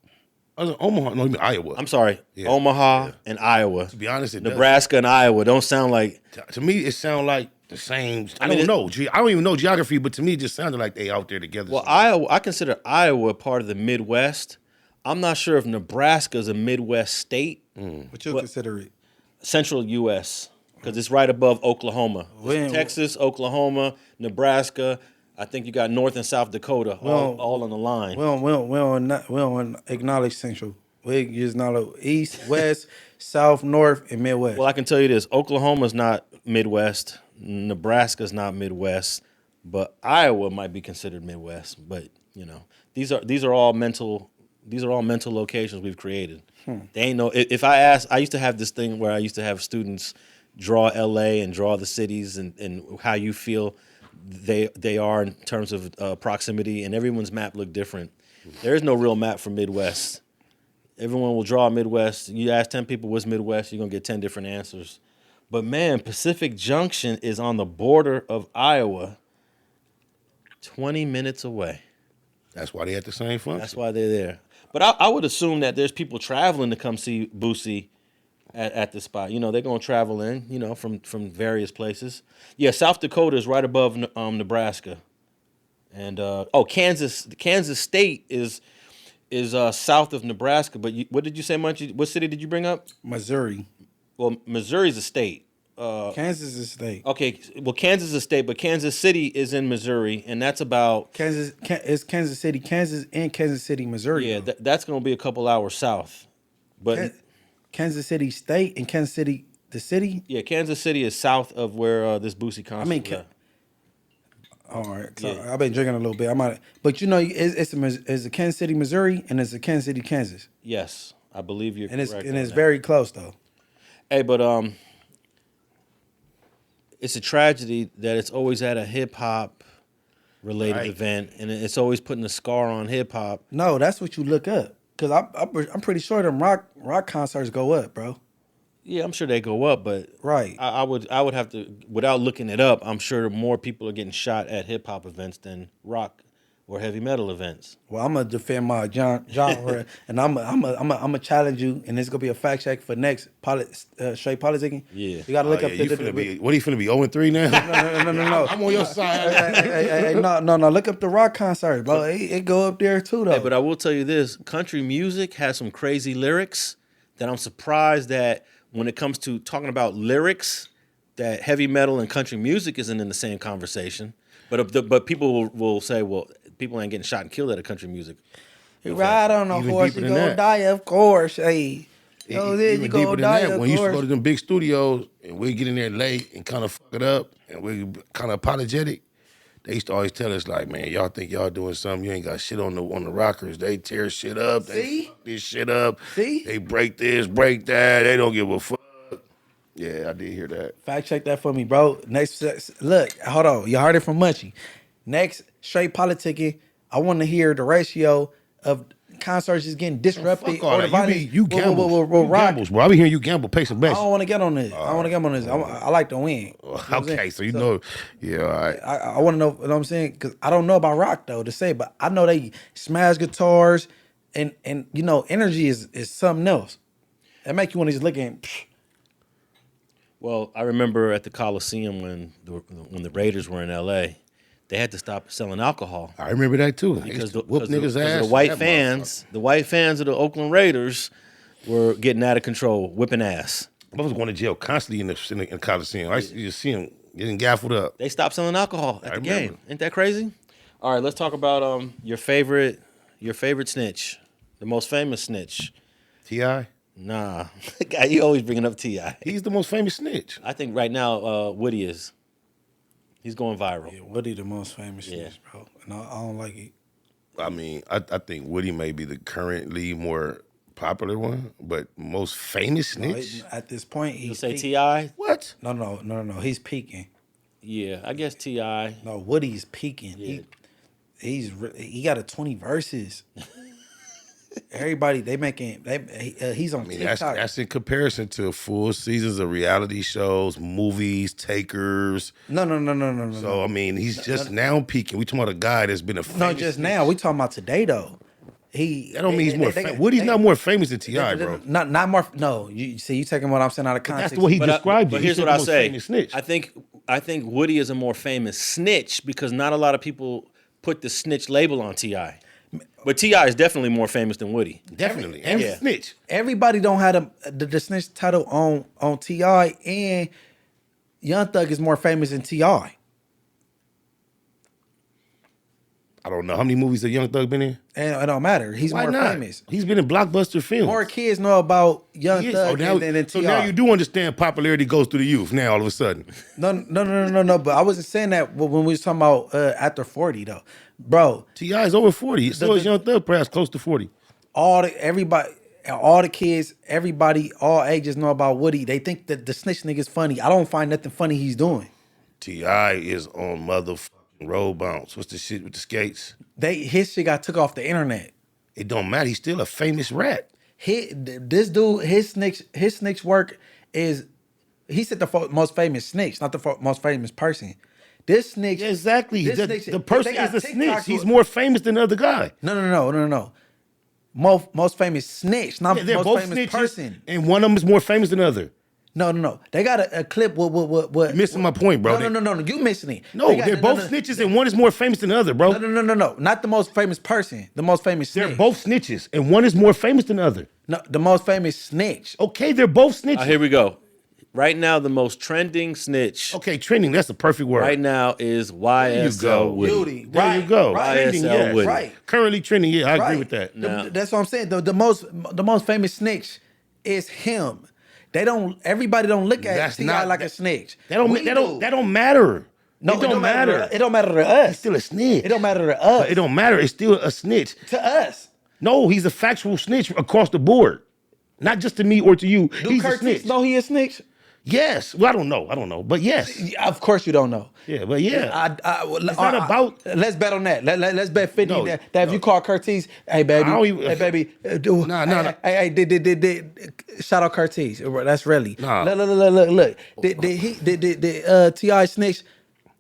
I was in Omaha. No, you mean Iowa. I'm sorry, Yeah, Omaha yeah. and Iowa. To be honest, it does. Nebraska and Iowa don't sound like. To me, it sounds like the same. I mean, don't know. I don't even know geography, but to me, it just sounded like they out there together. Well, Iowa, I consider Iowa part of the Midwest. I'm not sure if Nebraska is a Midwest state, What you consider it? central U.S., because it's right above Oklahoma. When- Texas, Oklahoma, Nebraska. I think you got North and South Dakota all on the line. We don't acknowledge Central. We just acknowledge East, West, South, North, and Midwest. Well, I can tell you this: Oklahoma's not Midwest, Nebraska's not Midwest, but Iowa might be considered Midwest. But you know, these are all mental locations we've created. They ain't no. If I ask, I used to have this thing where I used to have students draw LA and draw the cities and how you feel they are in terms of proximity, and everyone's map looked different. There is no real map for Midwest. Everyone will draw Midwest. You ask 10 people what's Midwest, you're going to get 10 different answers. But man, Pacific Junction is on the border of Iowa, 20 minutes away. that's why they had the same function. That's why they're there. But I would assume that there's people traveling to come see Boosie at the spot. You know, they're going to travel in, you know, from various places. Yeah, South Dakota is right above Nebraska. And, Kansas State is south of Nebraska. But what did you say, Munchie? What city did you bring up? Missouri. Well, Missouri's a state. Kansas is a state. Okay, well, Kansas is a state, but Kansas City is in Missouri, and that's about It's Kansas City, Kansas City, Missouri. yeah, though. that's going to be a couple hours south. But Kansas City State and Kansas City, the city. yeah, Kansas City is south of where this Boosie concert. I mean, was at. All right, so Yeah. I've been drinking a little bit. But you know, it's a Kansas City, Missouri, and it's a Kansas City, Kansas, Yes, I believe you're and it's correct. and on it's that. very close though. Hey, but it's a tragedy that it's always at a hip hop related Right. event, and it's always putting a scar on hip hop. No, that's what you look up. Cause I'm pretty sure them rock concerts go up, bro. Yeah, I'm sure they go up, but Right. I would have to, without looking it up, I'm sure more people are getting shot at hip hop events than rock or heavy metal events. Well, I'm gonna defend my genre, and I'm gonna challenge you, and it's gonna be a fact check for next straight politicking. Yeah. You gotta look Oh, up yeah, you finna be, what are you finna be 0-3 now? no. I'm on your side. Hey, no. Look up the rock concert, bro. It go up there too, though. Hey, but I will tell you this: country music has some crazy lyrics that I'm surprised that when it comes to talking about lyrics, that heavy metal and country music isn't in the same conversation. But people will say, well, people ain't getting shot and killed at a country music. You ride on a Even horse, deeper you than gonna that. die, of course. Hey, Even you deeper gonna than die, that, of when you used to go course. to them big studios and we get in there late and kind of fuck it up and we kind of apologetic, they used to always tell us like, man, y'all think y'all doing something, you ain't got shit on the rockers. They tear shit up, they See? fuck this shit up, See? they break this, break that, they don't give a fuck. Yeah, I did hear that. Fact check that for me, bro. Next, look, hold on. You heard it from Munchie. Next, straight politicking. I want to hear the ratio of concerts just getting disrupted. Fuck all or the that. violence. You gambles. Will You rock. gambles, bro. I be hearing you gamble, pay some I bets. don't want to get on this. I don't want to get on this. I like to win. You know what I'm Okay, saying? so you know, yeah, all right. I want to know what I'm saying because I don't know about rock though to say, but I know they smash guitars and you know energy is something else. That make you want to just look at. Well, I remember at the Coliseum when the Raiders were in L.A., they had to stop selling alcohol I remember that too. because Whoop niggas' ass. the white that fans of the Oakland Raiders were getting out of control, whipping ass. motherfucker. I was going to jail constantly in the Coliseum. I used to just see him getting gaffled up. They stopped selling alcohol at the remember. game. Ain't that crazy? All right, let's talk about your favorite snitch, the most famous snitch. T.I.? Nah, God, you always bringing up T.I. He's the most famous snitch. I think right now Woody is. He's going viral. Yeah, Woody the most famous, Yeah. bro. No, I don't like it. I mean, I think Woody may be the currently more popular one, but most famous No, snitch? at this point, You he's say peaking. T.I.? What? No. He's peaking. Yeah, I guess T.I. No, Woody's peaking. Yeah. He got a 20 verses. Everybody he's on I mean, TikTok. that's in comparison to full seasons of reality shows, movies, takers. No. So, I mean, he's just now peaking. We talking about a guy that's been a famous No, just now. We talking about today though. That don't mean he's more famous. Woody's not more famous than T.I., bro. Not more. No, you see, you taking what I'm saying out of context. That's the way he described it. But He here's said what the I most say. famous snitch. I think Woody is a more famous snitch because not a lot of people put the snitch label on T.I. But T.I. is definitely more famous than Woody. Definitely. And Yeah. snitch. Everybody don't have the snitch title on T.I. and Young Thug is more famous than T.I. I don't know. How many movies has Young Thug been in? And it don't matter. He's Why more not? famous. He's been in blockbuster films. More kids know about Young He is. Thug than T.I. So now you do understand popularity goes to the youth now all of a sudden. No. But I wasn't saying that when we was talking about after 40 though, bro. T.I. is over 40. So is Young Thug, perhaps close to 40. All the kids, everybody, all ages know about Woody. They think that the snitch nigga's funny. I don't find nothing funny he's doing. T.I. is on motherfucking road bounce. What's the shit with the skates? His shit got took off the internet. It don't matter. He's still a famous rat. This dude, his snitch work is, he said the most famous snitch, not the most famous person. This snitch, Yeah, exactly. this The snitch- person they got is a snitch. TikTok He's more famous than the other guy. No. Most famous snitch, not Yeah, they're most both famous snitches, person. and one of them is more famous than the other. No. They got a clip with You're missing my point, bro. No. You missing it. No, They got- they're both snitches, and one is more famous than the other, bro. No. Not the most famous person. The most famous snitch. They're both snitches, and one is more famous than the other. No, the most famous snitch. Okay, they're both snitches. Here we go. Right now, the most trending snitch Okay, trending, that's the perfect word. right now is There you YSL go. Woody. Beauty. There Right, you go. right. Trending, YSL yes. Woody. Right. Currently trending, yeah, I agree Right. with that. No. That's what I'm saying. The most famous snitch is him. Everybody don't look at That's T.I. not- like a snitch. That don't We do. matter. No, it don't matter. It don't matter to us. He's still a snitch. It don't matter to us. It don't matter. It's still a snitch. to us. No, he's a factual snitch across the board. Not just to me or to you. Do He's a Curtis snitch. know he a snitch? Yes. Well, I don't know. But yes. Yeah, of course you don't know. Yeah, but yeah. It's not about- Let's bet on that. Let's bet 50 No, that if you call Curtis, hey baby, I don't even- hey baby, Nah. hey, did shout out Curtis. That's really. Nah. Look. Did T.I. snitch?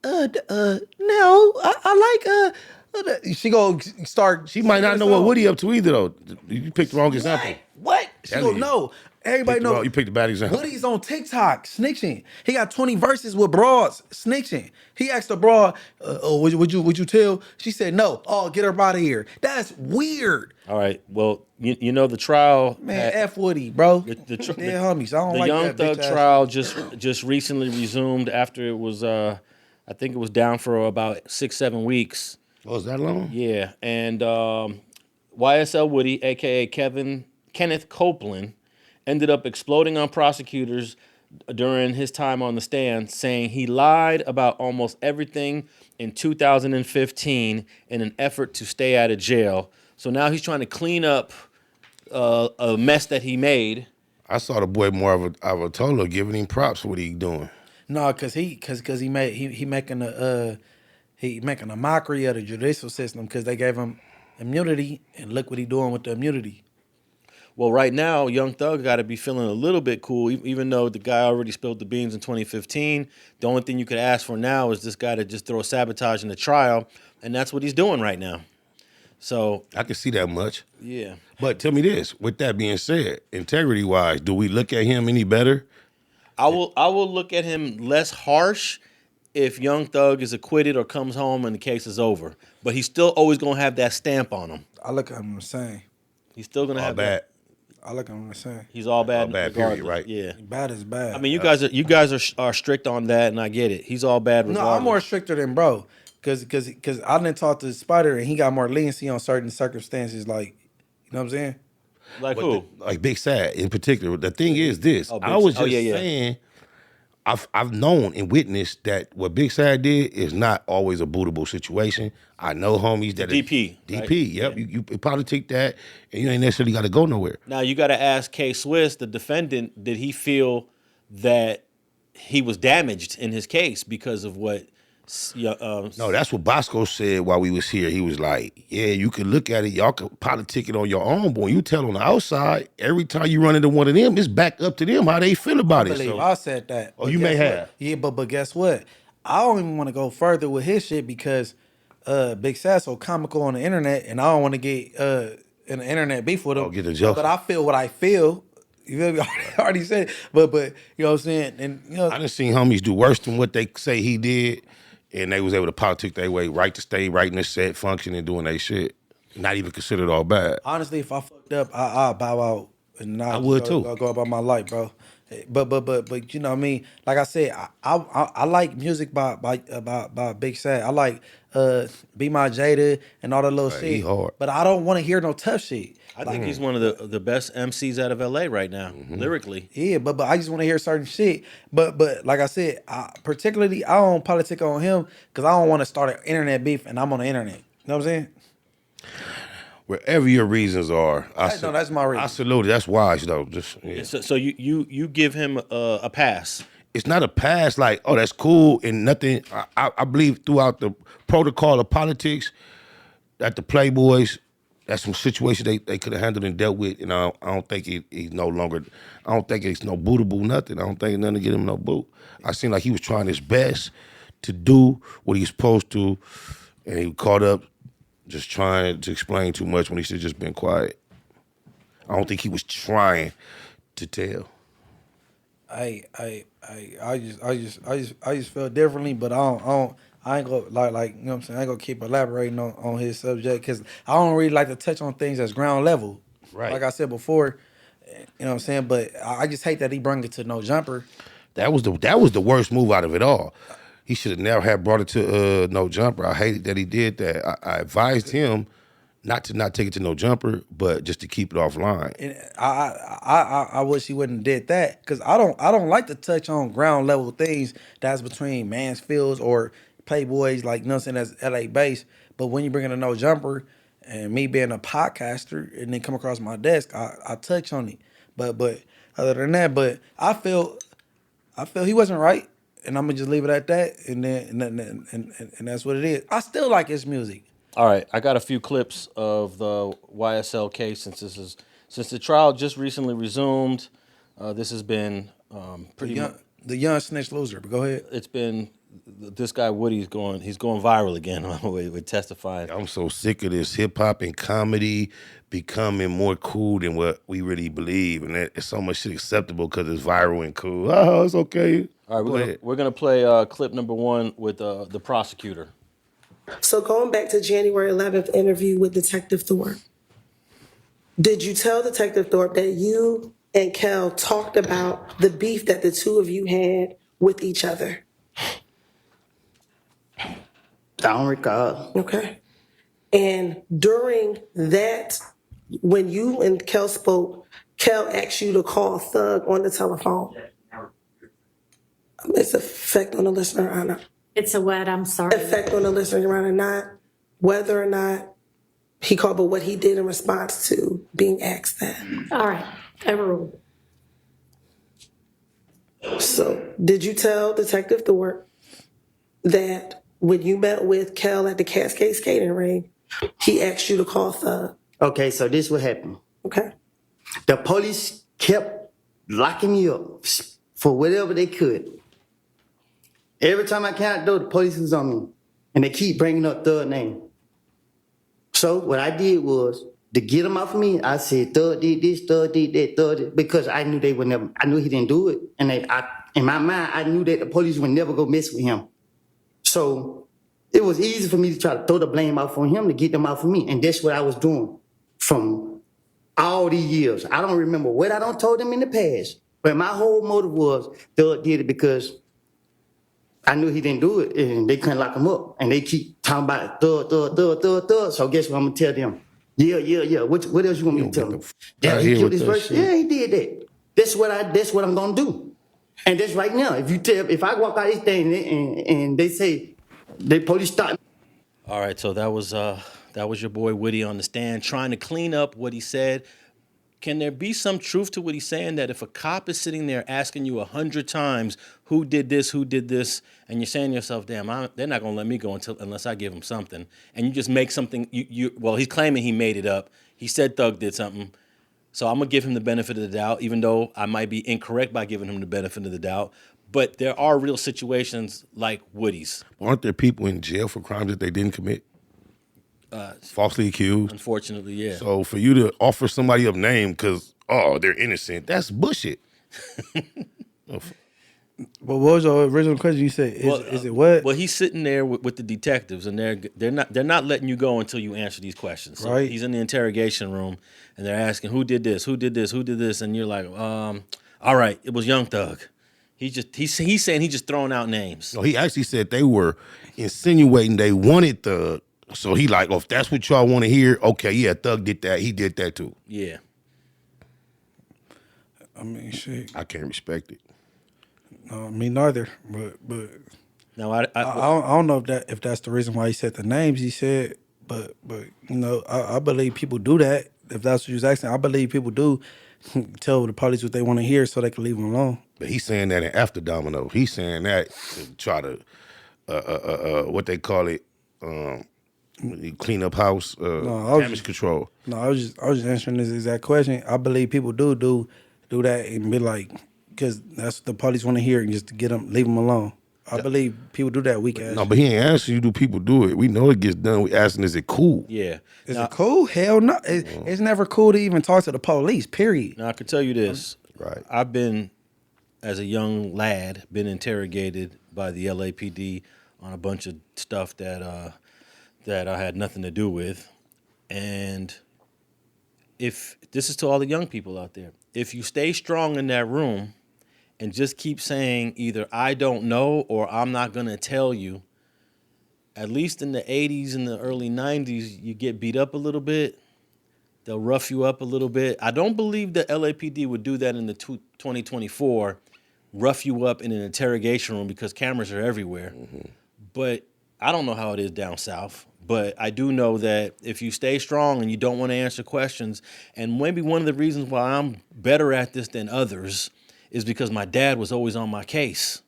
No, I like she go start. She might not know what Woody up to either, though. You picked the wrong example. What? She Tell go you. no. Everybody know. You picked the bad example. Woody's on TikTok snitching. He got 20 verses with broads snitching. He asked the broad, would you tell? She said no. Oh, get her out of here. That's weird. All right. Well, you know the trial. Man, F Woody, bro. The homies. I don't the like Young that Thug bitch ass. trial just recently resumed after it was I think it was down for about 6-7 weeks. Oh, is that long? Yeah, and YSL Woody, aka Kenneth Copeland, ended up exploding on prosecutors during his time on the stand, saying he lied about almost everything in 2015 in an effort to stay out of jail. So now he's trying to clean up a mess that he made. I saw the boy more of a Tolo giving him props for what he doing. No, cause he making a mockery of the judicial system because they gave him immunity, and look what he doing with the immunity. Well, right now, Young Thug got to be feeling a little bit cool, even though the guy already spilled the beans in 2015. The only thing you could ask for now is this guy to just throw sabotage in the trial, and that's what he's doing right now. So I can see that much. yeah. But tell me this, with that being said, integrity-wise, do we look at him any better? I will look at him less harsh if Young Thug is acquitted or comes home and the case is over. But he's still always gonna have that stamp on him. I look at him the same. He's still gonna All have bad. that. I look at him the same. He's all bad. All bad, regardless. period, right? Yeah. Bad is bad. I mean, you guys are strict on that, and I get it. He's all bad. No, Regardless. I'm more stricter than bro, cause I didn't talk to Spider and he got more leniency on certain circumstances. Like, you know what I'm saying? Like who? Like Big Sad in particular. The thing is this. Oh, I was oh, just yeah. saying, I've known and witnessed that what Big Sad did is not always a bootable situation. I know homies that DP, DP, right? yep. Yeah. You politic that, and you ain't necessarily got to go nowhere. Now you got to ask K Swiss, the defendant, did he feel that he was damaged in his case because of what? No, that's what Bosco said while we was here. He was like, yeah, you can look at it. Y'all can politic it on your own, boy. You tell on the outside, every time you run into one of them, it's back up to them how they feel about I it. believe So, I said that. Oh, But you may guess have. what? Yeah, but guess what? I don't even want to go further with his shit because Big Sad so comical on the internet, and I don't want to get in the internet beef with him. Oh, get the joke. But I feel what I feel. You feel me? I already said it. But you know what I'm saying? And you know, I done seen homies do worse than what they say he did, and they was able to politic their way right to stay right in the set, function, and doing their shit. Not even considered all bad. honestly, if I fucked up, I'll bow out and I would too. I'll go about my life, bro. But you know what I mean? Like I said, I like music by Big Sad. I like Be My Jada and all that little Right, shit. he hard. But I don't want to hear no tough shit. I think he's one of the best MCs out of LA right now, lyrically. Yeah, but I just want to hear certain shit. But like I said, particularly I don't politic on him because I don't want to start an internet beef and I'm on the internet. You know what I'm saying? Wherever your reasons are, No, that's my reason. I salute it. That's wise, though. Just yeah. So you give him a pass. It's not a pass like, oh, that's cool and nothing. I believe throughout the protocol of politics that the Playboys, that's some situation they could have handled and dealt with, and I don't think he's no longer. I don't think it's no bootable nothing. I don't think nothing to get him no boot. I seem like he was trying his best to do what he's supposed to, and he caught up just trying to explain too much when he should have just been quiet. I don't think he was trying to tell. I just feel differently, but I ain't gonna like you know what I'm saying. I ain't gonna keep elaborating on his subject because I don't really like to touch on things that's ground level. Right. Like I said before, you know what I'm saying. But I just hate that he brought it to No Jumper. That was the worst move out of it all. He should have never had brought it to No Jumper. I hated that he did that. I advised him not take it to No Jumper, but just to keep it offline. And I wish he wouldn't have did that because I don't like to touch on ground level things that's between Mansfields or Playboys, like you know what I'm saying, that's LA based. But when you bring in a No Jumper and me being a podcaster and then come across my desk, I touch on it. But other than that, but I feel he wasn't right, and I'm gonna just leave it at that. And then and that's what it is. I still like his music. All right, I got a few clips of the YSL case since the trial just recently resumed. This has been pretty much. The young snitch loser. But go ahead. It's been this guy Woody's he's going viral again with testifying. I'm so sick of this hip hop and comedy becoming more cool than what we really believe, and it's so much shit acceptable because it's viral and cool. Oh, it's okay. All right, we're gonna play clip number 1 with the prosecutor. So going back to January 11th interview with Detective Thorpe, did you tell Detective Thorpe that you and Kel talked about the beef that the two of you had with each other? I don't recall. Okay. And during that, when you and Kel spoke, Kel asked you to call Thug on the telephone. It's effect on the listener or not. It's a what? I'm sorry. Effect on the listener or not. Whether or not he called, but what he did in response to being asked that. All right. Overruled. So, did you tell Detective Thorpe that when you met with Kel at the Cascade skating ring, he asked you to call Thug? Okay, so this what happened. Okay. The police kept locking me up for whatever they could. Every time I came out the door, the police was on me. And they keep bringing up Thug's name. So what I did was, to get them off of me, I said, Thug did this, Thug did that, Thug did, because I knew they would never, I knew he didn't do it. And in my mind, I knew that the police would never go mess with him. So it was easy for me to try to throw the blame off on him to get them off of me. And that's what I was doing from all these years. I don't remember what I done told them in the past. But my whole motive was, Thug did it because I knew he didn't do it, and they couldn't lock him up. And they keep talking about Thug. So guess what I'm going to tell them? Yeah. What else you want me to tell them? Yeah, he killed his verse. Yeah, he did that. That's what I'm going to do. And that's right now. If I walk out this thing and they say, the police stop me. All right, so that was your boy Woody on the stand trying to clean up what he said. Can there be some truth to what he's saying, that if a cop is sitting there asking you 100 times who did this, and you're saying to yourself, damn, they're not going to let me go unless I give them something, and you just make something, well, he's claiming he made it up. He said Thug did something, so I'm going to give him the benefit of the doubt, even though I might be incorrect by giving him the benefit of the doubt. But there are real situations like Woody's. Aren't there people in jail for crimes that they didn't commit? Falsely accused. Unfortunately, yeah. So for you to offer somebody up name because, they're innocent, that's bullshit. But what was your original question? You said, is it what? Well, he's sitting there with the detectives, and they're not letting you go until you answer these questions. So right. He's in the interrogation room, and they're asking who did this, and you're like, all right, it was Young Thug. He's saying he's just throwing out names. No, he actually said they were insinuating they wanted Thug. So he like, if that's what y'all want to hear, okay, yeah, Thug did that. He did that too. Yeah. I mean, shit. I can't respect it. No, me neither. But Now I don't know if that's the reason why he said the names he said. But I believe people do that. If that's what you was asking, I believe people do tell the police what they want to hear so they can leave them alone. But he's saying that in After Domino. He's saying that to try to, what they call it, clean up house, damage control. No, I was just answering this exact question. I believe people do that and be like, because that's what the police want to hear, and just to leave them alone. I believe people do that weak ass. No, but he ain't asking you, do people do it? We know it gets done. We asking, is it cool? Yeah. Is it cool? Hell no. It's never cool to even talk to the police, period. Now, I can tell you this. Right. I've been, as a young lad, been interrogated by the LAPD on a bunch of stuff that I had nothing to do with. And if this is to all the young people out there, if you stay strong in that room and just keep saying either I don't know or I'm not going to tell you, at least in the 80s and the early 90s, you get beat up a little bit. They'll rough you up a little bit. I don't believe the LAPD would do that in the 2024, rough you up in an interrogation room because cameras are everywhere. Mm-hmm. But I don't know how it is down south. But I do know that if you stay strong and you don't want to answer questions, and maybe one of the reasons why I'm better at this than others is because my dad was always on my case.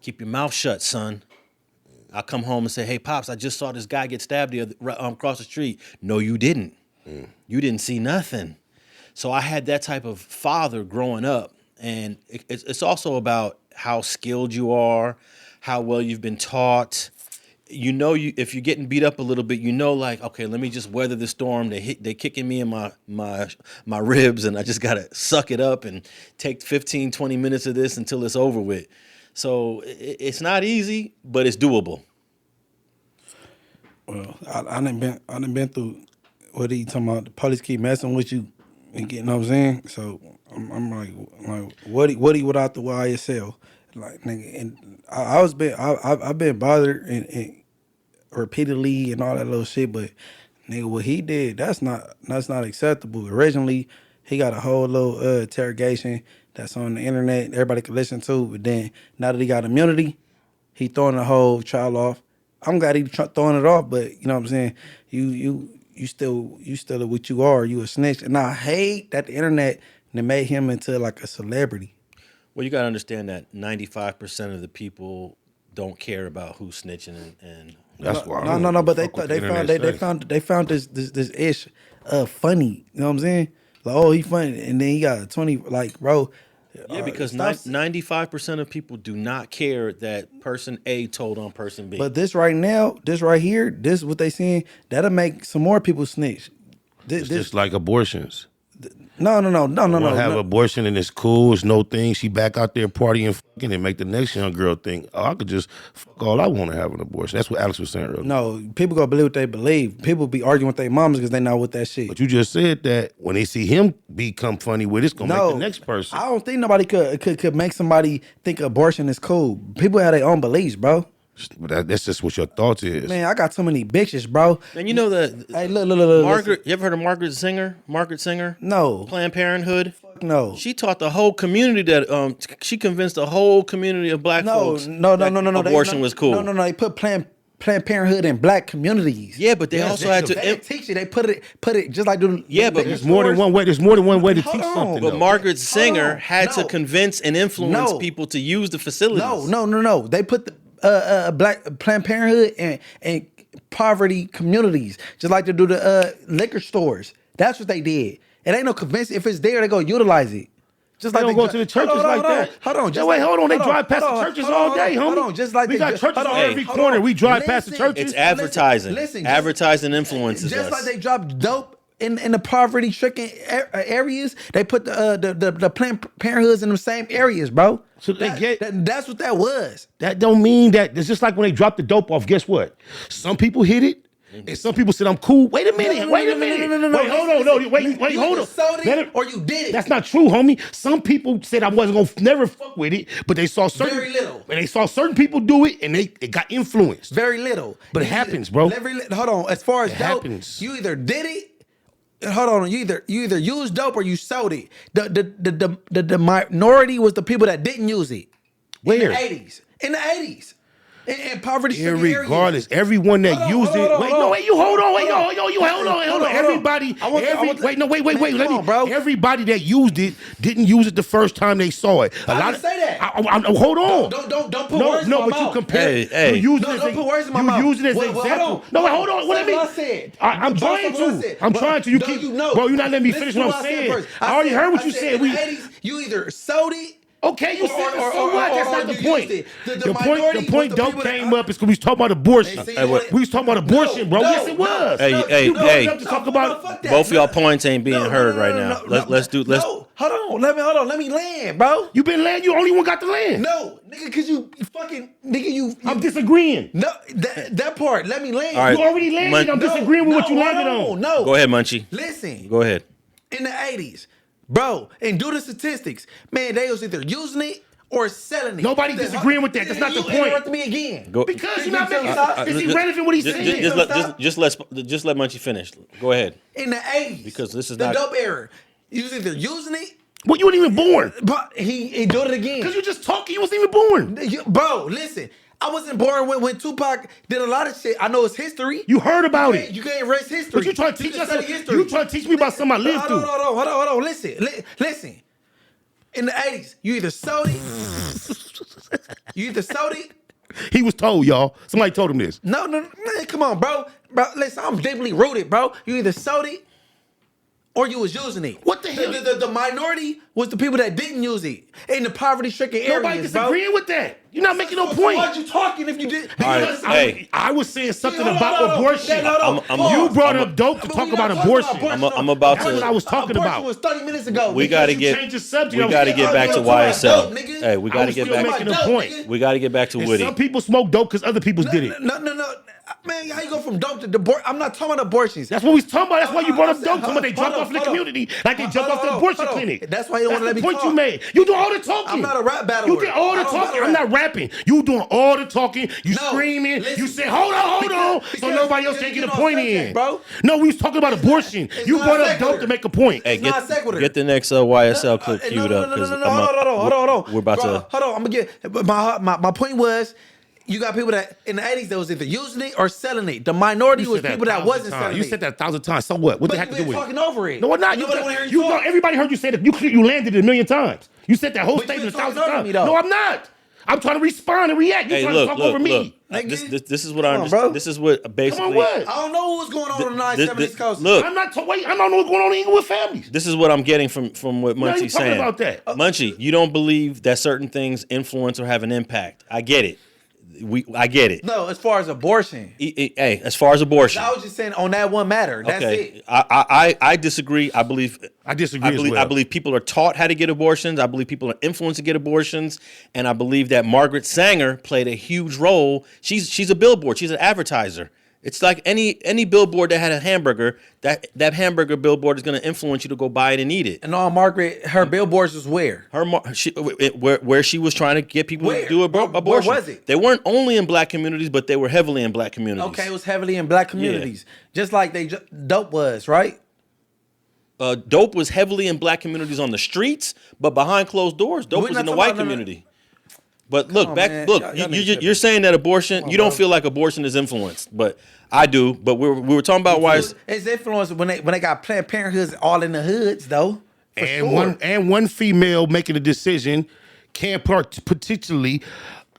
Keep your mouth shut, son. I'll come home and say, hey, Pops, I just saw this guy get stabbed across the street. No, you didn't. You didn't see nothing. So I had that type of father growing up. And it's also about how skilled you are, how well you've been taught. You know, if you're getting beat up a little bit, you know, like, okay, let me just weather the storm. They kicking me in my ribs, and I just gotta suck it up and take 15, 20 minutes of this until it's over with. So it's not easy, but it's doable. Well, I done been through what are you talking about? The police keep messing with you and getting, you know what I'm saying? So I'm like what without the YSL? Like, nigga, and I've been bothered and repeatedly and all that little shit, but nigga, what he did, that's not acceptable. Originally, he got a whole little interrogation that's on the internet, everybody can listen to, but then now that he got immunity, he throwing the whole trial off. I'm glad he throwing it off, but you know what I'm saying? You still what you are, you a snitch. And I hate that the internet made him into like a celebrity. Well, you got to understand that 95% of the people don't care about who's snitching and That's why. No. But they found this ish funny. You know what I'm saying? Like, oh, he funny, and then he got 20. Like, bro. yeah, because 95% of people do not care that person A told on person B. But this right here, this what they saying, that'll make some more people snitch. It's just like abortions. No. Have abortion and it's cool. It's no thing. She back out there partying, fucking, and make the next young girl think, oh, I could just fuck all I want to have an abortion. That's what Alex was saying earlier. No, people gonna believe what they believe. People be arguing with their mamas because they not with that shit. But you just said that when they see him become funny with it, it's gonna make the next person. I don't think nobody could make somebody think abortion is cool. People have their own beliefs, bro. But that's just what your thoughts is. Man, I got too many bitches, bro. And you know that Hey, look. Margaret, you ever heard of Margaret Singer? No. Planned Parenthood? No. She taught the whole community that she convinced the whole community of black folks that abortion was cool. No. They put Planned Parenthood in black communities. Yeah, but they also had to teach it. They put it just like doing. Yeah, but There's more than one way. There's more than one way to teach something. But though. Margaret Singer had to convince and influence people to use the facilities. No. They put the black Planned Parenthood and poverty communities, just like to do the liquor stores. That's what they did. It ain't no convincing. If it's there, they go utilize it. Just They like don't go to the churches like that. Hold on. Hold on. They drive past the churches all day, homie. Hold on. Just like we got churches on every corner. We drive past the churches. It's advertising. Advertising influences just us. like they drop dope in the poverty-stricken areas, they put the Planned Parenthoods in the same areas, bro. So that's what that was. That don't mean that. It's just like when they drop the dope off. Guess what? Some people hit it, and some people said, "I'm cool." Wait a minute. No. Wait, hold on. No, wait, hold on. Sold it or you did it. That's not true, homie. Some people said I wasn't gonna never fuck with it, but they saw certain Very little. And they saw certain people do it, and it got influenced. Very little. But it happens, bro. Hold on. As far as It dope, happens. you either did it. Hold on. You either used dope or you sold it. The minority was the people that didn't use it. Where? In the 80s. In poverty. Irregardless, everyone that used it. Wait, you hold on. Everybody. Everybody that used it didn't use it the first time they saw it. I didn't say that. Hold on. Don't put words in my mouth. But you compare. Hey. You use Don't put words in my mouth. You use it as an example. No, wait, hold on. What I mean? I said. I'm trying to. I'm trying to. You keep. Bro, you're not letting me finish what I'm saying. I already heard what you said. In the 80s, you either sold it. Okay, you said so what? That's not the point. The point don't came up is because we was talking about abortion. We was talking about abortion, bro. Yes, it was. Hey. To talk about Both of y'all points ain't being heard right now. Let's do. Hold on. Let me land, bro. You been land. You only one got the land. No, nigga, because you fucking nigga, you. I'm disagreeing. No, that part. Let me land. All right. You already landed. I'm disagreeing with what you landed on. No. Go ahead, Munchie. Listen. Go ahead. In the 80s, bro, and do the statistics. Man, they was either using it or selling it. Nobody disagreeing with that. That's not the point. You interrupted me again. Because you're not making it's irrelevant what he's saying. Just let Munchie finish. Go ahead. In the 80s, Because this is the not dope era. You was either using it. Well, you weren't even born. But he do it again. Because you just talking. You wasn't even born. Bro, listen. I wasn't born when Tupac did a lot of shit. I know it's history. You heard about it. You can't erase history. But you trying to teach us. History. You trying to teach me about something I lived through. Hold on. Listen. In the 80s, you either sold it. He was told, y'all. Somebody told him this. No, man, come on, bro. Bro, listen, I'm deeply rooted, bro. You either sold it or you was using it. What the hell? The minority was the people that didn't use it in the poverty-stricken areas, Nobody disagreeing with that. You're not making no So point. why'd you talking if you did? All right, Because hey. I was saying something Hold on, about hold on, abortion. hold on. You brought up dope to But talk we about not talking abortion. I'm about That's to- what I was talking abortion about. was 30 minutes ago. We Because got to you get. changed the subject. We got to get back to Talking about YSL. dope, nigga. Hey, we I got to was get still back. making a dope, point. nigga. We got to get back to And Woody. some people smoke dope because other people did it. No. Man, how you go from dope to divorce? I'm not talking about abortions. That's what we was talking about. That's why you brought up I'm dope. saying- Talking about they jumped hold off on, the hold on. community like they jumped off the Hold on, abortion hold on. clinic. That's why you don't That's wanna the let me point you talk. made. You do all the talking. I'm not a rap battler. You did all the I don't talking. battle I'm rap. not rapping. You doing all the talking. You No, screaming. listen. You said, hold on. So Because nobody else you're can get a on point subject, in. bro. No, we was talking about abortion. it's You not brought up secular. dope to make a point. Hey, It's not sequitur. get the next YSL clip queued No, up because hold on. we're about Bro, to. Hold on, I'm gonna get my point was. You got people that in the 80s that was either using it or selling it. The minority was people that wasn't selling it. You said that 1,000 times. So what? What But the heck you to do been with talking it? over it. No, we're not. Nobody wanna hear you You talk. everybody heard you say that. You landed it a million times. You said that whole But you statement been 1,000 talking over times. me, though. No, I'm not. I'm trying to respond and react. You Hey, trying look, to talk look, over me. look. Nigga. This is what I Come on, understand. bro. This is what Come basically. on, what? I don't know what's going on on the Th- 970 East Coast. Look, I'm not. Wait, I don't know what's going on even with families. this is what I'm getting from what Why are you Munchie's talking saying. about that? Munchie, you don't believe that certain things influence or have an impact. I get it. I get it. No, as far as abortion. Hey, as far as abortion, I was just saying on that one matter. That's okay. it. I disagree. I disagree as well. I believe people are taught how to get abortions. I believe people are influenced to get abortions, and I believe that Margaret Sanger played a huge role. She's a billboard. She's an advertiser. It's like any billboard that had a hamburger. That hamburger billboard is going to influence you to go buy it and eat it. And all Margaret, her billboards was where? Where she was trying to get people Where? to do abortion. Where was it? They weren't only in black communities, but they were heavily in black communities. Okay, it was heavily in black communities. Just like dope was, right? Dope was heavily in black communities on the streets, but behind closed doors, dope We're was not in the talking white about none of- community. But look, on, back. man. Look, Y'all niggas you're saying that abortion. You don't feel like abortion is influenced, but I do. But we were talking about why. It's influenced when they got Planned Parenthoods all in the hoods though. For sure. One female making a decision can particularly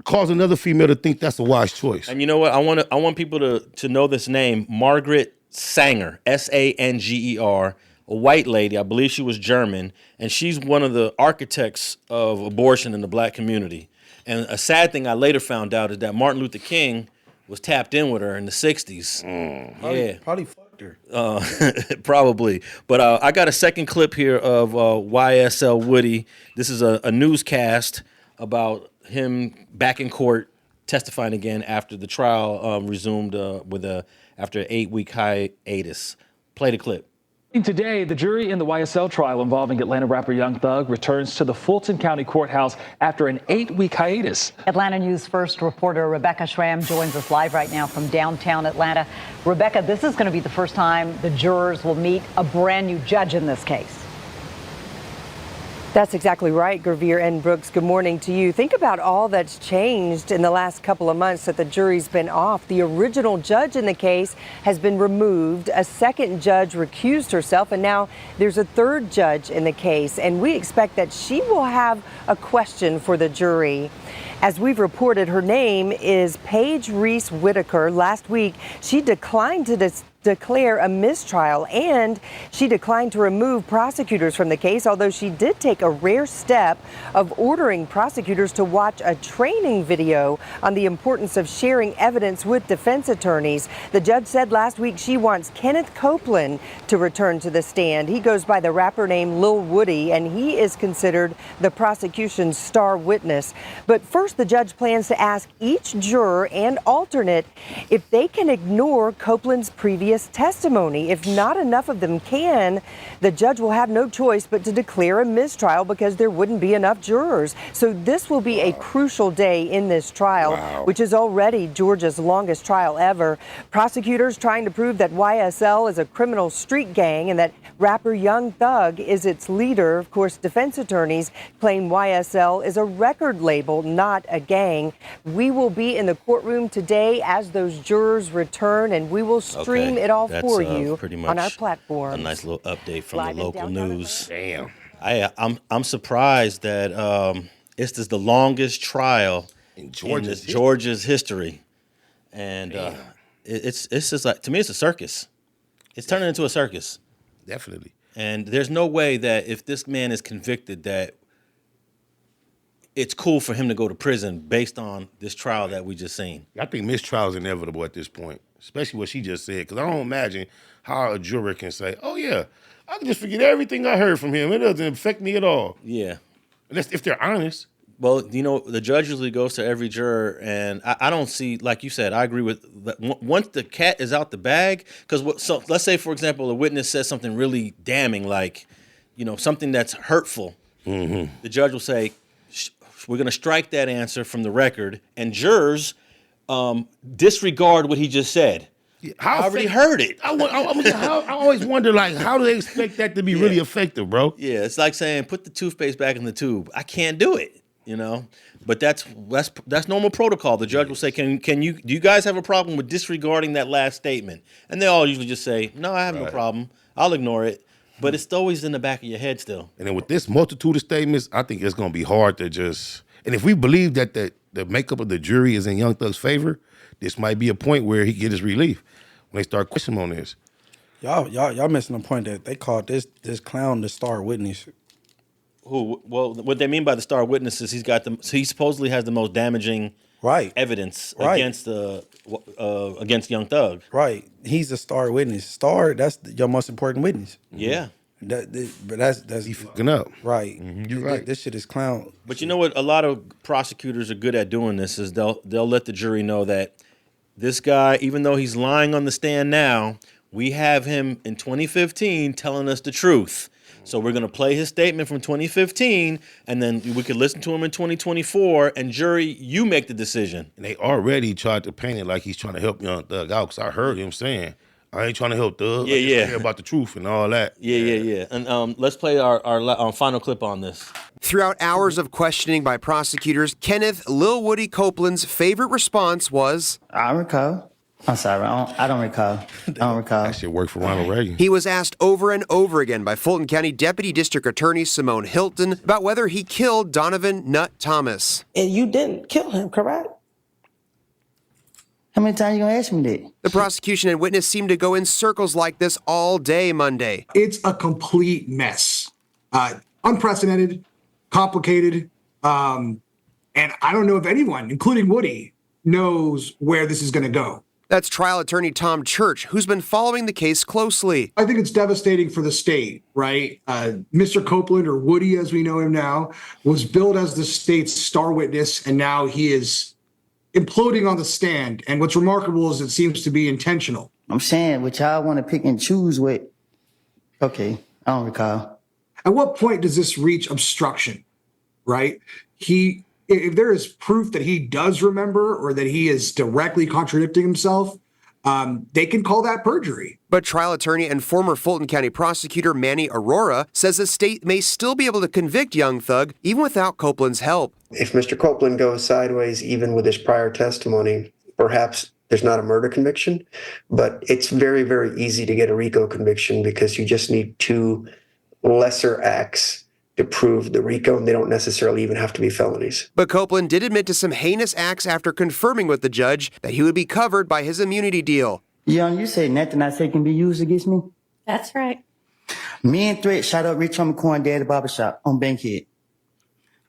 cause another female to think that's a wise choice. And you know what? I want people to know this name, Margaret Sanger, Sanger, a white lady. I believe she was German, and she's one of the architects of abortion in the black community. And a sad thing I later found out is that Martin Luther King was tapped in with her in the 60s. Yeah. Probably fucked her. Probably. But I got a second clip here of YSL Woody. This is a newscast about him back in court testifying again after the trial resumed after an 8-week hiatus. Play the clip. Today, the jury in the YSL trial involving Atlanta rapper Young Thug returns to the Fulton County Courthouse after an 8-week hiatus. Atlanta News First reporter Rebecca Schramm joins us live right now from downtown Atlanta. Rebecca, this is going to be the first time the jurors will meet a brand new judge in this case. That's exactly right, Gravir and Brooks. Good morning to you. Think about all that's changed in the last couple of months that the jury's been off. The original judge in the case has been removed. A second judge recused herself, and now there's a third judge in the case. And we expect that she will have a question for the jury. As we've reported, her name is Paige Reese Whitaker. Last week, she declined to declare a mistrial, and she declined to remove prosecutors from the case, although she did take a rare step of ordering prosecutors to watch a training video on the importance of sharing evidence with defense attorneys. The judge said last week she wants Kenneth Copeland to return to the stand. He goes by the rapper name Lil Woody, and he is considered the prosecution's star witness. But first, the judge plans to ask each juror and alternate if they can ignore Copeland's previous testimony. If not enough of them can, the judge will have no choice but to declare a mistrial because there wouldn't be enough jurors. So this will be a crucial day in this trial, which is already Georgia's longest trial ever. Prosecutors trying to prove that YSL is a criminal street gang and that rapper Young Thug is its leader. Of course, defense attorneys claim YSL is a record label, not a gang. We will be in the courtroom today as those jurors return, and we will stream it all for you pretty much on our platform. A nice little update from Live the in local downtown news. Atlanta. Damn. I'm surprised that this is the longest trial In Georgia's history, and it's just like, to me, it's a circus. It's turning into a circus. Definitely. And there's no way that if this man is convicted that it's cool for him to go to prison based on this trial that we just seen. I think mistrial is inevitable at this point, especially what she just said, because I don't imagine how a juror can say, oh, yeah, I can just forget everything I heard from him. It doesn't affect me at all. Yeah. Unless if they're honest. Well, you know, the judge usually goes to every juror, and I don't see, like you said, I agree with that. Once the cat is out the bag, because so let's say, for example, a witness says something really damning, like, you know, something that's hurtful. Mm-hmm. The judge will say, we're going to strike that answer from the record, and jurors disregard what he just said. I already heard it. I always wonder, like, how do they expect that to be really effective, bro? Yeah, it's like saying, put the toothpaste back in the tube. I can't do it. You know, but that's normal protocol. The judge will say, do you guys have a problem with disregarding that last statement? And they all usually just say, no, I have no problem. I'll ignore it. But it's always in the back of your head still. And then with this multitude of statements, I think it's going to be hard to just, and if we believe that the makeup of the jury is in Young Thug's favor, this might be a point where he get his relief when they start questioning him on this. Y'all missing the point that they called this clown the star witness. Who? Well, what they mean by the star witness is he supposedly has the most damaging evidence against Young Thug. Right. He's a star witness. Star, that's your most important witness. Yeah. But that's he fucking up. Right. Mm-hmm. You're right. This shit is clown. But you know what? A lot of prosecutors are good at doing this. Is they'll let the jury know that this guy, even though he's lying on the stand now, we have him in 2015 telling us the truth. So we're going to play his statement from 2015, and then we could listen to him in 2024, and jury, you make the decision. And they already tried to paint it like he's trying to help Young Thug out, because I heard him saying, I ain't trying to help Thug. Yeah, I just care about the truth and all that. Yeah. And let's play our final clip on this. Throughout hours of questioning by prosecutors, Kenneth Lil Woody Copeland's favorite response was, I recall. I'm sorry, I don't recall. That shit worked for Ronald Reagan. He was asked over and over again by Fulton County Deputy District Attorney Simone Hilton about whether he killed Donovan Nut Thomas. And you didn't kill him, correct? How many times you gonna ask me that? The prosecution and witness seemed to go in circles like this all day Monday. It's a complete mess. Unprecedented, complicated, and I don't know if anyone, including Woody, knows where this is going to go. That's trial attorney Tom Church, who's been following the case closely. I think it's devastating for the state, right? Mr. Copeland, or Woody as we know him now, was billed as the state's star witness, and now he is imploding on the stand. And what's remarkable is it seems to be intentional. I'm saying what y'all want to pick and choose with. Okay, I don't recall. At what point does this reach obstruction, right? If there is proof that he does remember or that he is directly contradicting himself, they can call that perjury. But trial attorney and former Fulton County prosecutor Manny Aurora says the state may still be able to convict Young Thug even without Copeland's help. If Mr. Copeland goes sideways, even with his prior testimony, perhaps there's not a murder conviction, but it's very, very easy to get a RICO conviction because you just need two lesser acts to prove the RICO, and they don't necessarily even have to be felonies. But Copeland did admit to some heinous acts after confirming with the judge that he would be covered by his immunity deal. Young, you say nothing I say can be used against me? That's right. Me and Threat shot up Rich Homie Coin Day at the barbershop on Bankhead.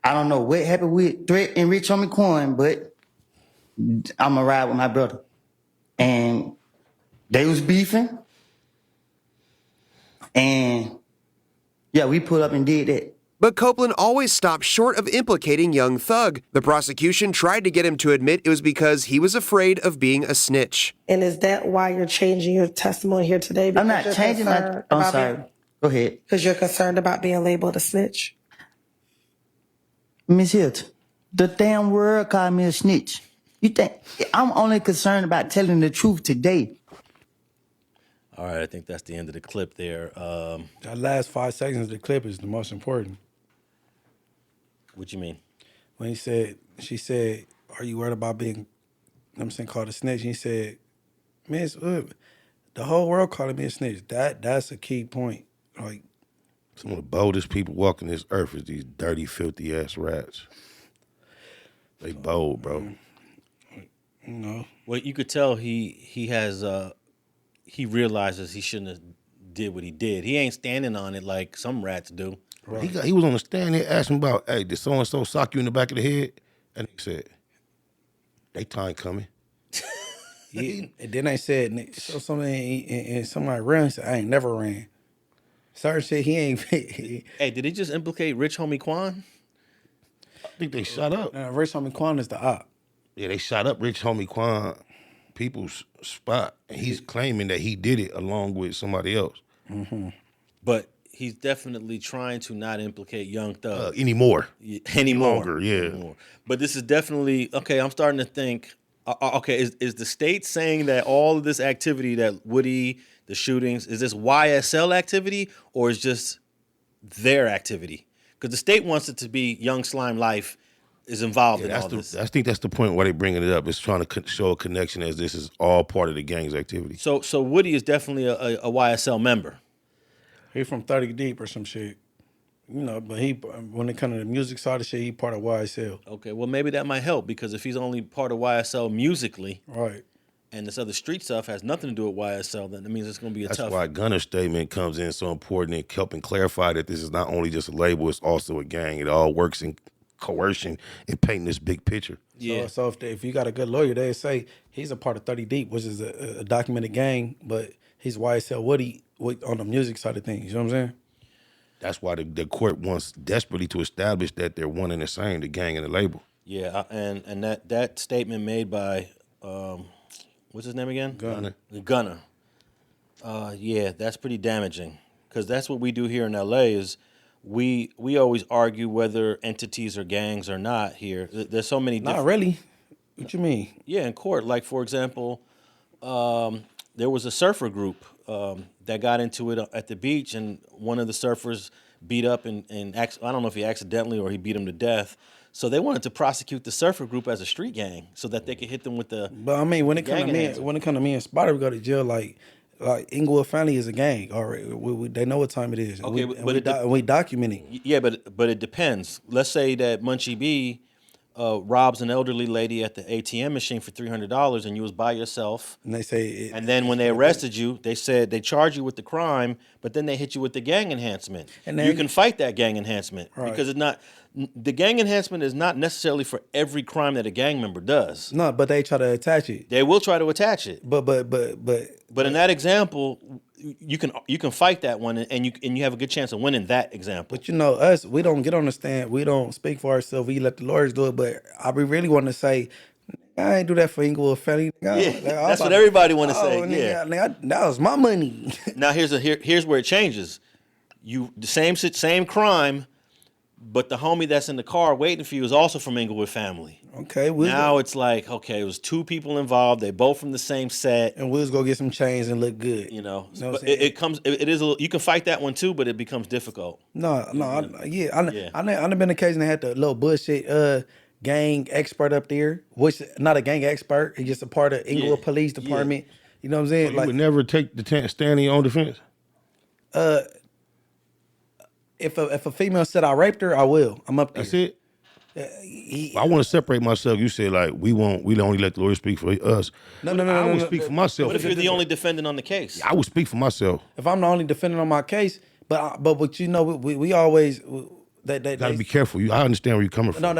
I don't know what happened with Threat and Rich Homie Coin, but I'm a ride with my brother. And they was beefing. And yeah, we pulled up and did that. But Copeland always stopped short of implicating Young Thug. The prosecution tried to get him to admit it was because he was afraid of being a snitch. And is that why you're changing your testimony here today? I'm not changing my... I'm sorry. Go ahead. Because you're concerned about being labeled a snitch? Miss Hilton, the damn world called me a snitch. You think... I'm only concerned about telling the truth today. All right, I think that's the end of the clip there. That last 5 seconds of the clip is the most important. What you mean? When she said, are you worried about being, called a snitch? And he said, man, the whole world calling me a snitch. That's a key point. Like, some of the boldest people walking this earth is these dirty, filthy ass rats. They bold, bro. You know. Well, you could tell he has he realizes he shouldn't have did what he did. He ain't standing on it like some rats do. Right. He was on the stand there asking about, hey, did so-and-so sock you in the back of the head? And he said, they time coming. And then they said, so something, and somebody ran, said, I ain't never ran. Sarge said he ain't. Hey, did he just implicate Rich Homie Quan? I think they shot up. Rich Homie Quan is the op. Yeah, they shot up Rich Homie Quan people's spot. And he's claiming that he did it along with somebody else. Mm-hmm. But he's definitely trying to not implicate Young Thug. Anymore. Anymore. Longer, yeah. Anymore. But this is definitely, okay, I'm starting to think, okay, is the state saying that all of this activity, that Woody, the shootings, is this YSL activity or is just their activity? Because the state wants it to be Young Slime Life is involved in all this. I think that's the point why they're bringing it up. It's trying to show a connection as this is all part of the gang's activity. So Woody is definitely a YSL member. He from 30 Deep or some shit. You know, but when it comes to the music side of shit, he part of YSL. Okay, well, maybe that might help because if he's only part of YSL musically, right, and this other street stuff has nothing to do with YSL, then that means it's going to be That's tough. why Gunner's statement comes in so important in helping clarify that this is not only just a label, it's also a gang. It all works in coercion and painting this big picture. Yeah. So if you got a good lawyer, they say he's a part of 30 Deep, which is a documented gang, but he's YSL Woody on the music side of things. You know what I'm saying? That's why the court wants desperately to establish that they're one and the same, the gang and the label. Yeah, and that statement made by, what's his name again? Gunner. Yeah, that's pretty damaging because that's what we do here in L.A. is we always argue whether entities are gangs or not here. There's so many different... Not really. What you mean? Yeah, in court. Like, for example, there was a surfer group that got into it at the beach, and one of the surfers beat up and I don't know if he accidentally or he beat him to death. So they wanted to prosecute the surfer group as a street gang so that they could hit them with the. But I mean, when it comes to me and Spider, we go to jail like Inglewood family is a gang. All right, they know what time it is. Okay, we document it. Yeah, but it depends. Let's say that Munchie B robs an elderly lady at the ATM machine for $300, and you was by yourself. And they say, and then when they arrested you, they said they charge you with the crime, but then they hit you with the gang enhancement. And then, you can fight that gang enhancement because the gang enhancement is not necessarily for every crime that a gang member does. No, but they try to attach it. They will try to attach it. But in that example, you can fight that one, and you have a good chance of winning that example. But you know, us, we don't get on the stand. We don't speak for ourselves. We let the lawyers do it. But I really want to say, I ain't do that for Inglewood family. That's what everybody want to say. Nigga, that was my money. Now here's where it changes. The same crime, but the homie that's in the car waiting for you is also from Inglewood family. Okay. Now it's like, okay, it was two people involved. They both from the same set, and we'll just go get some chains and look good. You know, but it is a little. You can fight that one too, but it becomes difficult. I done been occasion they had the little bullshit gang expert up there, which not a gang expert, he's just a part of Inglewood Police Department. Yeah. You know what I'm saying? So you would never take the stand in your own defense? If a female said I raped her, I will. I'm up there. That's it. I want to separate myself. You said like we only let the lawyer speak for us. No. I would speak for myself. What if you're the only defendant on the case? I would speak for myself. If I'm the only defendant on my case, but you know we always they gotta be careful. I understand where you're coming from. No,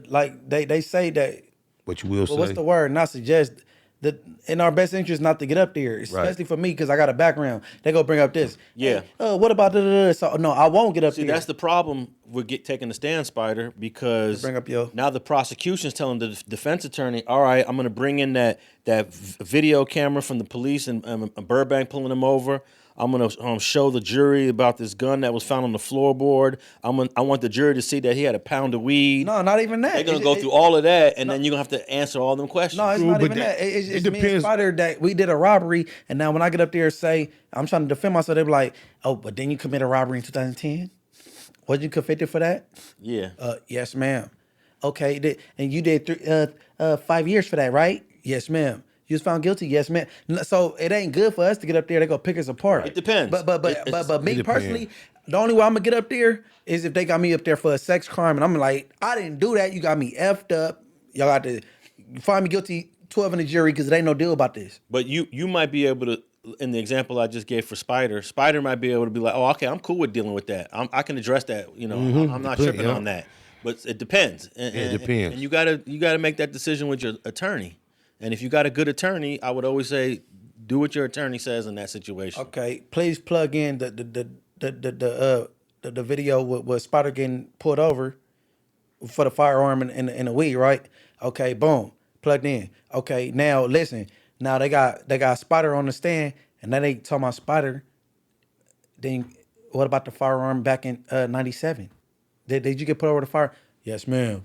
like they say that. But you will say. What's the word? Not suggest. That in our best interest not to get up there, especially for me because I got a background. They go bring up this. Yeah. Hey, what about this? So no, I won't get up there. That's the problem with taking the stand, Spider, because now the prosecution's telling the defense attorney, all right, I'm going to bring in that video camera from the police and Burbank pulling him over. I'm going to show the jury about this gun that was found on the floorboard. I want the jury to see that he had a pound of weed. No, not even that. They're going to go through all of that, and then you're going to have to answer all them questions. No, it's not even that. It's me and Spider that we did a robbery, and now when I get up there and say, I'm trying to defend myself, they be like, oh, but then you committed a robbery in 2010? Was you convicted for that? Yeah. Yes, ma'am. Okay, and you did 5 years for that, right? Yes, ma'am. You was found guilty, yes, ma'am. So it ain't good for us to get up there. They go pick us apart. It depends. But me personally, the only way I'm gonna get up there is if they got me up there for a sex crime, and I'm like, I didn't do that. You got me effed up. Y'all got to find me guilty. 12 in the jury because there ain't no deal about this. But you might be able to in the example I just gave for Spider, Spider might be able to be like, oh, okay, I'm cool with dealing with that. I can address that. You know, I'm not tripping on that. But it depends. It depends. And you gotta make that decision with your attorney. And if you got a good attorney, I would always say, do what your attorney says in that situation. Okay, please plug in the video with Spider getting pulled over for the firearm in the weed, right? Okay, boom, plugged in. Okay, now listen. Now they got Spider on the stand, and then they talking about Spider. Then what about the firearm back in '97? Did you get put over the fire? Yes, ma'am.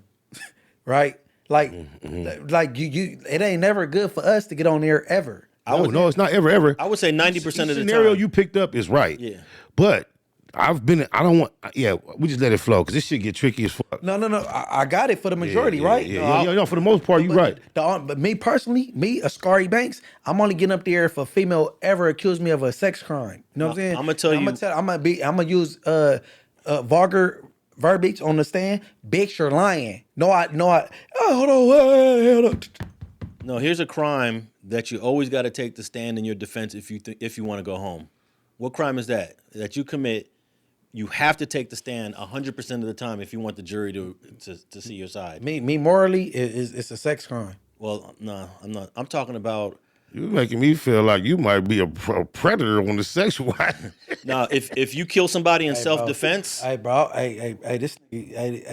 Right? Like you. It ain't never good for us to get on there ever. No, it's not ever. I would say 90% of the time. The scenario you picked up is right. Yeah. But I don't want. Yeah, we just let it flow because this shit get tricky as fuck. No. I got it for the majority, right? Yeah, for the most part, you're right. But me personally, Ascari Banks, I'm only getting up there if a female ever accused me of a sex crime. You know what I'm saying? I'm gonna tell you. I'm gonna use vulgar verbiage on the stand. Bitch, you're lying. No, hold on. No, here's a crime that you always got to take the stand in your defense if you want to go home. What crime is that? That you commit. You have to take the stand 100% of the time if you want the jury to see your side. Me morally, it's a sex crime. Well, no, I'm not. I'm talking about. You're making me feel like you might be a predator on the sexual. Now, if you kill somebody in self-defense, hey, bro, you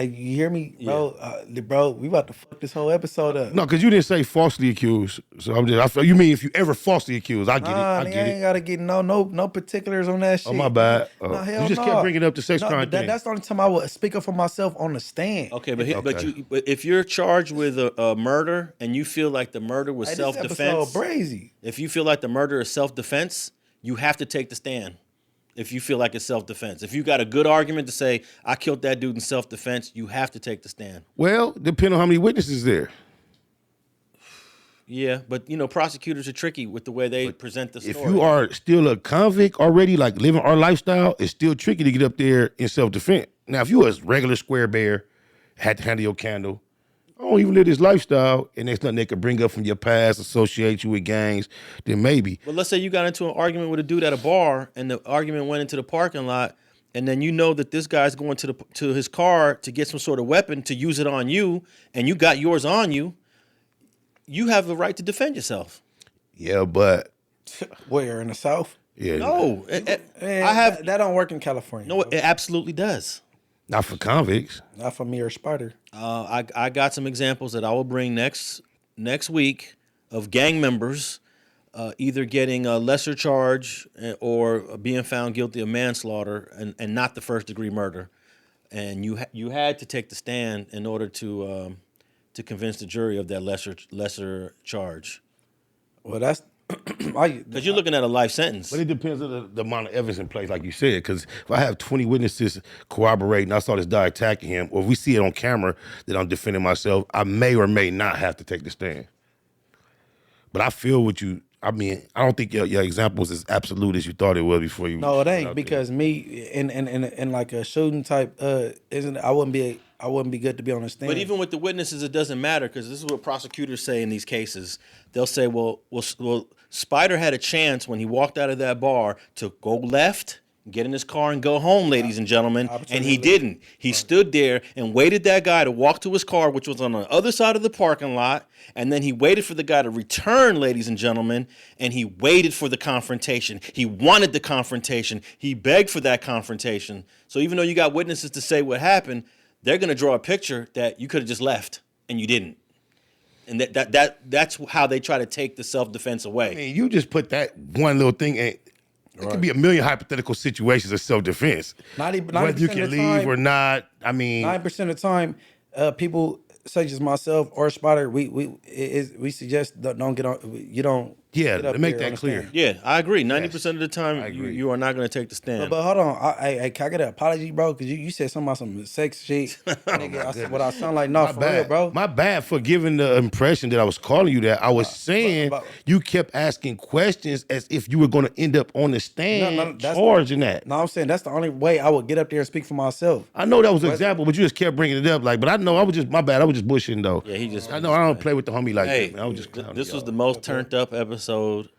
hear me, bro? Bro, we about to fuck this whole episode up. No, because you didn't say falsely accused. So I feel you mean if you ever falsely accused? I get it. I ain't gotta get no particulars on that shit. Oh my bad. Hell you just kept bringing up the sex crime thing. That's the only time I would speak up for myself on the stand. Okay, but if you're charged with a murder and you feel like the murder was self-defense, this episode crazy. If you feel like the murder is self-defense, you have to take the stand. If you feel like it's self-defense. If you got a good argument to say, I killed that dude in self-defense, you have to take the stand. Well, depending on how many witnesses there. Yeah, but prosecutors are tricky with the way they present the story. If you are still a convict already, like living our lifestyle, it's still tricky to get up there in self-defense. Now, if you a regular square bear, had to handle your candle, I don't even live this lifestyle, and there's nothing they could bring up from your past, associate you with gangs, then maybe. But let's say you got into an argument with a dude at a bar, and the argument went into the parking lot, and then you know that this guy's going to his car to get some sort of weapon to use it on you, and you got yours on you, you have the right to defend yourself. Yeah, but... Where, in the South? Yeah. No. That don't work in California. No, it absolutely does. Not for convicts. Not for me or Spider. I got some examples that I will bring next week of gang members either getting a lesser charge or being found guilty of manslaughter and not the first-degree murder. And you had to take the stand in order to convince the jury of that lesser charge. Well, that's... Because you're looking at a life sentence. But it depends on the amount of evidence in place, like you said. Because if I have 20 witnesses corroborating, I saw this guy attacking him, or if we see it on camera that I'm defending myself, I may or may not have to take the stand. But I feel what you... I mean, I don't think your example was as absolute as you thought it was before you... No, it ain't, because me, in like a shooting type, I wouldn't be good to be on the stand. But even with the witnesses, it doesn't matter, because this is what prosecutors say in these cases. They'll say, well, Spider had a chance when he walked out of that bar to go left, get in his car and go home, ladies and gentlemen, and he didn't. He stood there and waited that guy to walk to his car, which was on the other side of the parking lot, and then he waited for the guy to return, ladies and gentlemen, and he waited for the confrontation. He wanted the confrontation. He begged for that confrontation. So even though you got witnesses to say what happened, they're going to draw a picture that you could have just left, and you didn't. And that's how they try to take the self-defense away. I mean, you just put that one little thing in. It could be a million hypothetical situations of self-defense. Whether you can leave or not, I mean... 9% of the time, people such as myself or Spider, we suggest don't get on... You don't... Yeah, to make that clear. Yeah, I agree. 90% of the time, you are not going to take the stand. But hold on. Can I get an apology, bro? Because you said something about some sex shit. Nigga, I said what I sound like. No, for real, bro. My bad for giving the impression that I was calling you that. I was saying you kept asking questions as if you were going to end up on the stand charging that. No, I'm saying that's the only way I would get up there and speak for myself. I know that was an example, but you just kept bringing it up. But I know my bad. I was just bushing, though. Yeah, I know I don't play with the homie like that. Man. I was just this was the most turned up episode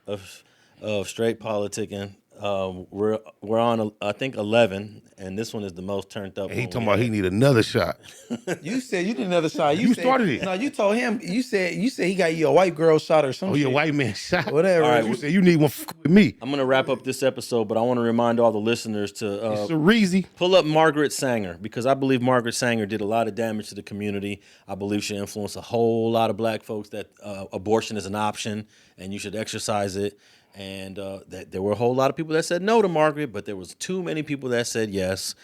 of of Straight Politicking. We're on I think 11, and this one is the most turned up. And he one talking we about he had. need another shot. You said you need another shot. You said, started it. No, you told him. You said he got you a white girl shot or something. Oh, your white man shot. Whatever. All right, You said you need one with me. I'm gonna wrap up this episode, but I want to remind all the listeners to It's a Reezy. pull up Margaret Sanger, because I believe Margaret Sanger did a lot of damage to the community. I believe she influenced a whole lot of black folks that abortion is an option and you should exercise it. And that there were a whole lot of people that said no to Margaret, but there was too many people that said yes.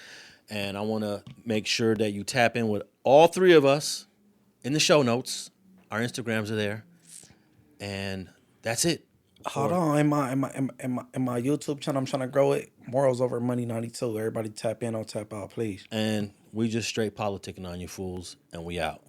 And I want to make sure that you tap in with all three of us in the show notes. Our Instagrams are there, and that's it. Hold on, in my YouTube channel, I'm trying to grow it. Morals over money 92. Everybody tap in or tap out, please. And we just straight politicking on you fools, and we out.